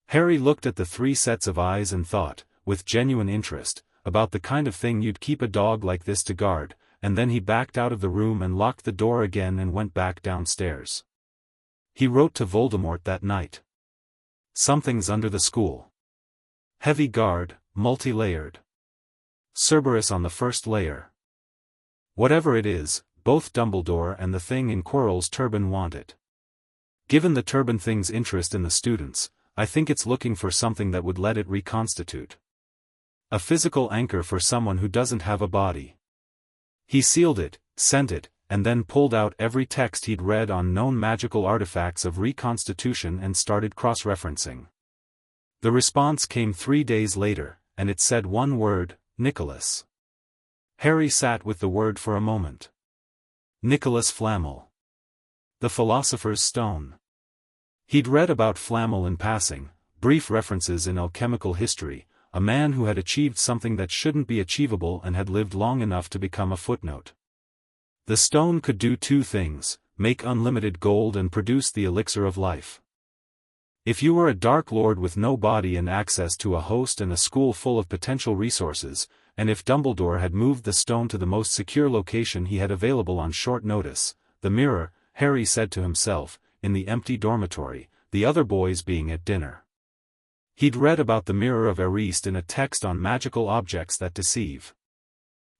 Harry looked at the 3 sets of eyes and thought, with genuine interest, about the kind of thing you'd keep a dog like this to guard, and then he backed out of the room and locked the door again and went back downstairs. He wrote to Voldemort that night. Something's under the school. Heavy guard, multi-layered. Cerberus on the first layer. Whatever it is, both Dumbledore and the thing in Quirrell's turban want it. Given the turban thing's interest in the students, I think it's looking for something that would let it reconstitute. A physical anchor for someone who doesn't have a body. He sealed it, sent it, and then pulled out every text he'd read on known magical artifacts of reconstitution and started cross-referencing. The response came 3 days later, and it said one word, Nicholas. Harry sat with the word for a moment. Nicholas Flamel. The Philosopher's Stone. He'd read about Flamel in passing, brief references in alchemical history, a man who had achieved something that shouldn't be achievable and had lived long enough to become a footnote. The stone could do 2 things, make unlimited gold and produce the elixir of life. If you were a Dark Lord with no body and access to a host and a school full of potential resources, and if Dumbledore had moved the stone to the most secure location he had available on short notice, the mirror, Harry said to himself, in the empty dormitory, the other boys being at dinner. He'd read about the mirror of Ariste in a text on magical objects that deceive.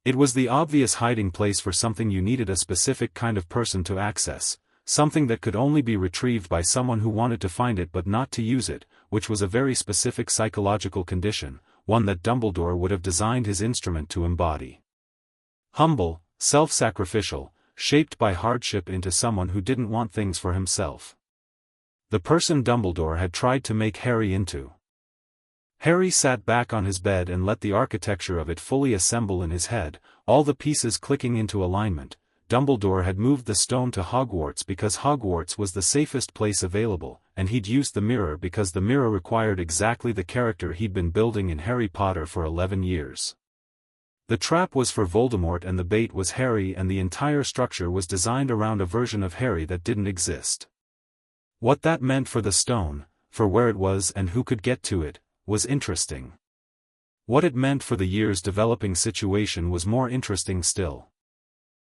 It was the obvious hiding place for something you needed a specific kind of person to access, something that could only be retrieved by someone who wanted to find it but not to use it, which was a very specific psychological condition, one that Dumbledore would have designed his instrument to embody. Humble, self-sacrificial, shaped by hardship into someone who didn't want things for himself. The person Dumbledore had tried to make Harry into. Harry sat back on his bed and let the architecture of it fully assemble in his head, all the pieces clicking into alignment. Dumbledore had moved the stone to Hogwarts because Hogwarts was the safest place available, and he'd used the mirror because the mirror required exactly the character he'd been building in Harry Potter for 11 years. The trap was for Voldemort and the bait was Harry, and the entire structure was designed around a version of Harry that didn't exist. What that meant for the stone, for where it was and who could get to it, was interesting. What it meant for the year's developing situation was more interesting still.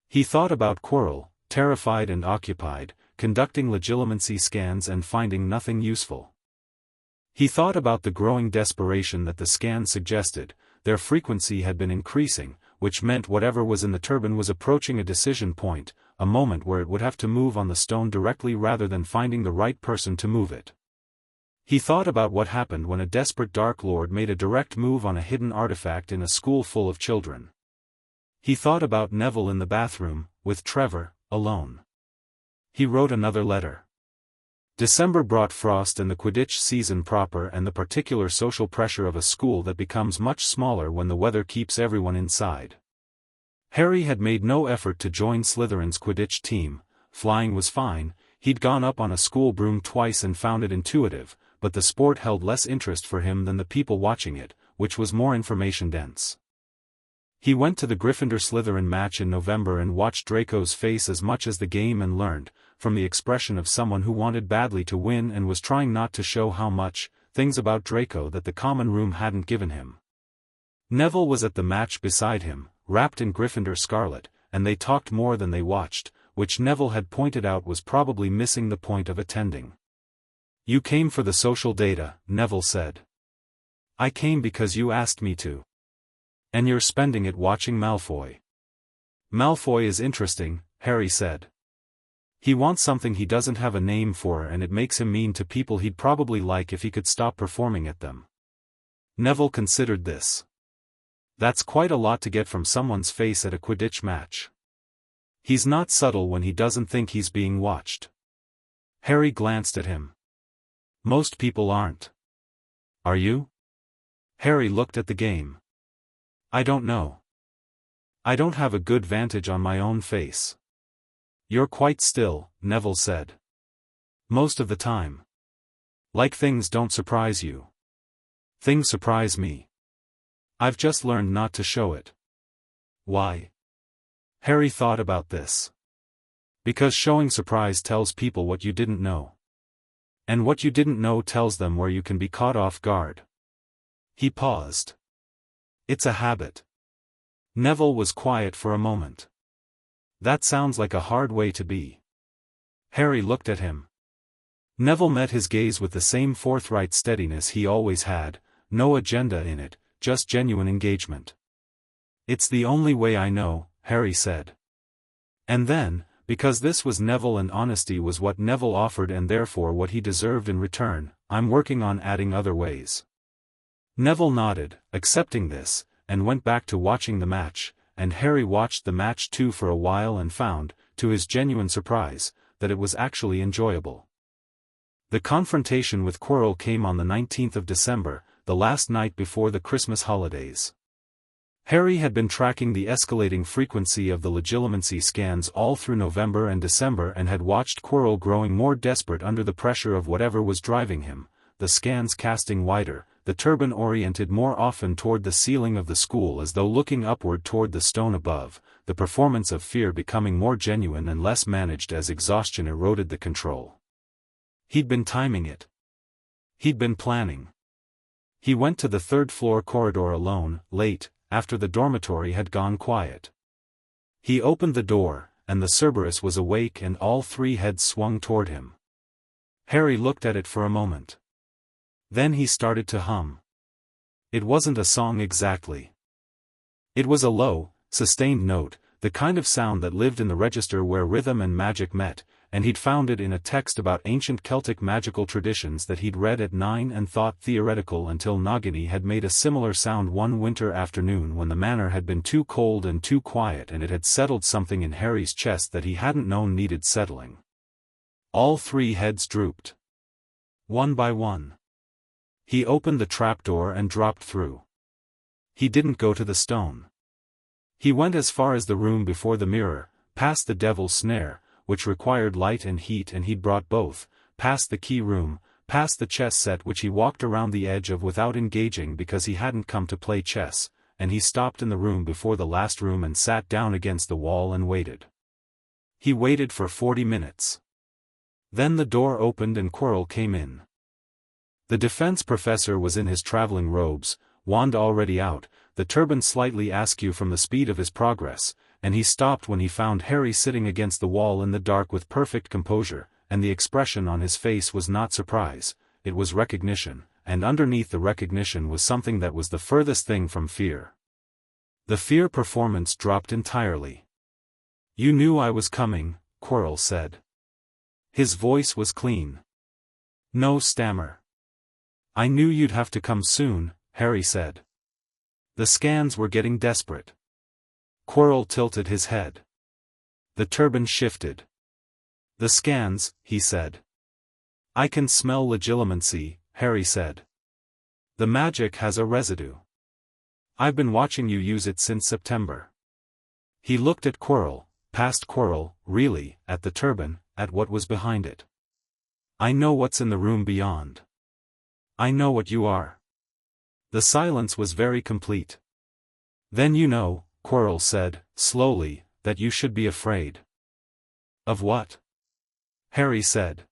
He thought about Quirrell, terrified and occupied, conducting legitimacy scans and finding nothing useful. He thought about the growing desperation that the scans suggested. Their frequency had been increasing, which meant whatever was in the turban was approaching a decision point, a moment where it would have to move on the stone directly rather than finding the right person to move it. He thought about what happened when a desperate Dark Lord made a direct move on a hidden artifact in a school full of children. He thought about Neville in the bathroom, with Trevor, alone. He wrote another letter. December brought frost and the Quidditch season proper and the particular social pressure of a school that becomes much smaller when the weather keeps everyone inside. Harry had made no effort to join Slytherin's Quidditch team. Flying was fine, he'd gone up on a school broom twice and found it intuitive, but the sport held less interest for him than the people watching it, which was more information-dense. He went to the Gryffindor-Slytherin match in November and watched Draco's face as much as the game and learned, from the expression of someone who wanted badly to win and was trying not to show how much, things about Draco that the common room hadn't given him. Neville was at the match beside him, wrapped in Gryffindor scarlet, and they talked more than they watched, which Neville had pointed out was probably missing the point of attending. "You came for the social data," Neville said. "I came because you asked me to. And you're spending it watching Malfoy." "Malfoy is interesting," Harry said. "He wants something he doesn't have a name for and it makes him mean to people he'd probably like if he could stop performing at them." Neville considered this. That's quite a lot to get from someone's face at a Quidditch match. He's not subtle when he doesn't think he's being watched. Harry glanced at him. "Most people aren't. Are you?" Harry looked at the game. "I don't know. I don't have a good vantage on my own face." "You're quite still," Neville said. "Most of the time. Like things don't surprise you. Things surprise me. I've just learned not to show it." "Why?" Harry thought about this. "Because showing surprise tells people what you didn't know. And what you didn't know tells them where you can be caught off guard." He paused. "It's a habit." Neville was quiet for a moment. "That sounds like a hard way to be." Harry looked at him. Neville met his gaze with the same forthright steadiness he always had, no agenda in it, just genuine engagement. "It's the only way I know," Harry said. And then, because this was Neville and honesty was what Neville offered and therefore what he deserved in return, "I'm working on adding other ways." Neville nodded, accepting this, and went back to watching the match, and Harry watched the match too for a while and found, to his genuine surprise, that it was actually enjoyable. The confrontation with Quirrell came on the 19th of December, the last night before the Christmas holidays. Harry had been tracking the escalating frequency of the legitimacy scans all through November and December and had watched Quirrell growing more desperate under the pressure of whatever was driving him, the scans casting wider, the turban oriented more often toward the ceiling of the school as though looking upward toward the stone above, the performance of fear becoming more genuine and less managed as exhaustion eroded the control. He'd been timing it. He'd been planning. He went to the third-floor corridor alone, late, after the dormitory had gone quiet. He opened the door, and the Cerberus was awake and all three heads swung toward him. Harry looked at it for a moment. Then he started to hum. It wasn't a song exactly. It was a low, sustained note, the kind of sound that lived in the register where rhythm and magic met, and he'd found it in a text about ancient Celtic magical traditions that he'd read at 9 and thought theoretical until Nagini had made a similar sound one winter afternoon when the manor had been too cold and too quiet and it had settled something in Harry's chest that he hadn't known needed settling. All three heads drooped. One by one. He opened the trapdoor and dropped through. He didn't go to the stone. He went as far as the room before the mirror, past the devil's snare, which required light and heat and he'd brought both, past the key room, past the chess set which he walked around the edge of without engaging because he hadn't come to play chess, and he stopped in the room before the last room and sat down against the wall and waited. He waited for 40 minutes. Then the door opened and Quirrell came in. The defense professor was in his traveling robes, wand already out, the turban slightly askew from the speed of his progress, and he stopped when he found Harry sitting against the wall in the dark with perfect composure, and the expression on his face was not surprise, it was recognition, and underneath the recognition was something that was the furthest thing from fear. The fear performance dropped entirely. "You knew I was coming," Quirrell said. His voice was clean. No stammer. "I knew you'd have to come soon," Harry said. The scans were getting desperate. Quirrell tilted his head. The turban shifted. "The scans," he said. I can smell legilimency, Harry said. The magic has a residue. I've been watching you use it since September. He looked at Quirrell, past Quirrell, really, at the turban, at what was behind it. I know what's in the room beyond. I know what you are. The silence was very complete. Then you know, Quirrell said, slowly, that you should be afraid. Of what? Harry said.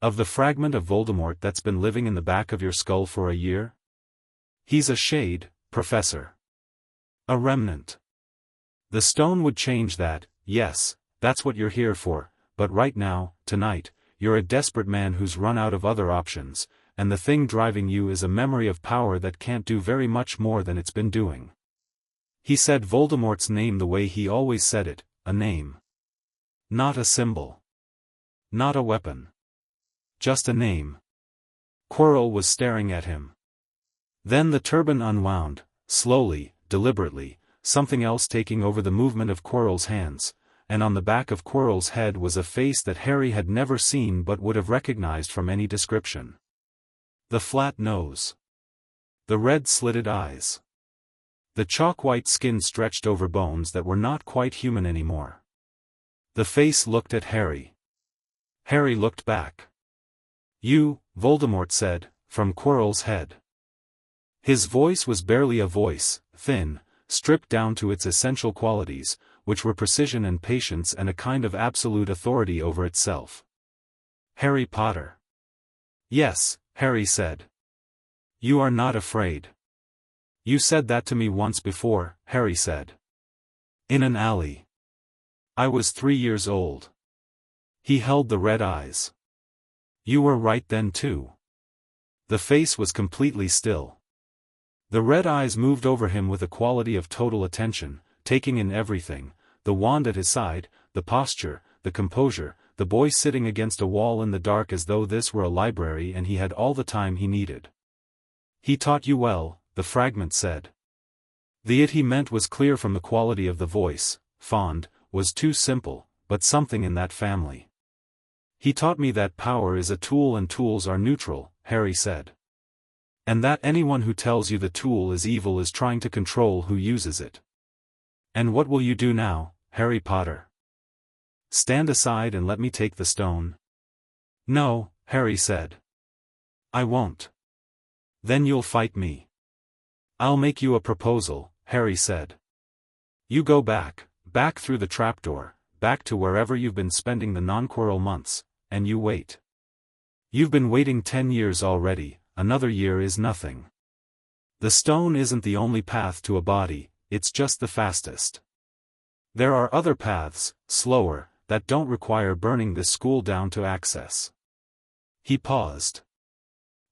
Of the fragment of Voldemort that's been living in the back of your skull for a year? He's a shade, Professor. A remnant. The stone would change that, yes, that's what you're here for, but right now, tonight, you're a desperate man who's run out of other options, and the thing driving you is a memory of power that can't do very much more than it's been doing. He said Voldemort's name the way he always said it, a name. Not a symbol. Not a weapon. Just a name. Quirrell was staring at him. Then the turban unwound, slowly, deliberately, something else taking over the movement of Quirrell's hands, and on the back of Quirrell's head was a face that Harry had never seen but would have recognized from any description. The flat nose. The red-slitted eyes. The chalk-white skin stretched over bones that were not quite human anymore. The face looked at Harry. Harry looked back. You, Voldemort said, from Quirrell's head. His voice was barely a voice, thin, stripped down to its essential qualities, which were precision and patience and a kind of absolute authority over itself. Harry Potter. Yes, Harry said. You are not afraid. You said that to me once before, Harry said. In an alley. I was 3 years old. He held the red eyes. You were right then too. The face was completely still. The red eyes moved over him with a quality of total attention, taking in everything, the wand at his side, the posture, the composure, the boy sitting against a wall in the dark as though this were a library and he had all the time he needed. He taught you well, the fragment said. The it he meant was clear from the quality of the voice, fond, was too simple, but something in that family. He taught me that power is a tool and tools are neutral, Harry said. And that anyone who tells you the tool is evil is trying to control who uses it. And what will you do now, Harry Potter? Stand aside and let me take the stone? No, Harry said. I won't. Then you'll fight me. I'll make you a proposal, Harry said. You go back through the trapdoor, back to wherever you've been spending the non-Quirrell months, and you wait. You've been waiting 10 years already. Another year is nothing. The stone isn't the only path to a body, it's just the fastest. There are other paths, slower, that don't require burning this school down to access. He paused.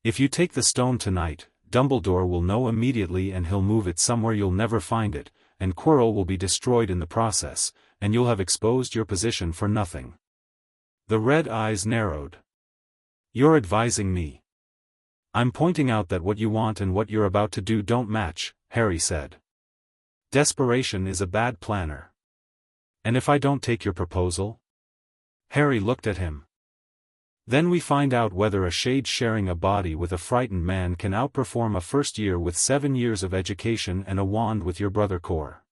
If you take the stone tonight, Dumbledore will know immediately and he'll move it somewhere you'll never find it, and Quirrell will be destroyed in the process, and you'll have exposed your position for nothing. The red eyes narrowed. You're advising me. I'm pointing out that what you want and what you're about to do don't match, Harry said. Desperation is a bad planner. And if I don't take your proposal? Harry looked at him. Then we find out whether a shade sharing a body with a frightened man can outperform a first year with 7 years of education and a wand with your brother Core.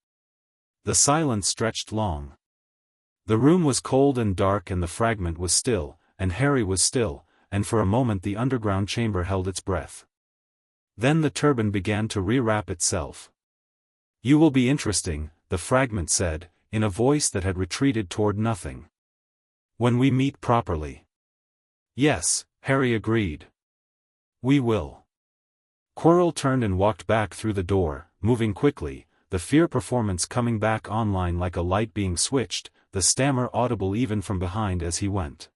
The silence stretched long. The room was cold and dark and the fragment was still, and Harry was still, and for a moment the underground chamber held its breath. Then the turban began to rewrap itself. You will be interesting, the fragment said, in a voice that had retreated toward nothing. When we meet properly. Yes, Harry agreed. We will. Quirrell turned and walked back through the door, moving quickly, the fear performance coming back online like a light being switched, the stammer audible even from behind as he went.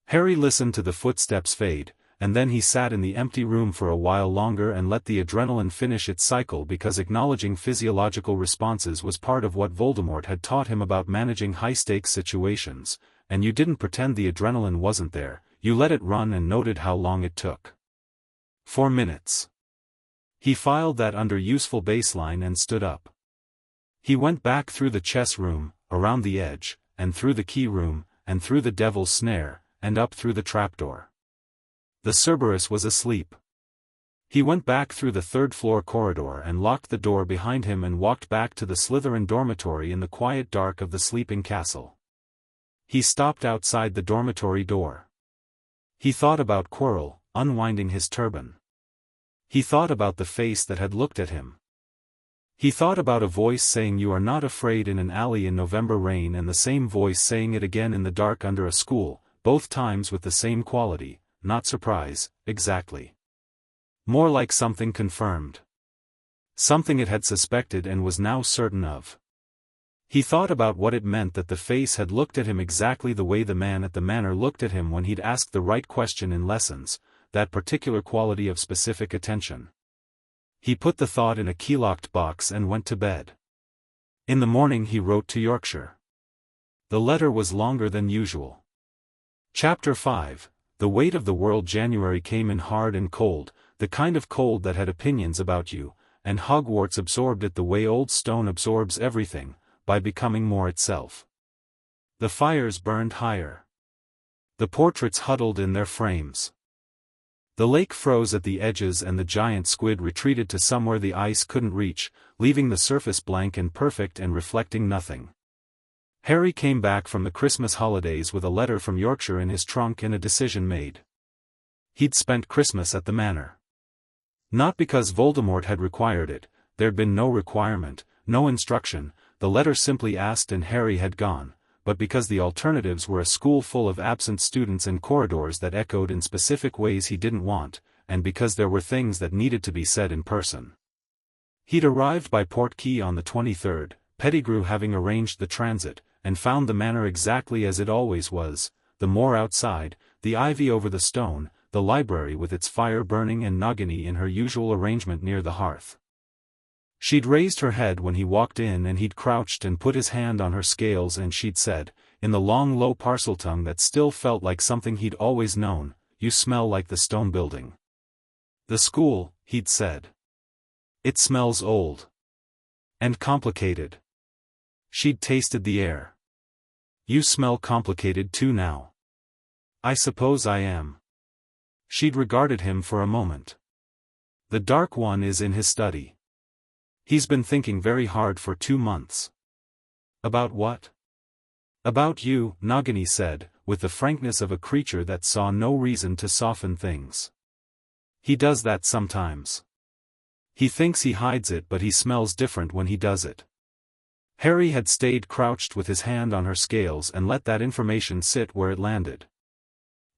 Harry listened to the footsteps fade, and then he sat in the empty room for a while longer and let the adrenaline finish its cycle because acknowledging physiological responses was part of what Voldemort had taught him about managing high-stakes situations, and you didn't pretend the adrenaline wasn't there, you let it run and noted how long it took. 4 minutes. He filed that under useful baseline and stood up. He went back through the chess room, around the edge, and through the key room, and through the devil's snare, and up through the trapdoor. The Cerberus was asleep. He went back through the third-floor corridor and locked the door behind him and walked back to the Slytherin dormitory in the quiet dark of the sleeping castle. He stopped outside the dormitory door. He thought about Quirrell, unwinding his turban. He thought about the face that had looked at him. He thought about a voice saying "You are not afraid" in an alley in November rain, and the same voice saying it again in the dark under a school, both times with the same quality, not surprise, exactly. More like something confirmed. Something it had suspected and was now certain of. He thought about what it meant that the face had looked at him exactly the way the man at the manor looked at him when he'd asked the right question in lessons, that particular quality of specific attention. He put the thought in a key-locked box and went to bed. In the morning he wrote to Yorkshire. The letter was longer than usual. Chapter 5, The Weight of the World. January came in hard and cold, the kind of cold that had opinions about you, and Hogwarts absorbed it the way old stone absorbs everything, by becoming more itself. The fires burned higher. The portraits huddled in their frames. The lake froze at the edges and the giant squid retreated to somewhere the ice couldn't reach, leaving the surface blank and perfect and reflecting nothing. Harry came back from the Christmas holidays with a letter from Yorkshire in his trunk and a decision made. He'd spent Christmas at the manor. Not because Voldemort had required it, there'd been no requirement, no instruction, the letter simply asked and Harry had gone, but because the alternatives were a school full of absent students and corridors that echoed in specific ways he didn't want, and because there were things that needed to be said in person. He'd arrived by Portkey on the 23rd, Pettigrew having arranged the transit, and found the manor exactly as it always was, the moor outside, the ivy over the stone, the library with its fire burning and Nagini in her usual arrangement near the hearth. She'd raised her head when he walked in and he'd crouched and put his hand on her scales and she'd said, in the long low Parseltongue that still felt like something he'd always known, "You smell like the stone building." "The school," he'd said. "It smells old. And complicated." She'd tasted the air. "You smell complicated too now." "I suppose I am." She'd regarded him for a moment. "The Dark One is in his study. He's been thinking very hard for 2 months." "About what?" "About you," Nagini said, with the frankness of a creature that saw no reason to soften things. "He does that sometimes. He thinks he hides it, but he smells different when he does it." Harry had stayed crouched with his hand on her scales and let that information sit where it landed.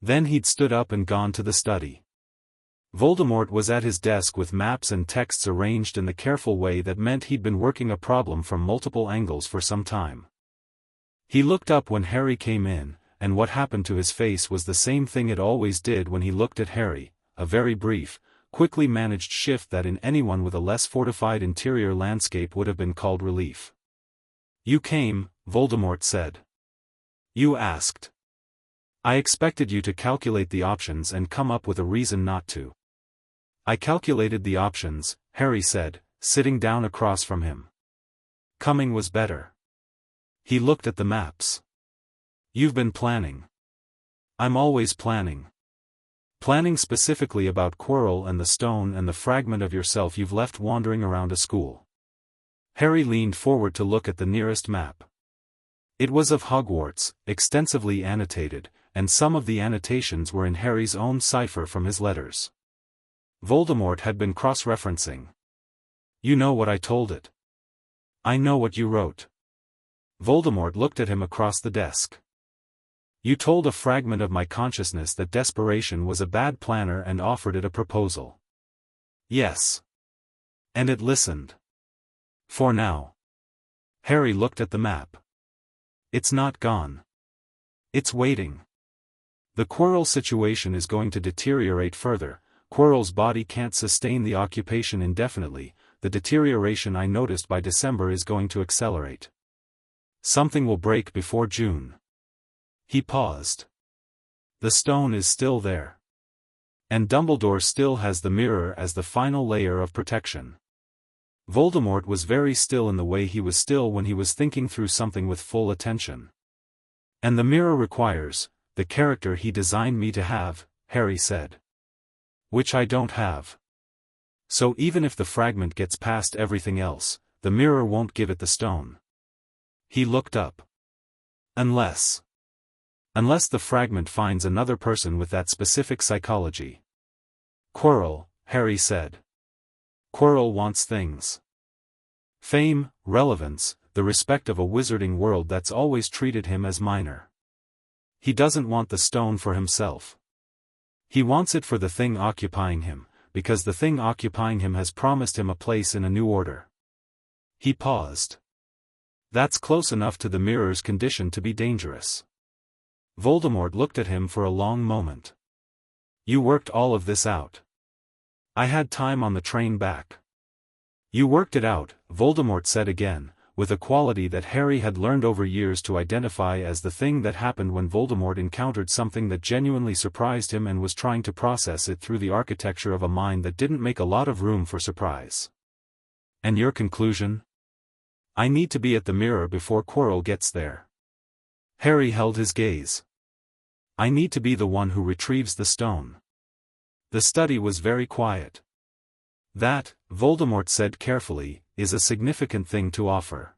Then he'd stood up and gone to the study. Voldemort was at his desk with maps and texts arranged in the careful way that meant he'd been working a problem from multiple angles for some time. He looked up when Harry came in, and what happened to his face was the same thing it always did when he looked at Harry, a very brief, quickly managed shift that in anyone with a less fortified interior landscape would have been called relief. "You came," Voldemort said. "You asked. I expected you to calculate the options and come up with a reason not to." "I calculated the options," Harry said, sitting down across from him. "Coming was better." He looked at the maps. "You've been planning." "I'm always planning. Planning specifically about Quirrell and the stone and the fragment of yourself you've left wandering around a school." Harry leaned forward to look at the nearest map. It was of Hogwarts, extensively annotated, and some of the annotations were in Harry's own cipher from his letters. Voldemort had been cross-referencing. "You know what I told it." "I know what you wrote." Voldemort looked at him across the desk. "You told a fragment of my consciousness that desperation was a bad planner and offered it a proposal." "Yes. And it listened. For now." Harry looked at the map. "It's not gone. It's waiting. The Quirrell situation is going to deteriorate further. Quirrell's body can't sustain the occupation indefinitely. The deterioration I noticed by December is going to accelerate. Something will break before June." He paused. "The stone is still there. And Dumbledore still has the mirror as the final layer of protection." Voldemort was very still in the way he was still when he was thinking through something with full attention. "And the mirror requires, the character he designed me to have, Harry said. Which I don't have. So even if the fragment gets past everything else, the mirror won't give it the stone. He looked up. Unless the fragment finds another person with that specific psychology. Quirrell, Harry said. Quirrell wants things. Fame, relevance, the respect of a wizarding world that's always treated him as minor. He doesn't want the stone for himself. He wants it for the thing occupying him, because the thing occupying him has promised him a place in a new order. He paused. That's close enough to the mirror's condition to be dangerous. Voldemort looked at him for a long moment. You worked all of this out. I had time on the train back. You worked it out, Voldemort said again, with a quality that Harry had learned over years to identify as the thing that happened when Voldemort encountered something that genuinely surprised him and was trying to process it through the architecture of a mind that didn't make a lot of room for surprise. And your conclusion? I need to be at the mirror before Quirrell gets there. Harry held his gaze. I need to be the one who retrieves the stone. The study was very quiet. That, Voldemort said carefully, is a significant thing to offer.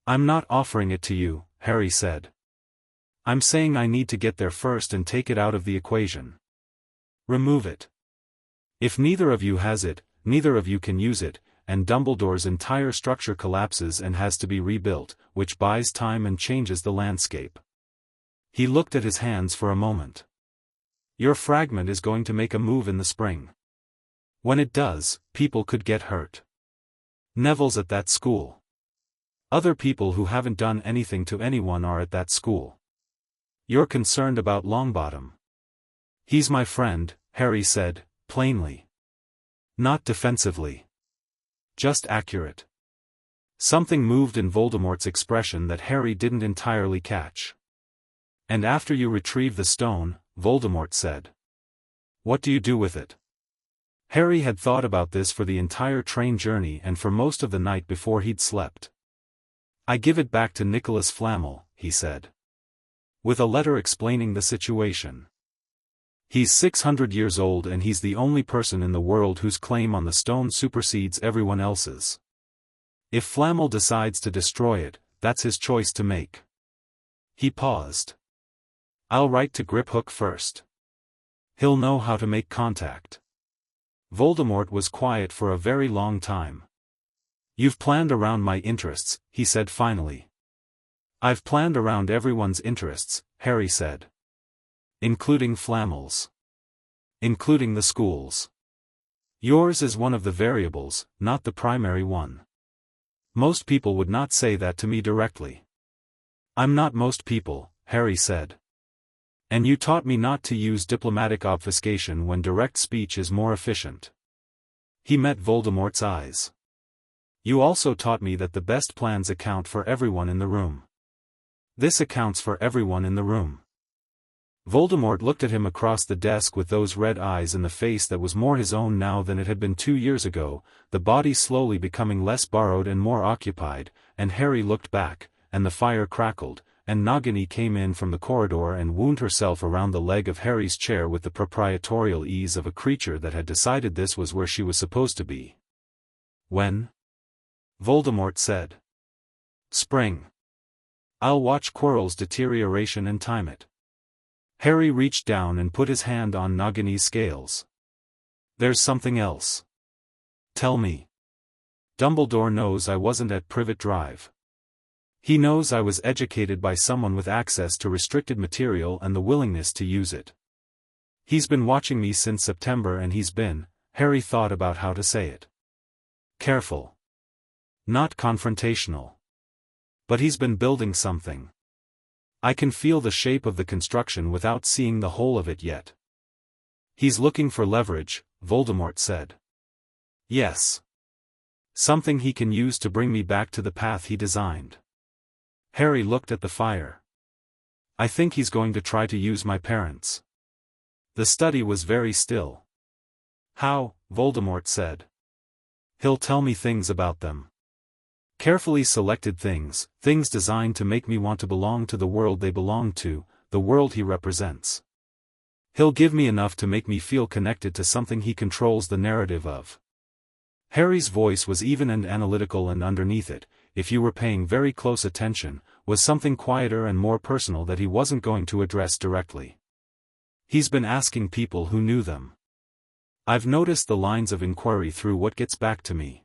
I'm not offering it to you, Harry said. I'm saying I need to get there first and take it out of the equation. Remove it. If neither of you has it, neither of you can use it, and Dumbledore's entire structure collapses and has to be rebuilt, which buys time and changes the landscape. He looked at his hands for a moment. Your fragment is going to make a move in the spring. When it does, people could get hurt. Neville's at that school. Other people who haven't done anything to anyone are at that school. You're concerned about Longbottom. He's my friend, Harry said, plainly. Not defensively. Just accurate. Something moved in Voldemort's expression that Harry didn't entirely catch. And after you retrieve the stone, Voldemort said. What do you do with it? Harry had thought about this for the entire train journey and for most of the night before he'd slept. I give it back to Nicholas Flamel, he said. With a letter explaining the situation. He's 600 years old and he's the only person in the world whose claim on the stone supersedes everyone else's. If Flamel decides to destroy it, that's his choice to make. He paused. I'll write to Griphook first. He'll know how to make contact. Voldemort was quiet for a very long time. You've planned around my interests, he said finally. I've planned around everyone's interests, Harry said. Including Flamel's. Including the school's. Yours is one of the variables, not the primary one. Most people would not say that to me directly. I'm not most people, Harry said. And you taught me not to use diplomatic obfuscation when direct speech is more efficient. He met Voldemort's eyes. You also taught me that the best plans account for everyone in the room. This accounts for everyone in the room. Voldemort looked at him across the desk with those red eyes in the face that was more his own now than it had been 2 years ago, the body slowly becoming less borrowed and more occupied, and Harry looked back, and the fire crackled, and Nagini came in from the corridor and wound herself around the leg of Harry's chair with the proprietorial ease of a creature that had decided this was where she was supposed to be. When? Voldemort said. Spring. I'll watch Quirrell's deterioration and time it. Harry reached down and put his hand on Nagini's scales. There's something else. Tell me. Dumbledore knows I wasn't at Privet Drive. He knows I was educated by someone with access to restricted material and the willingness to use it. He's been watching me since September and he's been, Harry thought about how to say it. Careful. Not confrontational. But he's been building something. I can feel the shape of the construction without seeing the whole of it yet. He's looking for leverage, Voldemort said. Yes. Something he can use to bring me back to the path he designed. Harry looked at the fire. I think he's going to try to use my parents. The study was very still. How? Voldemort said. He'll tell me things about them. Carefully selected things, things designed to make me want to belong to the world they belong to, the world he represents. He'll give me enough to make me feel connected to something he controls the narrative of. Harry's voice was even and analytical, and underneath it, if you were paying very close attention, was something quieter and more personal that he wasn't going to address directly. He's been asking people who knew them. I've noticed the lines of inquiry through what gets back to me.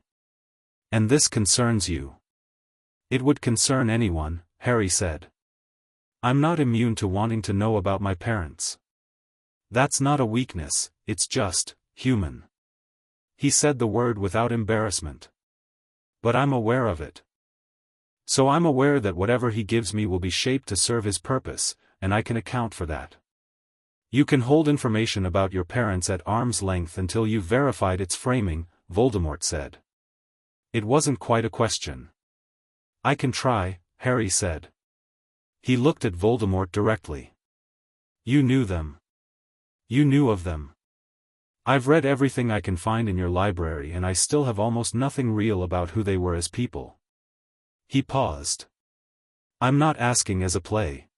And this concerns you. It would concern anyone, Harry said. I'm not immune to wanting to know about my parents. That's not a weakness, it's just human. He said the word without embarrassment. But I'm aware of it. So I'm aware that whatever he gives me will be shaped to serve his purpose, and I can account for that. You can hold information about your parents at arm's length until you've verified its framing, Voldemort said. It wasn't quite a question. I can try, Harry said. He looked at Voldemort directly. You knew them. You knew of them. I've read everything I can find in your library, and I still have almost nothing real about who they were as people. He paused. I'm not asking as a play.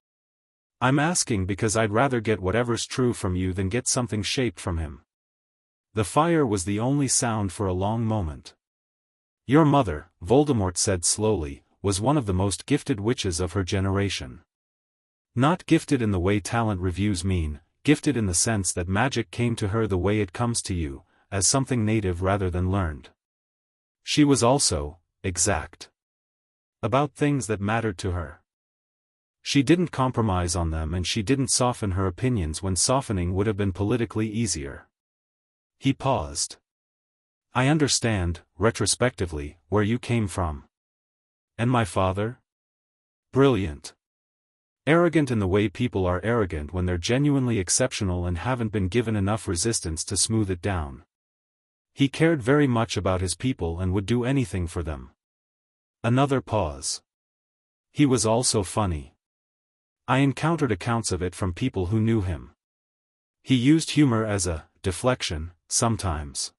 I'm asking because I'd rather get whatever's true from you than get something shaped from him. The fire was the only sound for a long moment. Your mother, Voldemort said slowly, was one of the most gifted witches of her generation. Not gifted in the way talent reviews mean, gifted in the sense that magic came to her the way it comes to you, as something native rather than learned. She was also exact about things that mattered to her. She didn't compromise on them, and she didn't soften her opinions when softening would have been politically easier. He paused. I understand, retrospectively, where you came from. And my father? Brilliant. Arrogant in the way people are arrogant when they're genuinely exceptional and haven't been given enough resistance to smooth it down. He cared very much about his people and would do anything for them. Another pause. He was also funny. I encountered accounts of it from people who knew him. He used humor as a deflection, sometimes.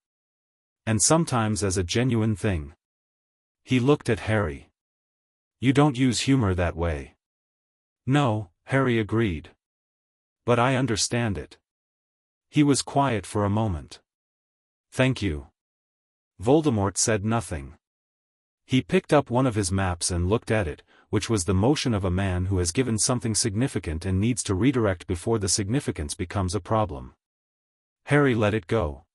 And sometimes as a genuine thing. He looked at Harry. You don't use humor that way. No, Harry agreed. But I understand it. He was quiet for a moment. Thank you. Voldemort said nothing. He picked up one of his maps and looked at it, which was the motion of a man who has given something significant and needs to redirect before the significance becomes a problem. Harry let it go.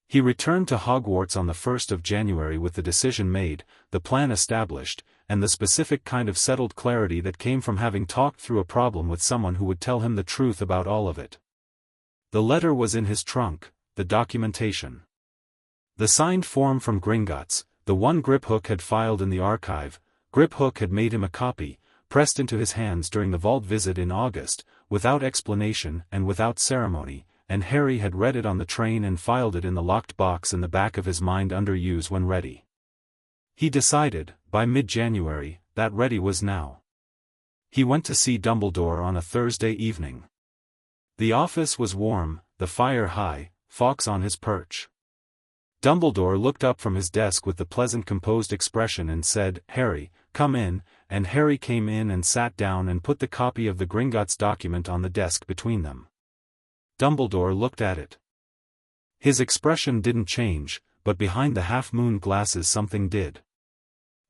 He returned to Hogwarts on the 1st of January with the decision made, the plan established, and the specific kind of settled clarity that came from having talked through a problem with someone who would tell him the truth about all of it. The letter was in his trunk, the documentation. The signed form from Gringotts, the one Griphook had filed in the archive. Griphook had made him a copy, pressed into his hands during the vault visit in August, without explanation and without ceremony, and Harry had read it on the train and filed it in the locked box in the back of his mind under use when ready. He decided, by mid-January, that ready was now. He went to see Dumbledore on a Thursday evening. The office was warm, the fire high, Fawkes on his perch. Dumbledore looked up from his desk with the pleasant composed expression and said, Harry, come in, and Harry came in and sat down and put the copy of the Gringotts document on the desk between them. Dumbledore looked at it. His expression didn't change, but behind the half-moon glasses something did.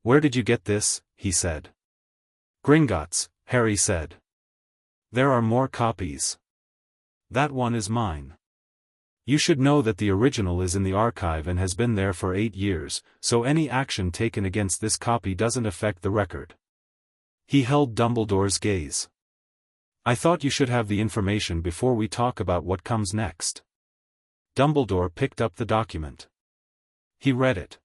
Where did you get this? He said. Gringotts, Harry said. There are more copies. That one is mine. You should know that the original is in the archive and has been there for 8 years, so any action taken against this copy doesn't affect the record. He held Dumbledore's gaze. I thought you should have the information before we talk about what comes next. Dumbledore picked up the document. He read it.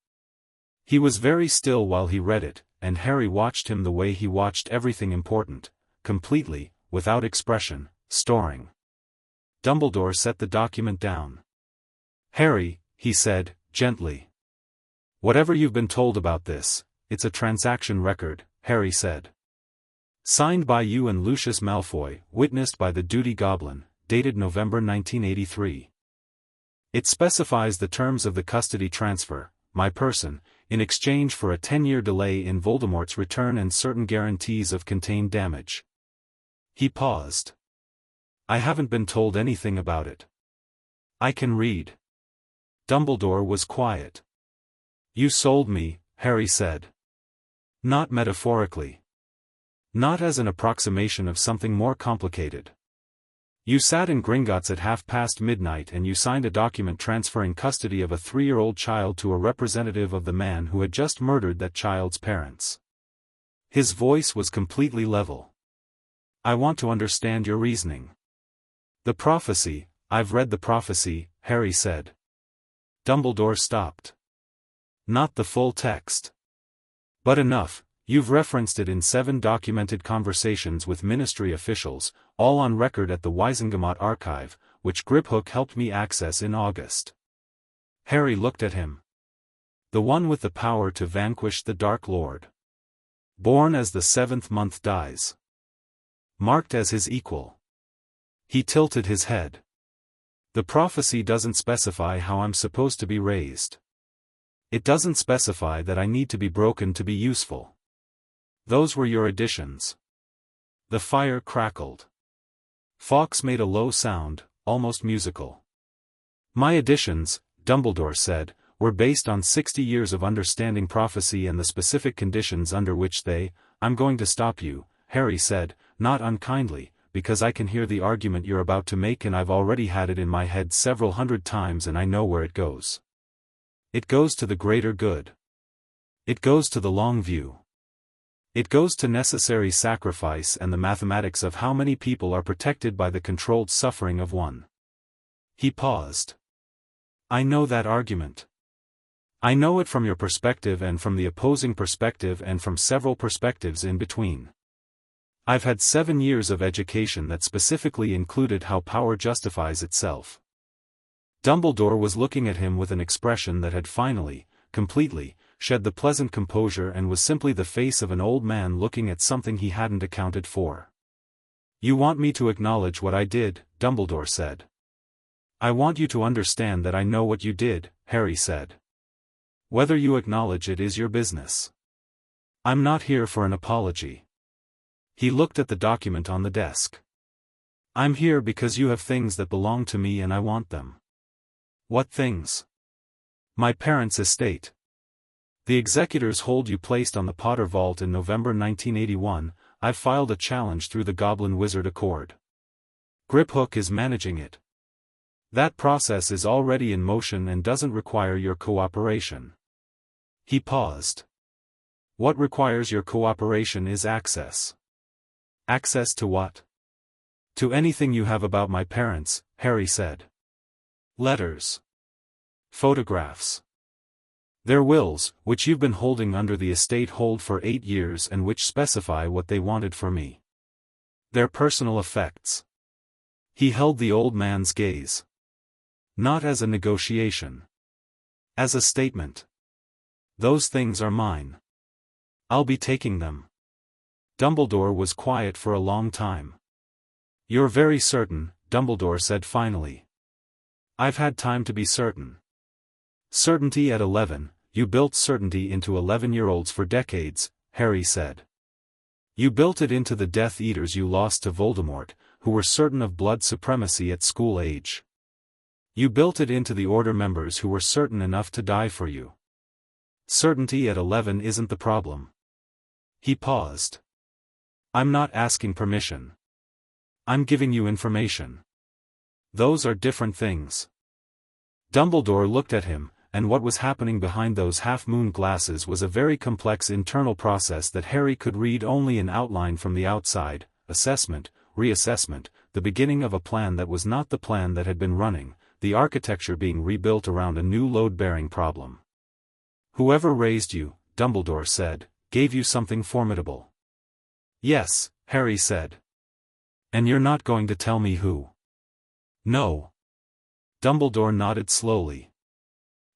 He was very still while he read it, and Harry watched him the way he watched everything important, completely, without expression, storing. Dumbledore set the document down. Harry, he said, gently. Whatever you've been told about this, it's a transaction record, Harry said. Signed by you and Lucius Malfoy, witnessed by the duty goblin, dated November 1983. It specifies the terms of the custody transfer, my person, in exchange for a 10-year delay in Voldemort's return and certain guarantees of contained damage. He paused. I haven't been told anything about it. I can read. Dumbledore was quiet. You sold me, Harry said. Not metaphorically. Not as an approximation of something more complicated. You sat in Gringotts at midnight and you signed a document transferring custody of a 3-year-old child to a representative of the man who had just murdered that child's parents. His voice was completely level. I want to understand your reasoning. The prophecy, I've read the prophecy, Harry said. Dumbledore stopped. Not the full text. But enough, you've referenced it in 7 documented conversations with ministry officials, all on record at the Wizengamot archive, which Griphook helped me access in August. Harry looked at him. The one with the power to vanquish the Dark Lord. Born as the 7th month dies. Marked as his equal. He tilted his head. The prophecy doesn't specify how I'm supposed to be raised. It doesn't specify that I need to be broken to be useful. Those were your additions. The fire crackled. Fawkes made a low sound, almost musical. My additions, Dumbledore said, were based on 60 years of understanding prophecy and the specific conditions under which I'm going to stop you, Harry said, not unkindly, because I can hear the argument you're about to make and I've already had it in my head several hundred times and I know where it goes. It goes to the greater good. It goes to the long view. It goes to necessary sacrifice and the mathematics of how many people are protected by the controlled suffering of one. He paused. I know that argument. I know it from your perspective and from the opposing perspective and from several perspectives in between. I've had 7 years of education that specifically included how power justifies itself. Dumbledore was looking at him with an expression that had finally, completely, shed the pleasant composure and was simply the face of an old man looking at something he hadn't accounted for. You want me to acknowledge what I did, Dumbledore said. I want you to understand that I know what you did, Harry said. Whether you acknowledge it is your business. I'm not here for an apology. He looked at the document on the desk. I'm here because you have things that belong to me and I want them. What things? My parents' estate. The executors hold you placed on the Potter Vault in November 1981, I've filed a challenge through the Goblin Wizard Accord. Griphook is managing it. That process is already in motion and doesn't require your cooperation. He paused. What requires your cooperation is access. Access to what? To anything you have about my parents, Harry said. Letters. Photographs. Their wills, which you've been holding under the estate hold for 8 years and which specify what they wanted for me. Their personal effects. He held the old man's gaze. Not as a negotiation. As a statement. Those things are mine. I'll be taking them. Dumbledore was quiet for a long time. You're very certain, Dumbledore said finally. I've had time to be certain. Certainty at 11, you built certainty into 11-year-olds for decades, Harry said. You built it into the Death Eaters you lost to Voldemort, who were certain of blood supremacy at school age. You built it into the Order members who were certain enough to die for you. Certainty at 11 isn't the problem. He paused. I'm not asking permission. I'm giving you information. Those are different things. Dumbledore looked at him, and what was happening behind those half-moon glasses was a very complex internal process that Harry could read only in outline from the outside, assessment, reassessment, the beginning of a plan that was not the plan that had been running, the architecture being rebuilt around a new load-bearing problem. Whoever raised you, Dumbledore said, gave you something formidable. Yes, Harry said. And you're not going to tell me who? No. Dumbledore nodded slowly.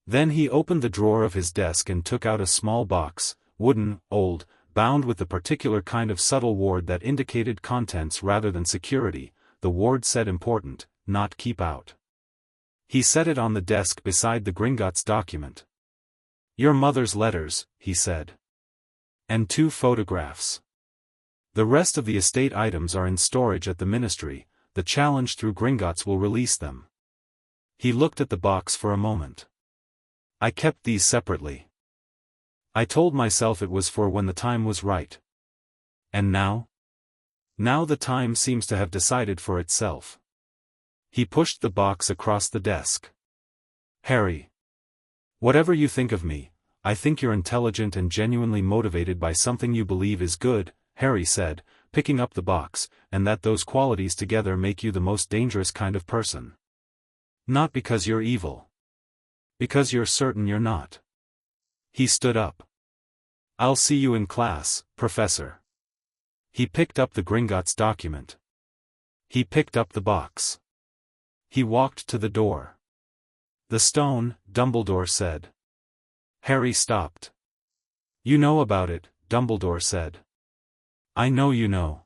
Then he opened the drawer of his desk and took out a small box, wooden, old, bound with the particular kind of subtle ward that indicated contents rather than security. The ward said important, not keep out. He set it on the desk beside the Gringotts document. Your mother's letters, he said. And 2 photographs. The rest of the estate items are in storage at the ministry. The challenge through Gringotts will release them. He looked at the box for a moment. I kept these separately. I told myself it was for when the time was right. And now? Now the time seems to have decided for itself. He pushed the box across the desk. Harry. Whatever you think of me, I think you're intelligent and genuinely motivated by something you believe is good, Harry said, picking up the box, and that those qualities together make you the most dangerous kind of person. Not because you're evil. Because you're certain you're not. He stood up. I'll see you in class, Professor. He picked up the Gringotts document. He picked up the box. He walked to the door. The stone, Dumbledore said. Harry stopped. You know about it, Dumbledore said. I know you know.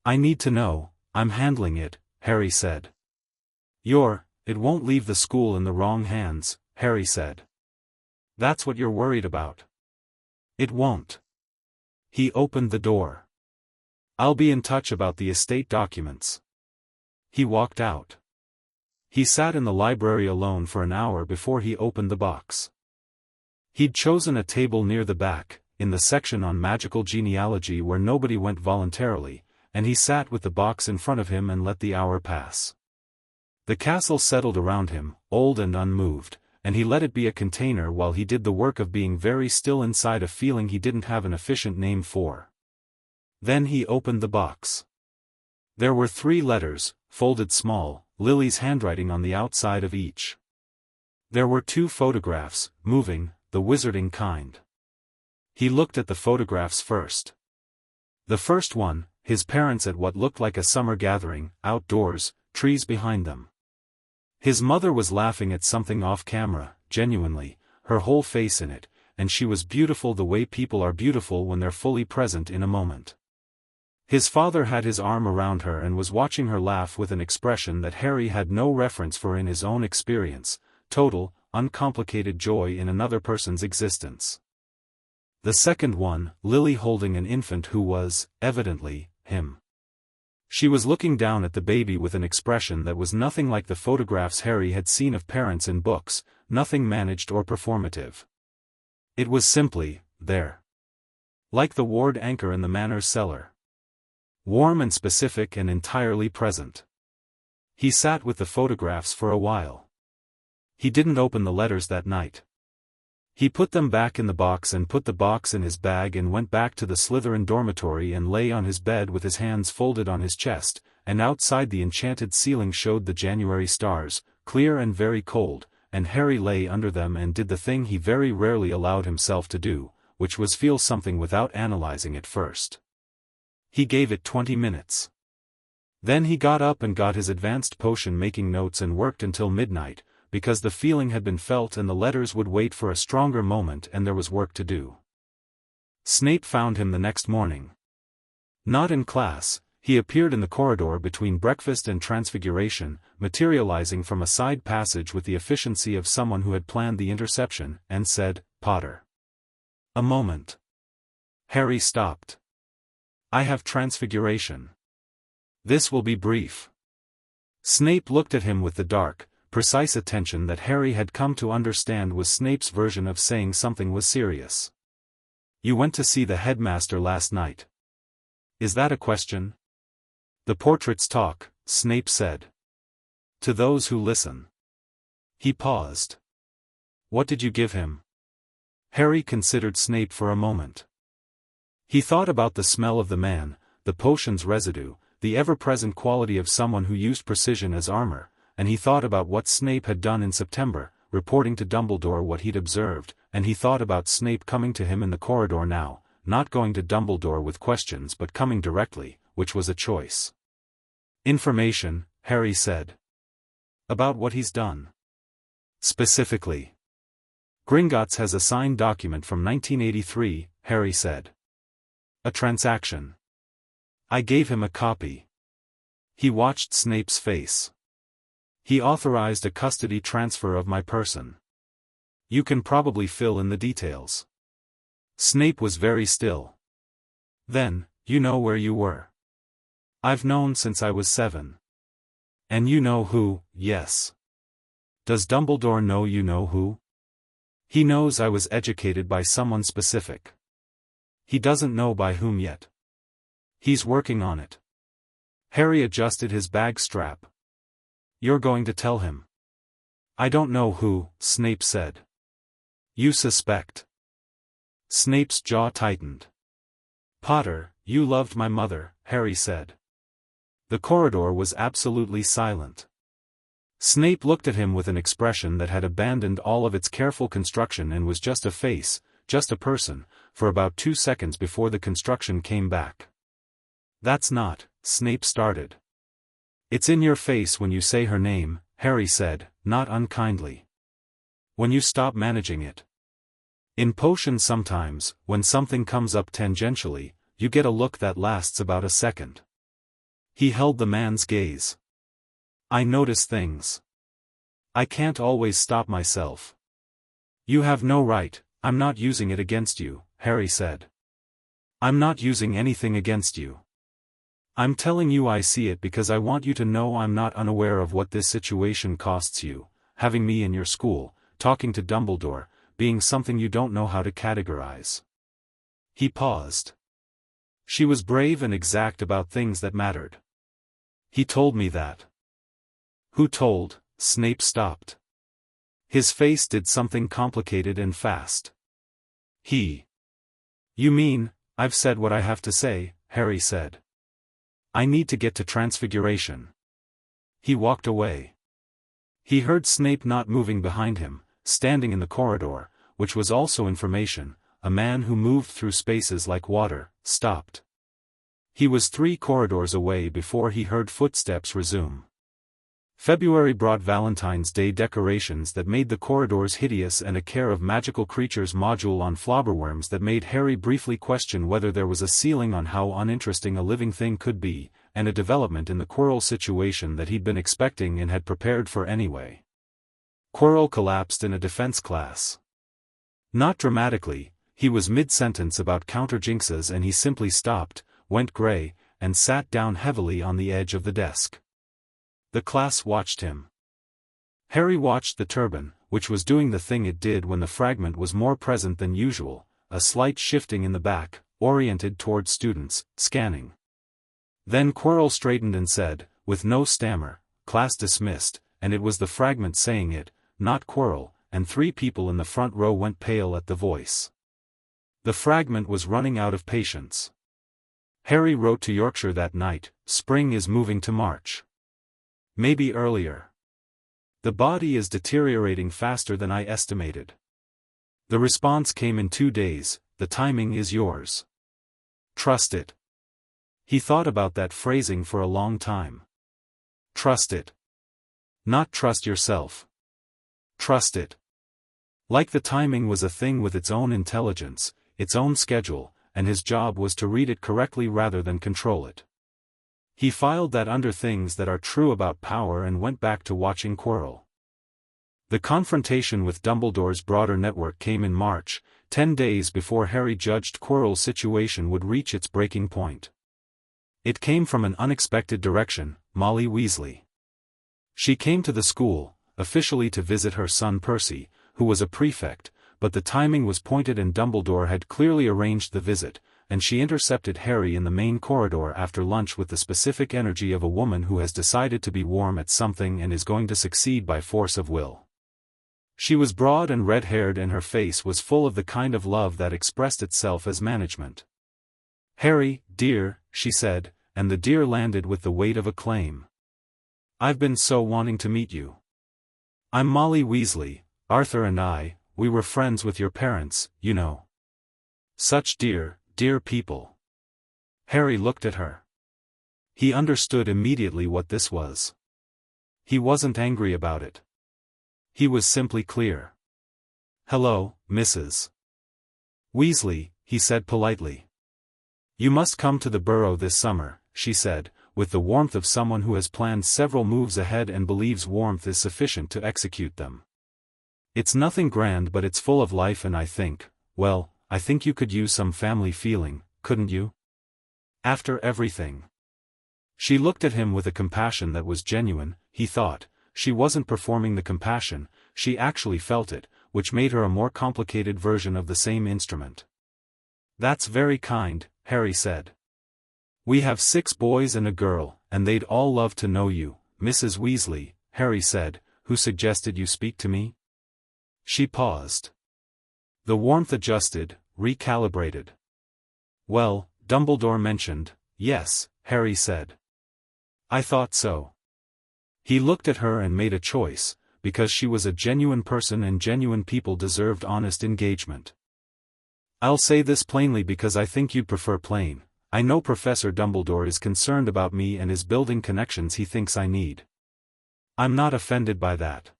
I need to know, I'm handling it, Harry said. It won't leave the school in the wrong hands, Harry said. That's what you're worried about. It won't. He opened the door. I'll be in touch about the estate documents. He walked out. He sat in the library alone for an hour before he opened the box. He'd chosen a table near the back, in the section on magical genealogy where nobody went voluntarily, and he sat with the box in front of him and let the hour pass. The castle settled around him, old and unmoved, and he let it be a container while he did the work of being very still inside a feeling he didn't have an efficient name for. Then he opened the box. There were 3 letters, folded small, Lily's handwriting on the outside of each. There were 2 photographs, moving, the wizarding kind. He looked at the photographs first. The first one, his parents at what looked like a summer gathering, outdoors, trees behind them. His mother was laughing at something off camera, genuinely, her whole face in it, and she was beautiful the way people are beautiful when they're fully present in a moment. His father had his arm around her and was watching her laugh with an expression that Harry had no reference for in his own experience, total, uncomplicated joy in another person's existence. The second one, Lily holding an infant who was, evidently, him. She was looking down at the baby with an expression that was nothing like the photographs Harry had seen of parents in books, nothing managed or performative. It was simply, there. Like the ward anchor in the manor's cellar. Warm and specific and entirely present. He sat with the photographs for a while. He didn't open the letters that night. He put them back in the box and put the box in his bag and went back to the Slytherin dormitory and lay on his bed with his hands folded on his chest, and outside the enchanted ceiling showed the January stars, clear and very cold, and Harry lay under them and did the thing he very rarely allowed himself to do, which was feel something without analyzing it first. He gave it 20 minutes. Then he got up and got his advanced potion making notes and worked until midnight, because the feeling had been felt and the letters would wait for a stronger moment and there was work to do. Snape found him the next morning. Not in class, he appeared in the corridor between breakfast and transfiguration, materializing from a side passage with the efficiency of someone who had planned the interception, and said, "Potter." A moment. Harry stopped. "I have transfiguration. This will be brief." Snape looked at him with the dark, precise attention that Harry had come to understand was Snape's version of saying something was serious. "You went to see the headmaster last night. Is that a question?" "The portraits talk," Snape said. "To those who listen." He paused. "What did you give him?" Harry considered Snape for a moment. He thought about the smell of the man, the potion's residue, the ever-present quality of someone who used precision as armor, and he thought about what Snape had done in September, reporting to Dumbledore what he'd observed, and he thought about Snape coming to him in the corridor now, not going to Dumbledore with questions but coming directly, which was a choice. "Information," Harry said. "About what he's done." "Specifically." "Gringotts has a signed document from 1983, Harry said. "A transaction." "I gave him a copy." He watched Snape's face. "He authorized a custody transfer of my person. You can probably fill in the details." Snape was very still. "Then, You know where you were. I've known since I was 7. And you know who, yes. Does Dumbledore know you know who? He knows I was educated by someone specific. He doesn't know by whom yet. He's working on it. Harry adjusted his bag strap. You're going to tell him. I don't know who, Snape said. You suspect. Snape's jaw tightened. Potter, you loved my mother, Harry said. The corridor was absolutely silent. Snape looked at him with an expression that had abandoned all of its careful construction and was just a face, just a person, for about 2 seconds before the construction came back. That's not, Snape started. It's in your face when you say her name, Harry said, not unkindly. When you stop managing it. In potions sometimes, when something comes up tangentially, you get a look that lasts about a second. He held the man's gaze. I notice things. I can't always stop myself. You have no right, I'm not using it against you, Harry said. I'm not using anything against you. I'm telling you I see it because I want you to know I'm not unaware of what this situation costs you, having me in your school, talking to Dumbledore, being something you don't know how to categorize. He paused. She was brave and exact about things that mattered. He told me that. Who told? Snape stopped. His face did something complicated and fast. He. You mean, I've said what I have to say, Harry said. I need to get to Transfiguration. He walked away. He heard Snape not moving behind him, standing in the corridor, which was also information. A man who moved through spaces like water, stopped. He was 3 corridors away before he heard footsteps resume. February brought Valentine's Day decorations that made the corridors hideous and a Care of Magical Creatures module on flobberworms that made Harry briefly question whether there was a ceiling on how uninteresting a living thing could be, and a development in the Quirrell situation that he'd been expecting and had prepared for anyway. Quirrell collapsed in a defense class. Not dramatically, he was mid-sentence about counter-jinxes and he simply stopped, went gray, and sat down heavily on the edge of the desk. The class watched him. Harry watched the turban, which was doing the thing it did when the fragment was more present than usual, a slight shifting in the back, oriented toward students, scanning. Then Quirrell straightened and said, with no stammer, class dismissed, and it was the fragment saying it, not Quirrell, and 3 people in the front row went pale at the voice. The fragment was running out of patience. Harry wrote to Yorkshire that night, spring is moving to March. Maybe earlier. The body is deteriorating faster than I estimated. The response came in 2 days, the timing is yours. Trust it. He thought about that phrasing for a long time. Trust it. Not trust yourself. Trust it. Like the timing was a thing with its own intelligence, its own schedule, and his job was to read it correctly rather than control it. He filed that under things that are true about power and went back to watching Quirrell. The confrontation with Dumbledore's broader network came in March, 10 days before Harry judged Quirrell's situation would reach its breaking point. It came from an unexpected direction, Molly Weasley. She came to the school, officially to visit her son Percy, who was a prefect, but the timing was pointed and Dumbledore had clearly arranged the visit, and she intercepted Harry in the main corridor after lunch with the specific energy of a woman who has decided to be warm at something and is going to succeed by force of will. She was broad and red-haired and her face was full of the kind of love that expressed itself as management. Harry, dear, she said, and the dear landed with the weight of a claim. I've been so wanting to meet you. I'm Molly Weasley, Arthur and we were friends with your parents, you know. Such dear, dear people. Harry looked at her. He understood immediately what this was. He wasn't angry about it. He was simply clear. Hello, Mrs. Weasley, he said politely. You must come to the Burrow this summer, she said, with the warmth of someone who has planned several moves ahead and believes warmth is sufficient to execute them. It's nothing grand but it's full of life and I think you could use some family feeling, couldn't you? After everything. She looked at him with a compassion that was genuine, he thought. She wasn't performing the compassion, she actually felt it, which made her a more complicated version of the same instrument. "That's very kind," Harry said. "We have 6 boys and a girl, and they'd all love to know you, Mrs. Weasley," Harry said. "Who suggested you speak to me?" She paused. The warmth adjusted, recalibrated. "Well, Dumbledore mentioned." "Yes," Harry said. "I thought so." He looked at her and made a choice, because she was a genuine person and genuine people deserved honest engagement. "I'll say this plainly because I think you'd prefer plain. I know Professor Dumbledore is concerned about me and is building connections he thinks I need. I'm not offended by that.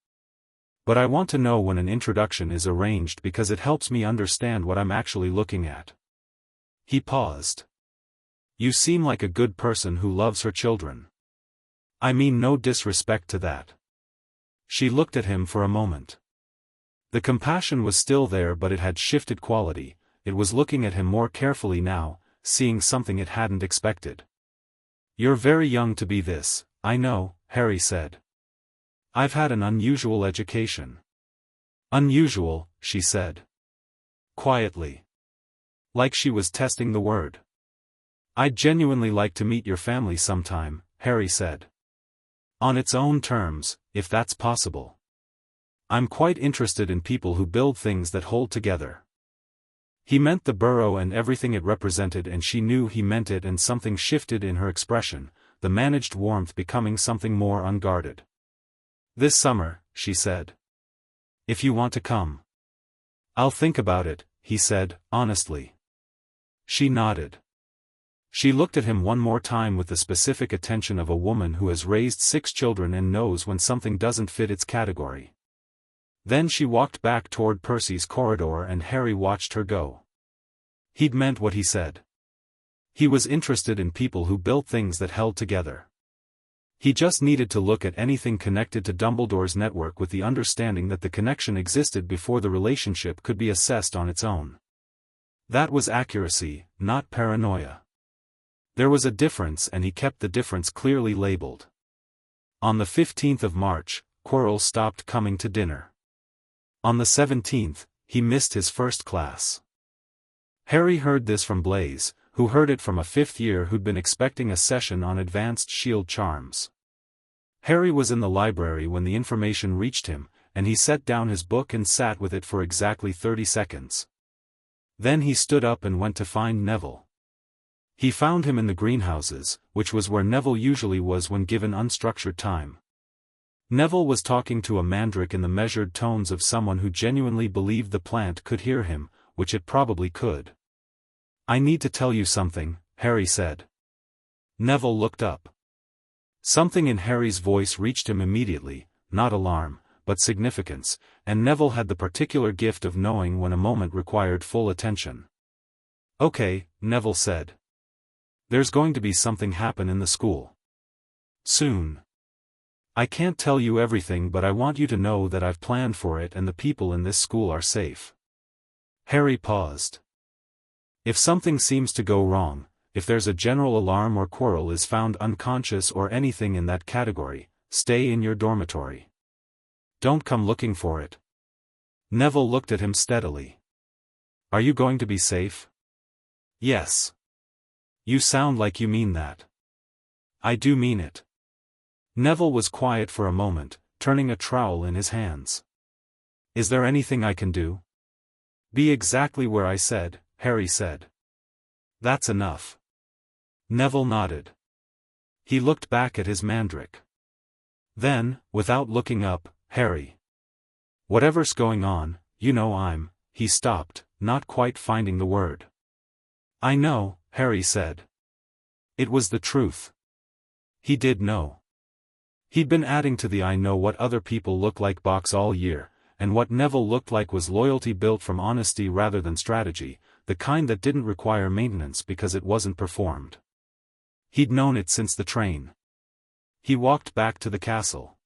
But I want to know when an introduction is arranged because it helps me understand what I'm actually looking at." He paused. "You seem like a good person who loves her children. I mean no disrespect to that." She looked at him for a moment. The compassion was still there but it had shifted quality, it was looking at him more carefully now, seeing something it hadn't expected. "You're very young to be this, I know," Harry said. "I've had an unusual education." "Unusual," she said. Quietly. Like she was testing the word. "I'd genuinely like to meet your family sometime," Harry said. "On its own terms, if that's possible. I'm quite interested in people who build things that hold together." He meant the burrow and everything it represented and she knew he meant it and something shifted in her expression, the managed warmth becoming something more unguarded. "This summer," she said. "If you want to come." "I'll think about it," he said, honestly. She nodded. She looked at him one more time with the specific attention of a woman who has raised 6 children and knows when something doesn't fit its category. Then she walked back toward Percy's corridor and Harry watched her go. He'd meant what he said. He was interested in people who built things that held together. He just needed to look at anything connected to Dumbledore's network with the understanding that the connection existed before the relationship could be assessed on its own. That was accuracy, not paranoia. There was a difference and he kept the difference clearly labeled. On the 15th of March, Quirrell stopped coming to dinner. On the 17th, he missed his first class. Harry heard this from Blaise, who heard it from a 5th year who'd been expecting a session on advanced shield charms. Harry was in the library when the information reached him, and he set down his book and sat with it for exactly 30 seconds. Then he stood up and went to find Neville. He found him in the greenhouses, which was where Neville usually was when given unstructured time. Neville was talking to a mandrake in the measured tones of someone who genuinely believed the plant could hear him, which it probably could. "I need to tell you something," Harry said. Neville looked up. Something in Harry's voice reached him immediately, not alarm, but significance, and Neville had the particular gift of knowing when a moment required full attention. "Okay," Neville said. "There's going to be something happen in the school. Soon. I can't tell you everything but I want you to know that I've planned for it and the people in this school are safe." Harry paused. "If something seems to go wrong, if there's a general alarm or Quirrell is found unconscious or anything in that category, stay in your dormitory. Don't come looking for it." Neville looked at him steadily. "Are you going to be safe?" "Yes." "You sound like you mean that." "I do mean it." Neville was quiet for a moment, turning a trowel in his hands. "Is there anything I can do?" "Be exactly where I said," Harry said. "That's enough." Neville nodded. He looked back at his mandrake. Then, without looking up, "Harry. Whatever's going on, you know he stopped, not quite finding the word. "I know," Harry said. It was the truth. He did know. He'd been adding to the "I know what other people look like" box all year, and what Neville looked like was loyalty built from honesty rather than strategy, the kind that didn't require maintenance because it wasn't performed. He'd known it since the train. He walked back to the castle.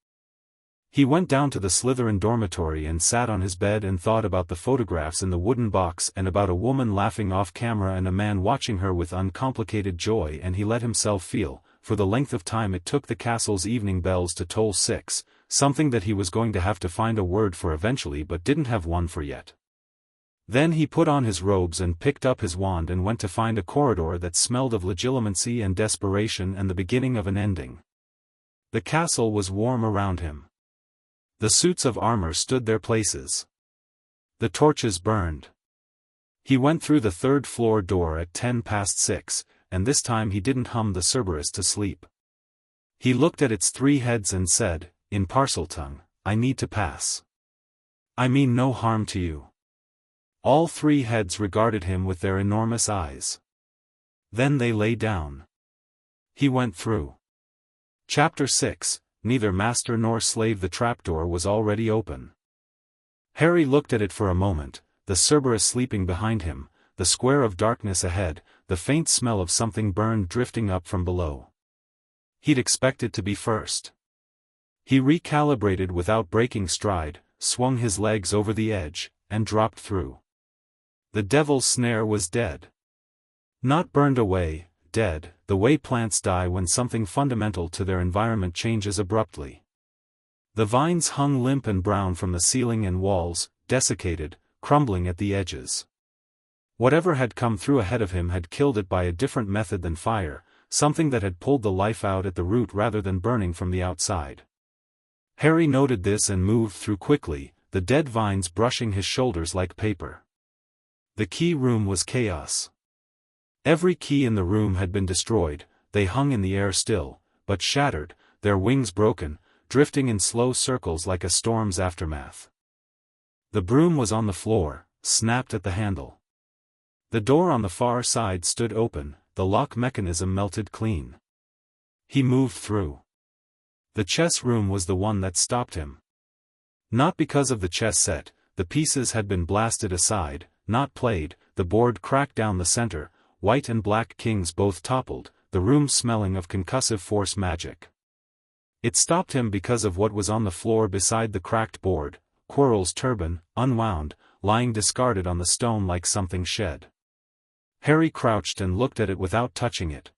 He went down to the Slytherin dormitory and sat on his bed and thought about the photographs in the wooden box and about a woman laughing off camera and a man watching her with uncomplicated joy, and he let himself feel, for the length of time it took the castle's evening bells to toll 6, something that he was going to have to find a word for eventually but didn't have one for yet. Then he put on his robes and picked up his wand and went to find a corridor that smelled of legitimacy and desperation and the beginning of an ending. The castle was warm around him. The suits of armor stood their places. The torches burned. He went through the 3rd floor door at 6:10, and this time he didn't hum the Cerberus to sleep. He looked at its 3 heads and said, in Parseltongue, "I need to pass. I mean no harm to you." All 3 heads regarded him with their enormous eyes. Then they lay down. He went through. Chapter 6, Neither Master nor Slave. The trapdoor was already open. Harry looked at it for a moment, the Cerberus sleeping behind him, the square of darkness ahead, the faint smell of something burned drifting up from below. He'd expected to be first. He recalibrated without breaking stride, swung his legs over the edge, and dropped through. The devil's snare was dead. Not burned away, dead, the way plants die when something fundamental to their environment changes abruptly. The vines hung limp and brown from the ceiling and walls, desiccated, crumbling at the edges. Whatever had come through ahead of him had killed it by a different method than fire, something that had pulled the life out at the root rather than burning from the outside. Harry noted this and moved through quickly, the dead vines brushing his shoulders like paper. The key room was chaos. Every key in the room had been destroyed, they hung in the air still, but shattered, their wings broken, drifting in slow circles like a storm's aftermath. The broom was on the floor, snapped at the handle. The door on the far side stood open, the lock mechanism melted clean. He moved through. The chess room was the one that stopped him. Not because of the chess set, the pieces had been blasted aside, not played, the board cracked down the center, white and black kings both toppled, the room smelling of concussive force magic. It stopped him because of what was on the floor beside the cracked board, Quirrell's turban, unwound, lying discarded on the stone like something shed. Harry crouched and looked at it without touching it.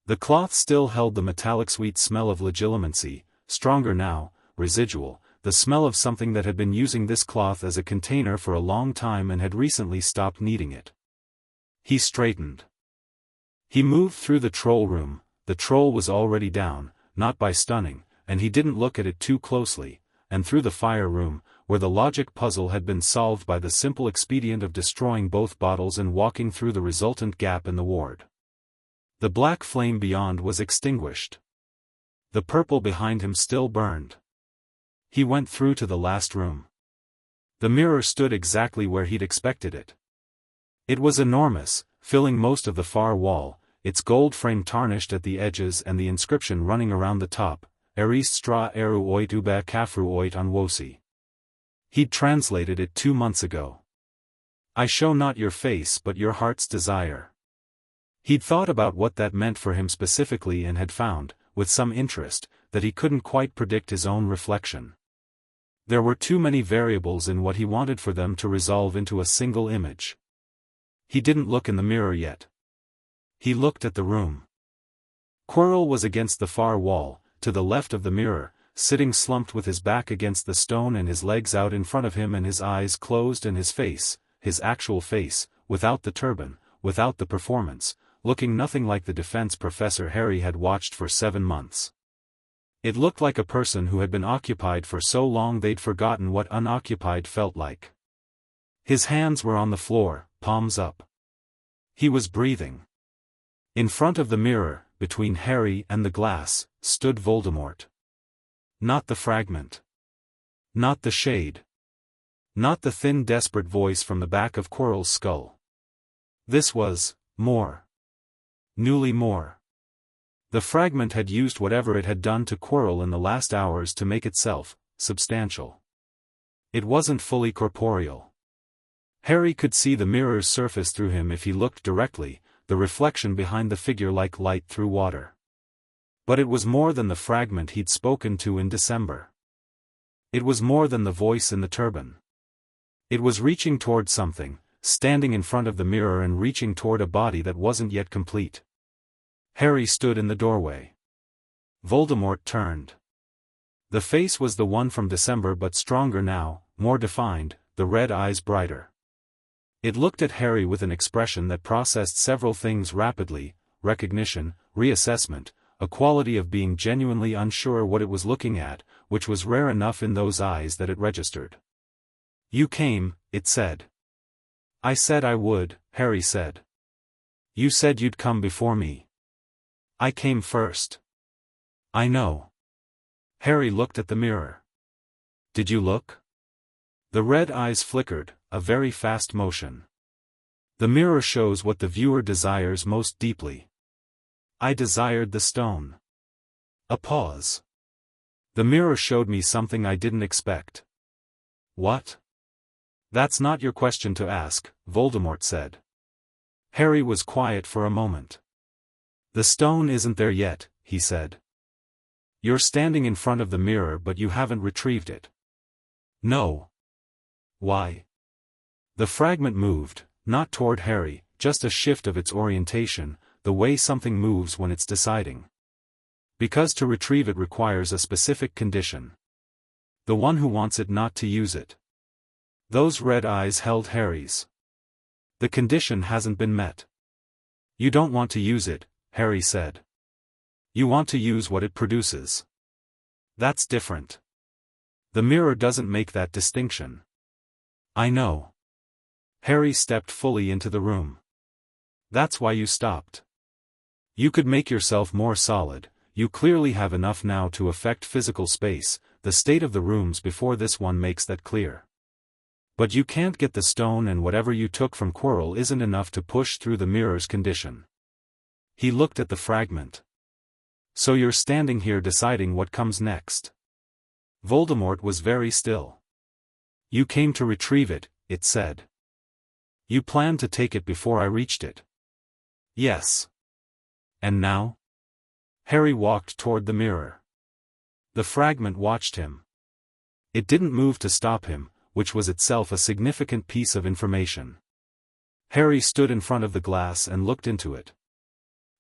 The cloth still held the metallic sweet smell of legitimacy, stronger now, residual, the smell of something that had been using this cloth as a container for a long time and had recently stopped needing it. He straightened. He moved through the troll room, the troll was already down, not by stunning, and he didn't look at it too closely, and through the fire room, where the logic puzzle had been solved by the simple expedient of destroying both bottles and walking through the resultant gap in the ward. The black flame beyond was extinguished. The purple behind him still burned. He went through to the last room. The mirror stood exactly where he'd expected it. It was enormous, filling most of the far wall, its gold frame tarnished at the edges and the inscription running around the top, Erist stra eru oit ube kafru oit anwosi. He'd translated it 2 months ago. I show not your face but your heart's desire. He'd thought about what that meant for him specifically and had found, with some interest, that he couldn't quite predict his own reflection. There were too many variables in what he wanted for them to resolve into a single image. He didn't look in the mirror yet. He looked at the room. Quirrell was against the far wall, to the left of the mirror, sitting slumped with his back against the stone and his legs out in front of him and his eyes closed and his face, his actual face, without the turban, without the performance, looking nothing like the defense professor Harry had watched for 7 months. It looked like a person who had been occupied for so long they'd forgotten what unoccupied felt like. His hands were on the floor, palms up. He was breathing. In front of the mirror, between Harry and the glass, stood Voldemort. Not the fragment. Not the shade. Not the thin desperate voice from the back of Quirrell's skull. This was, more. Newly more. The fragment had used whatever it had done to Quirrell in the last hours to make itself, substantial. It wasn't fully corporeal. Harry could see the mirror's surface through him if he looked directly, the reflection behind the figure like light through water. But it was more than the fragment he'd spoken to in December. It was more than the voice in the turban. It was reaching toward something, standing in front of the mirror and reaching toward a body that wasn't yet complete. Harry stood in the doorway. Voldemort turned. The face was the one from December but stronger now, more defined, the red eyes brighter. It looked at Harry with an expression that processed several things rapidly: recognition, reassessment, a quality of being genuinely unsure what it was looking at, which was rare enough in those eyes that it registered. "You came," it said. "I said I would," Harry said. "You said you'd come before me." "I came first." "I know." Harry looked at the mirror. "Did you look?" The red eyes flickered, a very fast motion. "The mirror shows what the viewer desires most deeply." "I desired the stone." A pause. "The mirror showed me something I didn't expect." "What?" "That's not your question to ask," Voldemort said. Harry was quiet for a moment. "The stone isn't there yet," he said. "You're standing in front of the mirror but you haven't retrieved it." "No." "Why?" The fragment moved, not toward Harry, just a shift of its orientation, the way something moves when it's deciding. "Because to retrieve it requires a specific condition. The one who wants it not to use it." Those red eyes held Harry's. "The condition hasn't been met." "You don't want to use it," Harry said. "You want to use what it produces." "That's different. The mirror doesn't make that distinction." "I know." Harry stepped fully into the room. "That's why you stopped. You could make yourself more solid, you clearly have enough now to affect physical space, the state of the rooms before this one makes that clear. But you can't get the stone, and whatever you took from Quirrell isn't enough to push through the mirror's condition." He looked at the fragment. "So you're standing here deciding what comes next." Voldemort was very still. "You came to retrieve it," it said. "You planned to take it before I reached it." "Yes." "And now?" Harry walked toward the mirror. The fragment watched him. It didn't move to stop him, which was itself a significant piece of information. Harry stood in front of the glass and looked into it.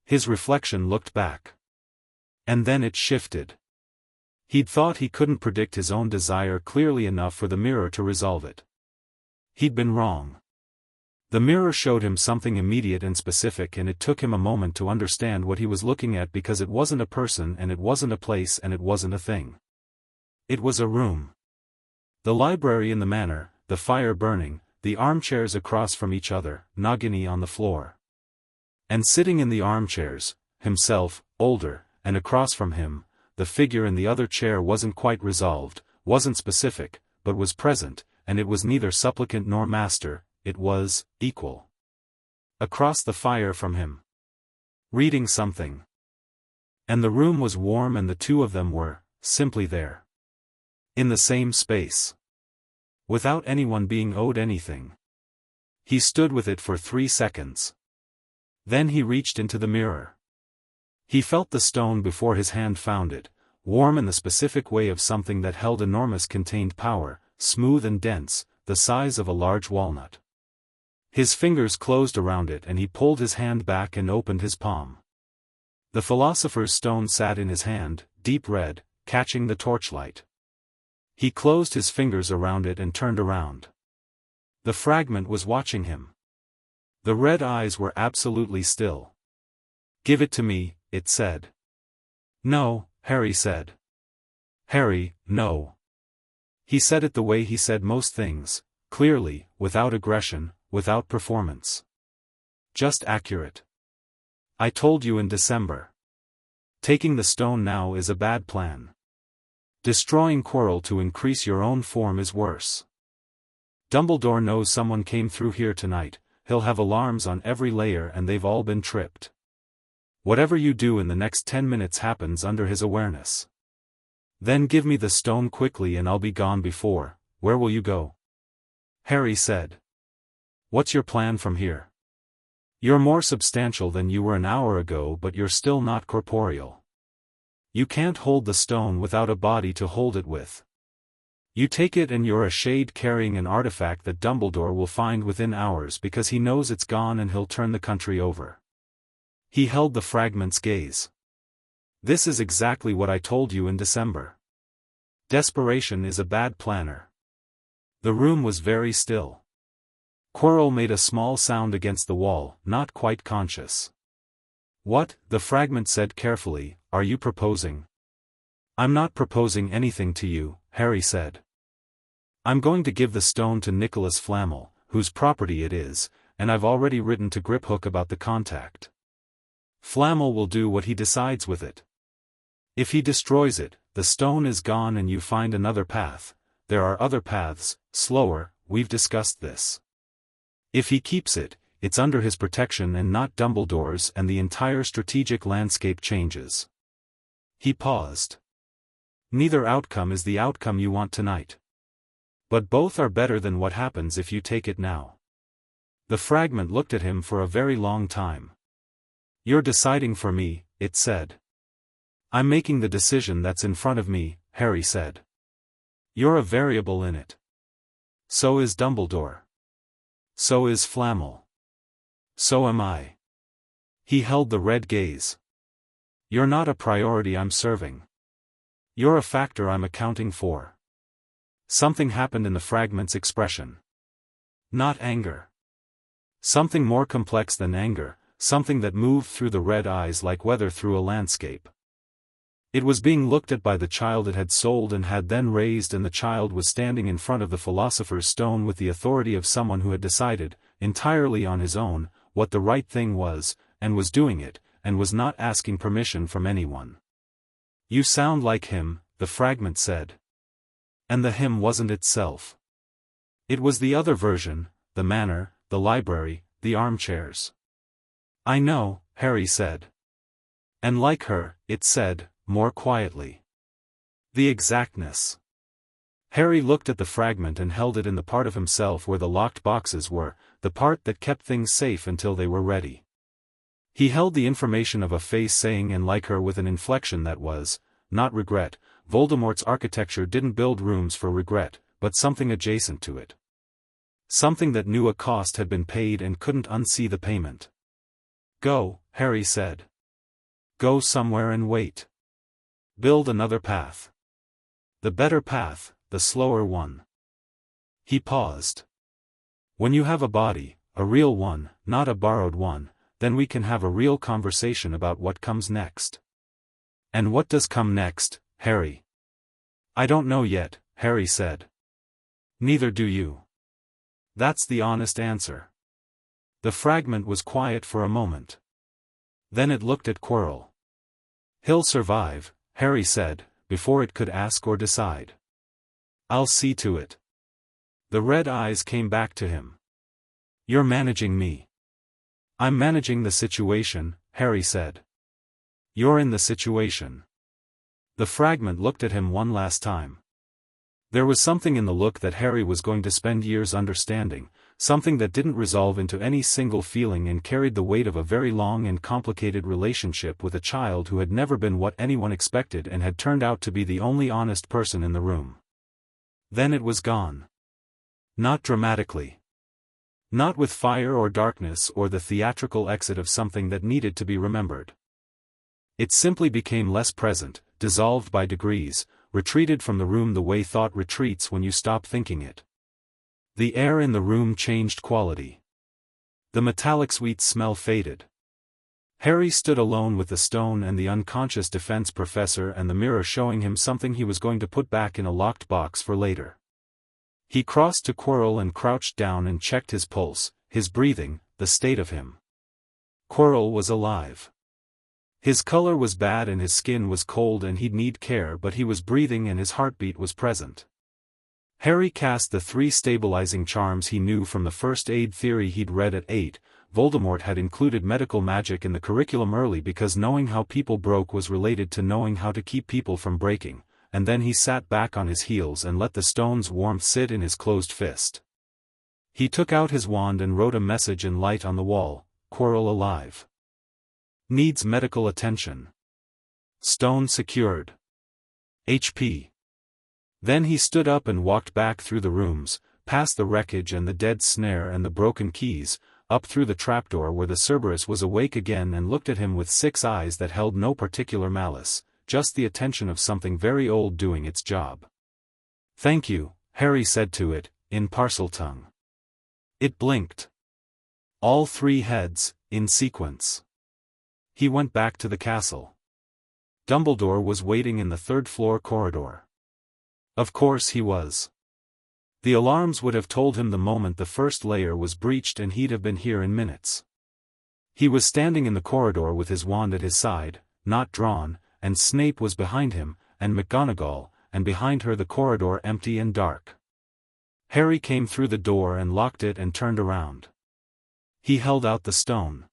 His reflection looked back. And then it shifted. He'd thought he couldn't predict his own desire clearly enough for the mirror to resolve it. He'd been wrong. The mirror showed him something immediate and specific, and it took him a moment to understand what he was looking at, because it wasn't a person and it wasn't a place and it wasn't a thing. It was a room. The library in the manor, the fire burning, the armchairs across from each other, Nagini on the floor. And sitting in the armchairs, himself, older, and across from him, the figure in the other chair wasn't quite resolved, wasn't specific, but was present, and it was neither supplicant nor master, it was equal. Across the fire from him. Reading something. And the room was warm and the two of them were, simply there. In the same space. Without anyone being owed anything. He stood with it for 3 seconds. Then he reached into the mirror. He felt the stone before his hand found it, warm in the specific way of something that held enormous contained power, smooth and dense, the size of a large walnut. His fingers closed around it and he pulled his hand back and opened his palm. The philosopher's stone sat in his hand, deep red, catching the torchlight. He closed his fingers around it and turned around. The fragment was watching him. The red eyes were absolutely still. "Give it to me," it said. "No," Harry said. "Harry, no." He said it the way he said most things, clearly, without aggression, without performance. Just accurate. "I told you in December. Taking the stone now is a bad plan. Destroying Quirrell to increase your own form is worse. Dumbledore knows someone came through here tonight, he'll have alarms on every layer and they've all been tripped. Whatever you do in the next 10 minutes happens under his awareness. Then give me the stone quickly and I'll be gone before. Where will you go?" Harry said. "What's your plan from here? You're more substantial than you were an hour ago, but you're still not corporeal. You can't hold the stone without a body to hold it with. You take it and you're a shade carrying an artifact that Dumbledore will find within hours because he knows it's gone and he'll turn the country over. He held the fragment's gaze. This is exactly what I told you in December. Desperation is a bad planner. The room was very still. Quirrell made a small sound against the wall, not quite conscious. What, the fragment said carefully, are you proposing? I'm not proposing anything to you, Harry said. I'm going to give the stone to Nicholas Flamel, whose property it is, and I've already written to Griphook about the contact. Flamel will do what he decides with it. If he destroys it, the stone is gone and you find another path. There are other paths, slower, we've discussed this. If he keeps it, it's under his protection and not Dumbledore's, and the entire strategic landscape changes. He paused. Neither outcome is the outcome you want tonight. But both are better than what happens if you take it now. The fragment looked at him for a very long time. You're deciding for me, it said. I'm making the decision that's in front of me, Harry said. You're a variable in it. So is Dumbledore. So is Flamel. So am I. He held the red gaze. You're not a priority I'm serving. You're a factor I'm accounting for. Something happened in the fragment's expression. Not anger. Something more complex than anger, something that moved through the red eyes like weather through a landscape. It was being looked at by the child it had sold and had then raised, and the child was standing in front of the Philosopher's Stone with the authority of someone who had decided, entirely on his own, what the right thing was, and was doing it, and was not asking permission from anyone. You sound like him, the fragment said. And the him wasn't itself. It was the other version, the manor, the library, the armchairs. I know, Harry said. And like her, it said, more quietly. The exactness. Harry looked at the fragment and held it in the part of himself where the locked boxes were, the part that kept things safe until they were ready. He held the information of a face saying and like her with an inflection that was, not regret. Voldemort's architecture didn't build rooms for regret, but something adjacent to it. Something that knew a cost had been paid and couldn't unsee the payment. Go, Harry said. Go somewhere and wait. Build another path. The better path, the slower one. He paused. When you have a body, a real one, not a borrowed one, then we can have a real conversation about what comes next. And what does come next, Harry? I don't know yet, Harry said. Neither do you. That's the honest answer. The fragment was quiet for a moment. Then it looked at Quirrell. He'll survive, Harry said, before it could ask or decide. I'll see to it. The red eyes came back to him. You're managing me. I'm managing the situation, Harry said. You're in the situation. The fragment looked at him one last time. There was something in the look that Harry was going to spend years understanding, something that didn't resolve into any single feeling and carried the weight of a very long and complicated relationship with a child who had never been what anyone expected and had turned out to be the only honest person in the room. Then it was gone. Not dramatically. Not with fire or darkness or the theatrical exit of something that needed to be remembered. It simply became less present, dissolved by degrees, retreated from the room the way thought retreats when you stop thinking it. The air in the room changed quality. The metallic sweet smell faded. Harry stood alone with the stone and the unconscious defense professor and the mirror showing him something he was going to put back in a locked box for later. He crossed to Quirrell and crouched down and checked his pulse, his breathing, the state of him. Quirrell was alive. His color was bad and his skin was cold and he'd need care, but he was breathing and his heartbeat was present. Harry cast the 3 stabilizing charms he knew from the first aid theory he'd read at 8. Voldemort had included medical magic in the curriculum early because knowing how people broke was related to knowing how to keep people from breaking, and then he sat back on his heels and let the stone's warmth sit in his closed fist. He took out his wand and wrote a message in light on the wall, Quirrell alive. Needs medical attention. Stone secured. HP. Then he stood up and walked back through the rooms, past the wreckage and the dead snare and the broken keys, up through the trapdoor where the Cerberus was awake again and looked at him with 6 eyes that held no particular malice, just the attention of something very old doing its job. "Thank you," Harry said to it, in Parseltongue. It blinked. All 3 heads, in sequence. He went back to the castle. Dumbledore was waiting in the 3rd-floor corridor. Of course he was. The alarms would have told him the moment the first layer was breached and he'd have been here in minutes. He was standing in the corridor with his wand at his side, not drawn, and Snape was behind him, and McGonagall, and behind her the corridor empty and dark. Harry came through the door and locked it and turned around. He held out the stone.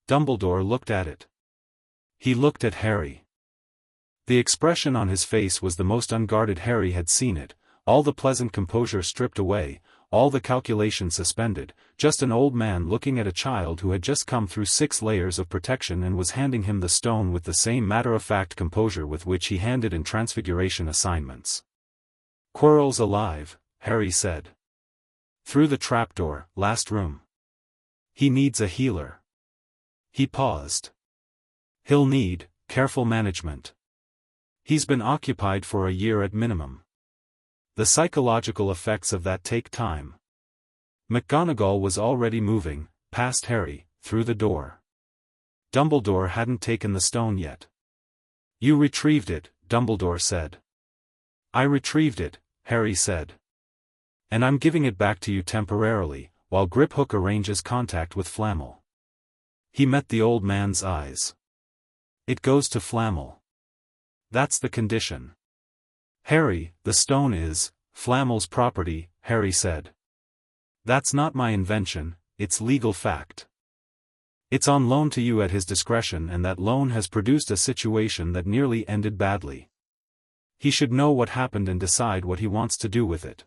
Dumbledore looked at it. He looked at Harry. The expression on his face was the most unguarded Harry had seen it, all the pleasant composure stripped away, all the calculation suspended, just an old man looking at a child who had just come through 6 layers of protection and was handing him the stone with the same matter-of-fact composure with which he handed in Transfiguration assignments. "Quirrell's alive," Harry said. "Through the trapdoor, last room. He needs a healer." He paused. "He'll need careful management. He's been occupied for a year at minimum. The psychological effects of that take time." McGonagall was already moving, past Harry, through the door. Dumbledore hadn't taken the stone yet. "You retrieved it," Dumbledore said. "I retrieved it," Harry said. "And I'm giving it back to you temporarily, while Griphook arranges contact with Flammel." He met the old man's eyes. "It goes to Flammel. That's the condition." "Harry, the stone is Flammel's property," Harry said. "That's not my invention, it's legal fact. It's on loan to you at his discretion, and that loan has produced a situation that nearly ended badly. He should know what happened and decide what he wants to do with it."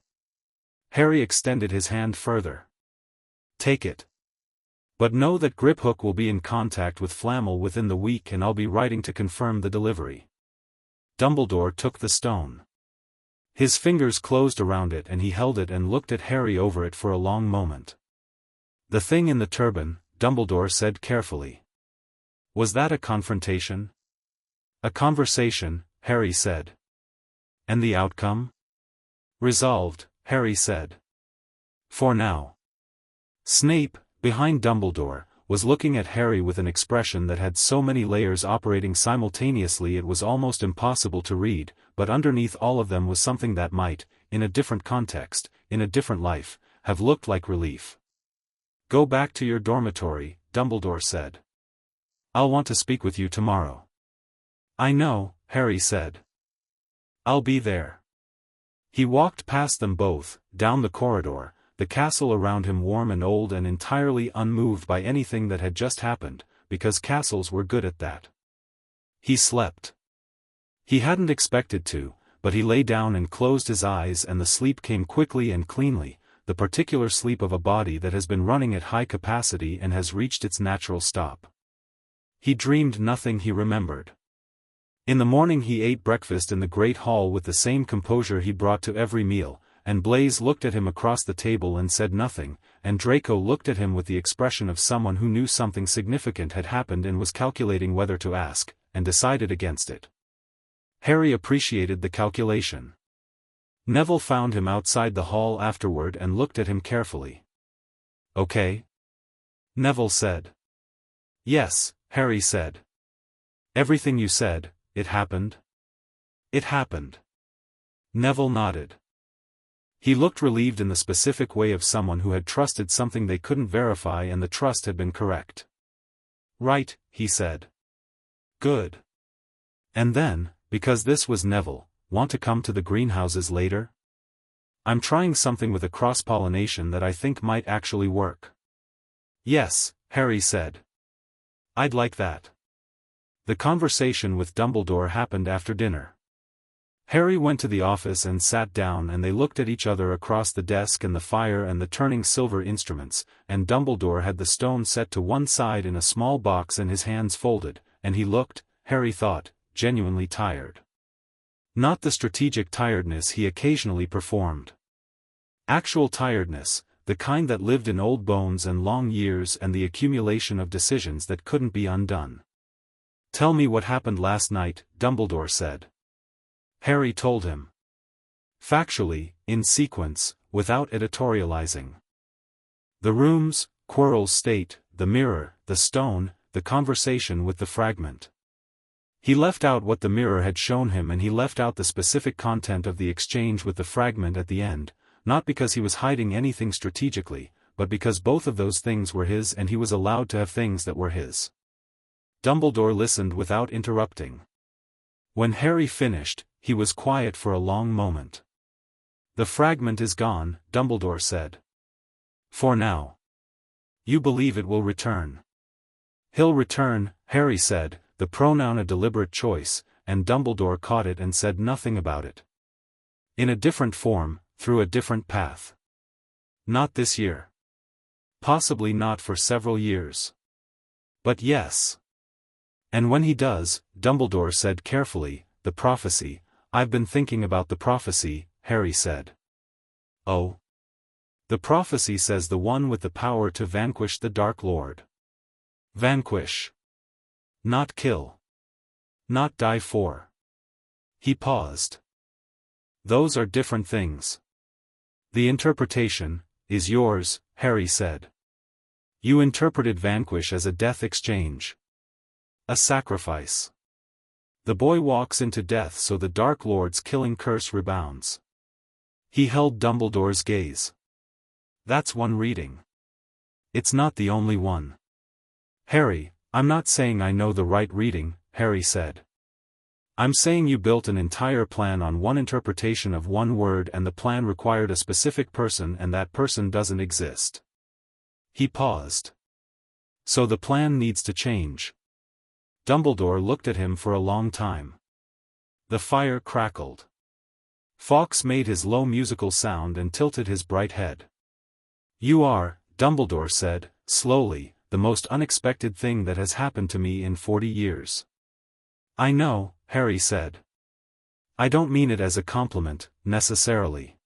Harry extended his hand further. "Take it. But know that Griphook will be in contact with Flammel within the week and I'll be writing to confirm the delivery." Dumbledore took the stone. His fingers closed around it and he held it and looked at Harry over it for a long moment. "The thing in the turban," Dumbledore said carefully. "Was that a confrontation?" "A conversation," Harry said. "And the outcome?" "Resolved," Harry said. "For now." Snape, behind Dumbledore, was looking at Harry with an expression that had so many layers operating simultaneously it was almost impossible to read, but underneath all of them was something that might, in a different context, in a different life, have looked like relief. "Go back to your dormitory," Dumbledore said. "I'll want to speak with you tomorrow." "I know," Harry said. "I'll be there." He walked past them both, down the corridor, the castle around him warm and old and entirely unmoved by anything that had just happened, because castles were good at that. He slept. He hadn't expected to, but he lay down and closed his eyes and the sleep came quickly and cleanly, the particular sleep of a body that has been running at high capacity and has reached its natural stop. He dreamed nothing he remembered. In the morning he ate breakfast in the great hall with the same composure he brought to every meal, and Blaise looked at him across the table and said nothing, and Draco looked at him with the expression of someone who knew something significant had happened and was calculating whether to ask, and decided against it. Harry appreciated the calculation. Neville found him outside the hall afterward and looked at him carefully. "Okay?" Neville said. "Yes," Harry said. "Everything you said, it happened?" "It happened." Neville nodded. He looked relieved in the specific way of someone who had trusted something they couldn't verify and the trust had been correct. "Right," he said. "Good. And then, because this was Neville, want to come to the greenhouses later? I'm trying something with a cross-pollination that I think might actually work." "Yes," Harry said. "I'd like that." The conversation with Dumbledore happened after dinner. Harry went to the office and sat down and they looked at each other across the desk and the fire and the turning silver instruments, and Dumbledore had the stone set to one side in a small box and his hands folded, and he looked, Harry thought, genuinely tired. Not the strategic tiredness he occasionally performed. Actual tiredness, the kind that lived in old bones and long years and the accumulation of decisions that couldn't be undone. "Tell me what happened last night," Dumbledore said. Harry told him. Factually, in sequence, without editorializing. The rooms, Quirrell's state, the mirror, the stone, the conversation with the fragment. He left out what the mirror had shown him and he left out the specific content of the exchange with the fragment at the end, not because he was hiding anything strategically, but because both of those things were his and he was allowed to have things that were his. Dumbledore listened without interrupting. When Harry finished, he was quiet for a long moment. "The fragment is gone," Dumbledore said. "For now. You believe it will return." "He'll return," Harry said, the pronoun a deliberate choice, and Dumbledore caught it and said nothing about it. "In a different form, through a different path. Not this year. Possibly not for several years. But yes. And when he does," Dumbledore said carefully, "the prophecy, I've been thinking about the prophecy," Harry said. "Oh? The prophecy says the one with the power to vanquish the Dark Lord." Vanquish. Not kill. Not die for. He paused. "Those are different things. The interpretation is yours," Harry said. "You interpreted vanquish as a death exchange. A sacrifice. The boy walks into death so the Dark Lord's killing curse rebounds." He held Dumbledore's gaze. "That's one reading. It's not the only one." "Harry, I'm not saying I know the right reading," Harry said. "I'm saying you built an entire plan on one interpretation of one word and the plan required a specific person and that person doesn't exist." He paused. "So the plan needs to change." Dumbledore looked at him for a long time. The fire crackled. Fawkes made his low musical sound and tilted his bright head. "You are," Dumbledore said, slowly, "the most unexpected thing that has happened to me in 40 years. "I know," Harry said. "I don't mean it as a compliment, necessarily.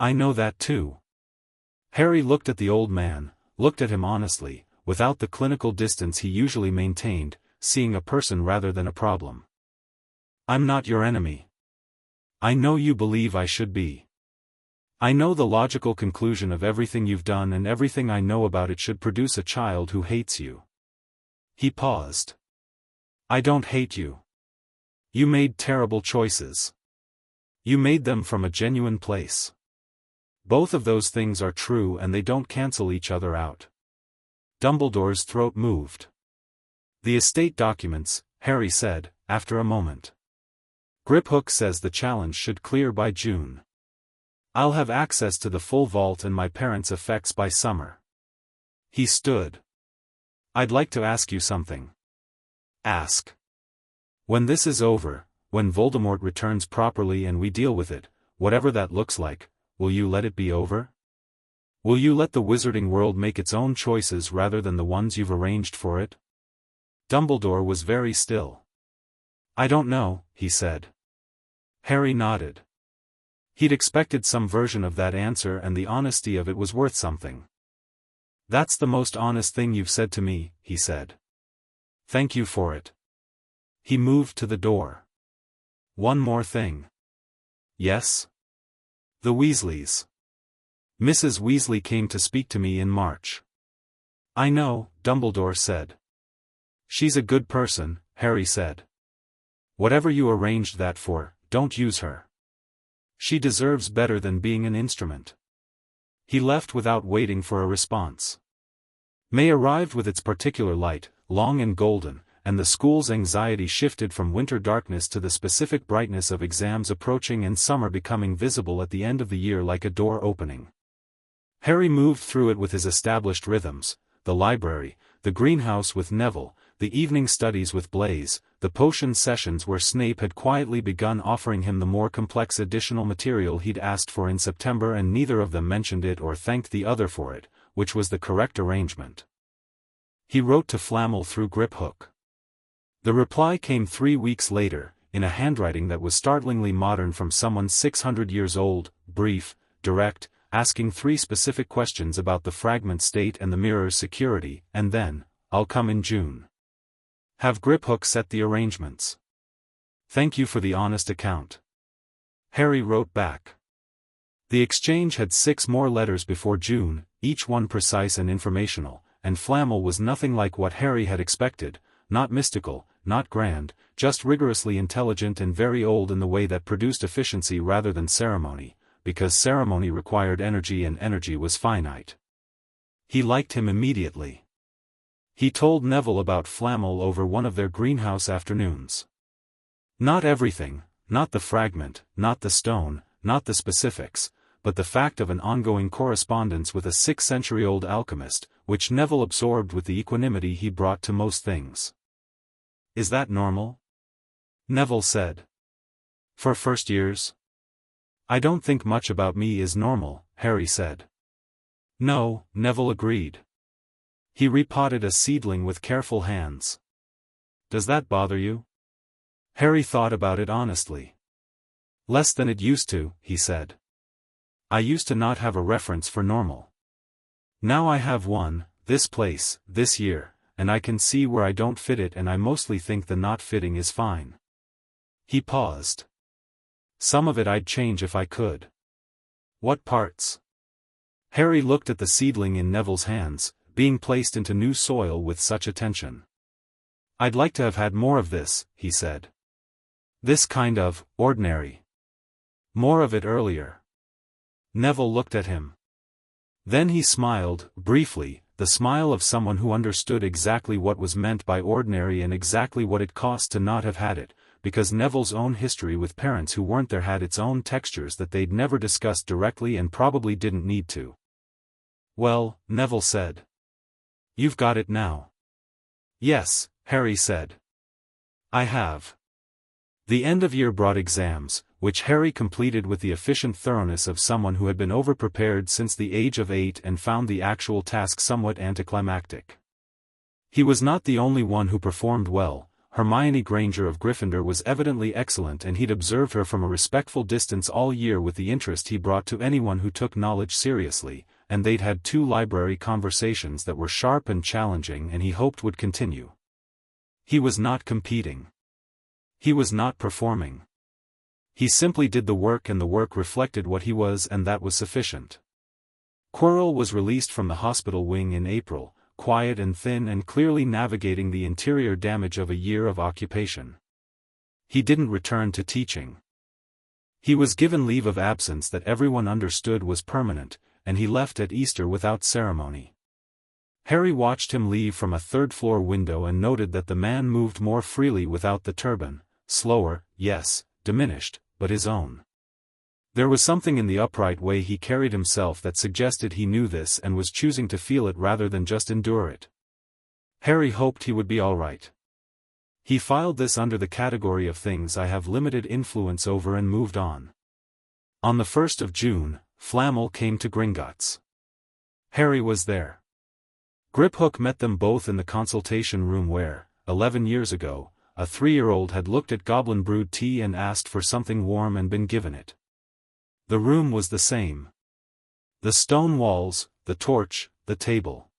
I know that too." Harry looked at the old man, looked at him honestly, without the clinical distance he usually maintained, seeing a person rather than a problem. "I'm not your enemy. I know you believe I should be. I know the logical conclusion of everything you've done and everything I know about it should produce a child who hates you." He paused. "I don't hate you. You made terrible choices. You made them from a genuine place. Both of those things are true and they don't cancel each other out." Dumbledore's throat moved. "The estate documents," Harry said, after a moment. "Griphook says the challenge should clear by June. I'll have access to the full vault and my parents' effects by summer." He stood. "I'd like to ask you something." "Ask." "When this is over, when Voldemort returns properly and we deal with it, whatever that looks like, will you let it be over? Will you let the wizarding world make its own choices rather than the ones you've arranged for it?" Dumbledore was very still. "I don't know," he said. Harry nodded. He'd expected some version of that answer and the honesty of it was worth something. "That's the most honest thing you've said to me," he said. "Thank you for it." He moved to the door. "One more thing." "Yes?" "The Weasleys. Mrs. Weasley came to speak to me in March." "I know," Dumbledore said. "She's a good person," Harry said. "Whatever you arranged that for, don't use her. She deserves better than being an instrument." He left without waiting for a response. May arrived with its particular light, long and golden, and the school's anxiety shifted from winter darkness to the specific brightness of exams approaching and summer becoming visible at the end of the year like a door opening. Harry moved through it with his established rhythms, the library, the greenhouse with Neville, the evening studies with Blaise, the potion sessions where Snape had quietly begun offering him the more complex additional material he'd asked for in September and neither of them mentioned it or thanked the other for it, which was the correct arrangement. He wrote to Flamel through Griphook. The reply came 3 weeks later, in a handwriting that was startlingly modern from someone 600 years old, brief, direct, asking 3 specific questions about the fragment state and the mirror's security, and then, "I'll come in June. Have Griphook set the arrangements. Thank you for the honest account." Harry wrote back. The exchange had 6 more letters before June, each one precise and informational, and Flamel was nothing like what Harry had expected, not mystical, not grand, just rigorously intelligent and very old in the way that produced efficiency rather than ceremony, because ceremony required energy and energy was finite. He liked him immediately. He told Neville about Flamel over one of their greenhouse afternoons. Not everything, not the fragment, not the stone, not the specifics, but the fact of an ongoing correspondence with a 6th-century-old alchemist, which Neville absorbed with the equanimity he brought to most things. "Is that normal?" Neville said. "For first years?" "I don't think much about me is normal," Harry said. "No," Neville agreed. He repotted a seedling with careful hands. "Does that bother you?" Harry thought about it honestly. "Less than it used to," he said. "I used to not have a reference for normal. Now I have one, this place, this year, and I can see where I don't fit it, and I mostly think the not fitting is fine." He paused. "Some of it I'd change if I could." "What parts?" Harry looked at the seedling in Neville's hands, being placed into new soil with such attention. "I'd like to have had more of this," he said. "This kind of, ordinary. More of it earlier." Neville looked at him. Then he smiled, briefly, the smile of someone who understood exactly what was meant by ordinary and exactly what it cost to not have had it, because Neville's own history with parents who weren't there had its own textures that they'd never discussed directly and probably didn't need to. "Well," Neville said. "You've got it now." "Yes," Harry said. "I have." The end of year brought exams, which Harry completed with the efficient thoroughness of someone who had been overprepared since the age of 8 and found the actual task somewhat anticlimactic. He was not the only one who performed well. Hermione Granger of Gryffindor was evidently excellent, and he'd observed her from a respectful distance all year with the interest he brought to anyone who took knowledge seriously, and they'd had 2 library conversations that were sharp and challenging and he hoped would continue. He was not competing. He was not performing. He simply did the work, and the work reflected what he was, and that was sufficient. Quirrell was released from the hospital wing in April, quiet and thin and clearly navigating the interior damage of a year of occupation. He didn't return to teaching. He was given leave of absence that everyone understood was permanent, and he left at Easter without ceremony. Harry watched him leave from a 3rd-floor window and noted that the man moved more freely without the turban, slower, yes, diminished, but his own. There was something in the upright way he carried himself that suggested he knew this and was choosing to feel it rather than just endure it. Harry hoped he would be all right. He filed this under the category of things I have limited influence over and moved on. On the 1st of June, Flamel came to Gringotts. Harry was there. Griphook met them both in the consultation room where, 11 years ago, a 3-year-old had looked at goblin brewed tea and asked for something warm and been given it. The room was the same. The stone walls, the torch, the table.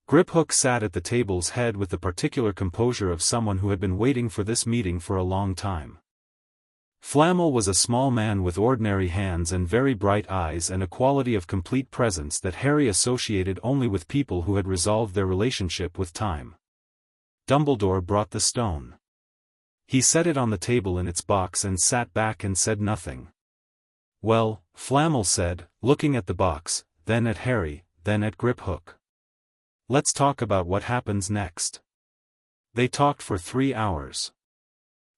Griphook sat at the table's head with the particular composure of someone who had been waiting for this meeting for a long time. Flamel was a small man with ordinary hands and very bright eyes and a quality of complete presence that Harry associated only with people who had resolved their relationship with time. Dumbledore brought the stone. He set it on the table in its box and sat back and said nothing. "Well," Flamel said, looking at the box, then at Harry, then at Griphook. "Let's talk about what happens next." They talked for 3 hours.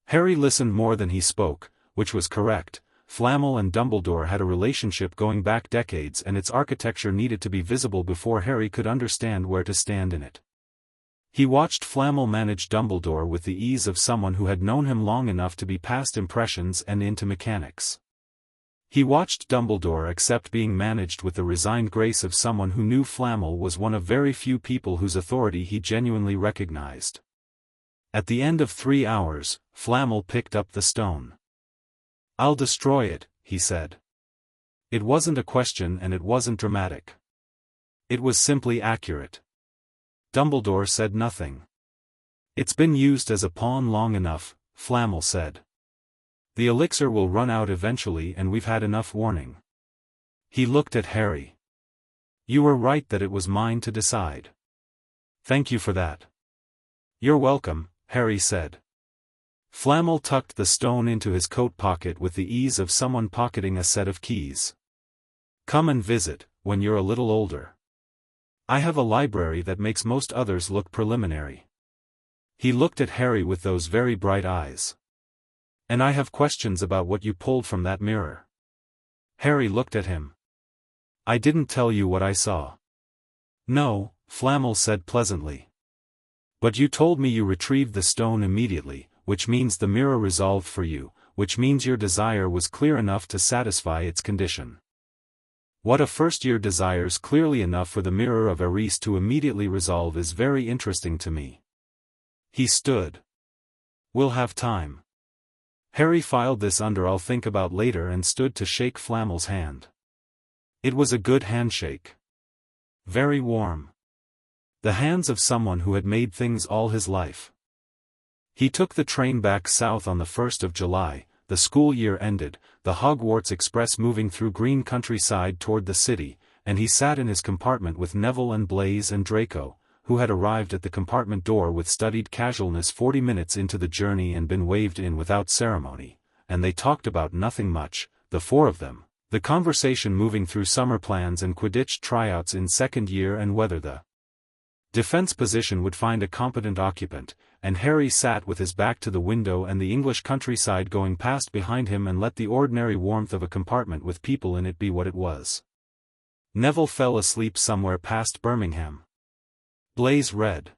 Harry listened more than he spoke, which was correct. Flamel and Dumbledore had a relationship going back decades, and its architecture needed to be visible before Harry could understand where to stand in it. He watched Flamel manage Dumbledore with the ease of someone who had known him long enough to be past impressions and into mechanics. He watched Dumbledore accept being managed with the resigned grace of someone who knew Flamel was one of very few people whose authority he genuinely recognized. At the end of 3 hours, Flamel picked up the stone. "I'll destroy it," he said. It wasn't a question and it wasn't dramatic. It was simply accurate. Dumbledore said nothing. "It's been used as a pawn long enough," Flamel said. "The elixir will run out eventually and we've had enough warning." He looked at Harry. "You were right that it was mine to decide. Thank you for that." "You're welcome," Harry said. Flamel tucked the stone into his coat pocket with the ease of someone pocketing a set of keys. "Come and visit, when you're a little older. I have a library that makes most others look preliminary." He looked at Harry with those very bright eyes. "And I have questions about what you pulled from that mirror." Harry looked at him. "I didn't tell you what I saw." "No," Flamel said pleasantly. "But you told me you retrieved the stone immediately, which means the mirror resolved for you, which means your desire was clear enough to satisfy its condition. What a first-year desires clearly enough for the mirror of Eris to immediately resolve is very interesting to me." He stood. "We'll have time." Harry filed this under "I'll think about later" and stood to shake Flamel's hand. It was a good handshake. Very warm. The hands of someone who had made things all his life. He took the train back south on the 1st of July, the school year ended, the Hogwarts Express moving through green countryside toward the city, and he sat in his compartment with Neville and Blaise and Draco, who had arrived at the compartment door with studied casualness 40 minutes into the journey and been waved in without ceremony, and they talked about nothing much, the four of them, the conversation moving through summer plans and Quidditch tryouts in second year and whether the defense position would find a competent occupant, and Harry sat with his back to the window and the English countryside going past behind him and let the ordinary warmth of a compartment with people in it be what it was. Neville fell asleep somewhere past Birmingham. Blaise read.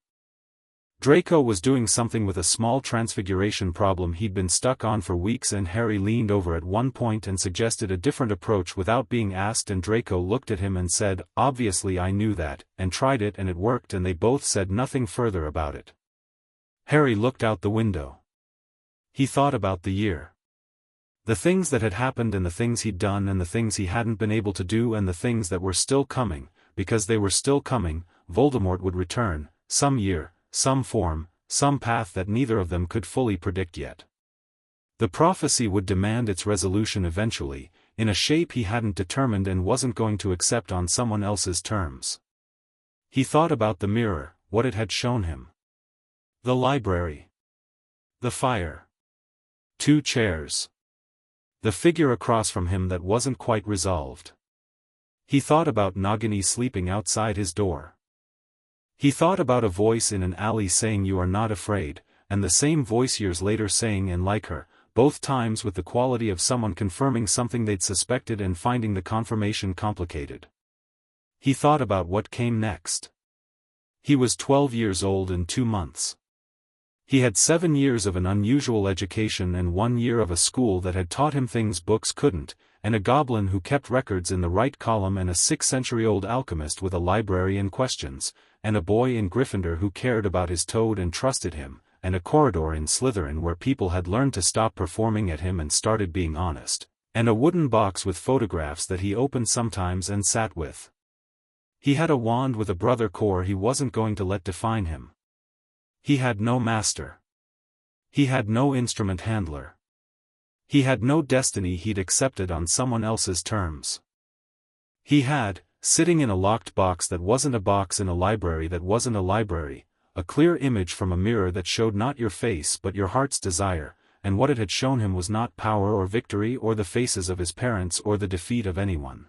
Draco was doing something with a small transfiguration problem he'd been stuck on for weeks, and Harry leaned over at one point and suggested a different approach without being asked, and Draco looked at him and said, "Obviously I knew that," and tried it and it worked, and they both said nothing further about it. Harry looked out the window. He thought about the year. The things that had happened and the things he'd done and the things he hadn't been able to do and the things that were still coming, because they were still coming. Voldemort would return, some year, some form, some path that neither of them could fully predict yet. The prophecy would demand its resolution eventually, in a shape he hadn't determined and wasn't going to accept on someone else's terms. He thought about the mirror, what it had shown him. The library. The fire. 2 chairs. The figure across from him that wasn't quite resolved. He thought about Nagini sleeping outside his door. He thought about a voice in an alley saying "You are not afraid," and the same voice years later saying "and like her," both times with the quality of someone confirming something they'd suspected and finding the confirmation complicated. He thought about what came next. He was 12 years old in 2 months. He had 7 years of an unusual education and 1 year of a school that had taught him things books couldn't, and a goblin who kept records in the right column, and a 6th-century-old alchemist with a library and questions, and a boy in Gryffindor who cared about his toad and trusted him, and a corridor in Slytherin where people had learned to stop performing at him and started being honest, and a wooden box with photographs that he opened sometimes and sat with. He had a wand with a brother core he wasn't going to let define him. He had no master. He had no instrument handler. He had no destiny he'd accepted on someone else's terms. He had, sitting in a locked box that wasn't a box in a library that wasn't a library, a clear image from a mirror that showed not your face but your heart's desire, and what it had shown him was not power or victory or the faces of his parents or the defeat of anyone.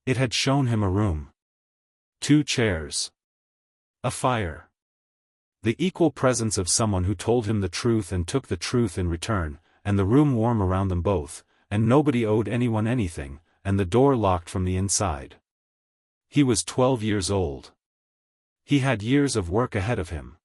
It had shown him a room. 2 chairs. A fire. The equal presence of someone who told him the truth and took the truth in return, and the room warm around them both, and nobody owed anyone anything, and the door locked from the inside. He was 12 years old. He had years of work ahead of him.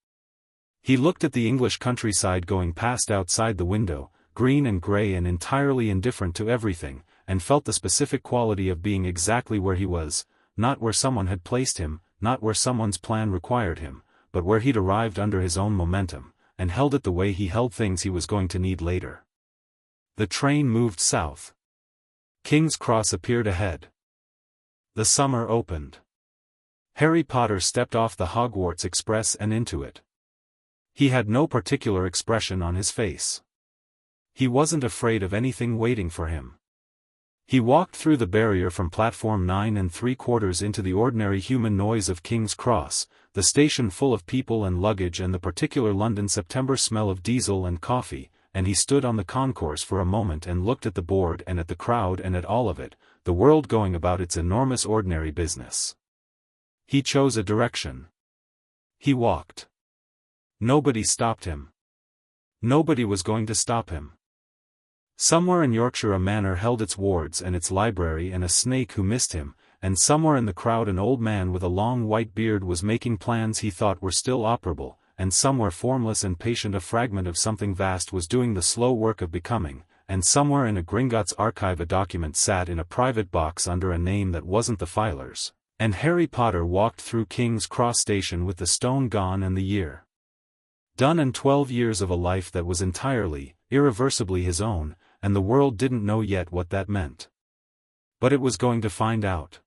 He looked at the English countryside going past outside the window, green and grey and entirely indifferent to everything, and felt the specific quality of being exactly where he was, not where someone had placed him, not where someone's plan required him, but where he'd arrived under his own momentum, and held it the way he held things he was going to need later. The train moved south. King's Cross appeared ahead. The summer opened. Harry Potter stepped off the Hogwarts Express and into it. He had no particular expression on his face. He wasn't afraid of anything waiting for him. He walked through the barrier from platform 9 3/4 into the ordinary human noise of King's Cross, the station full of people and luggage and the particular London September smell of diesel and coffee, and he stood on the concourse for a moment and looked at the board and at the crowd and at all of it, the world going about its enormous ordinary business. He chose a direction. He walked. Nobody stopped him. Nobody was going to stop him. Somewhere in Yorkshire a manor held its wards and its library and a snake who missed him, and somewhere in the crowd an old man with a long white beard was making plans he thought were still operable, and somewhere formless and patient a fragment of something vast was doing the slow work of becoming, and somewhere in a Gringotts archive a document sat in a private box under a name that wasn't the filer's, and Harry Potter walked through King's Cross station with the stone gone and the year done and 12 years of a life that was entirely, irreversibly his own, and the world didn't know yet what that meant. But it was going to find out.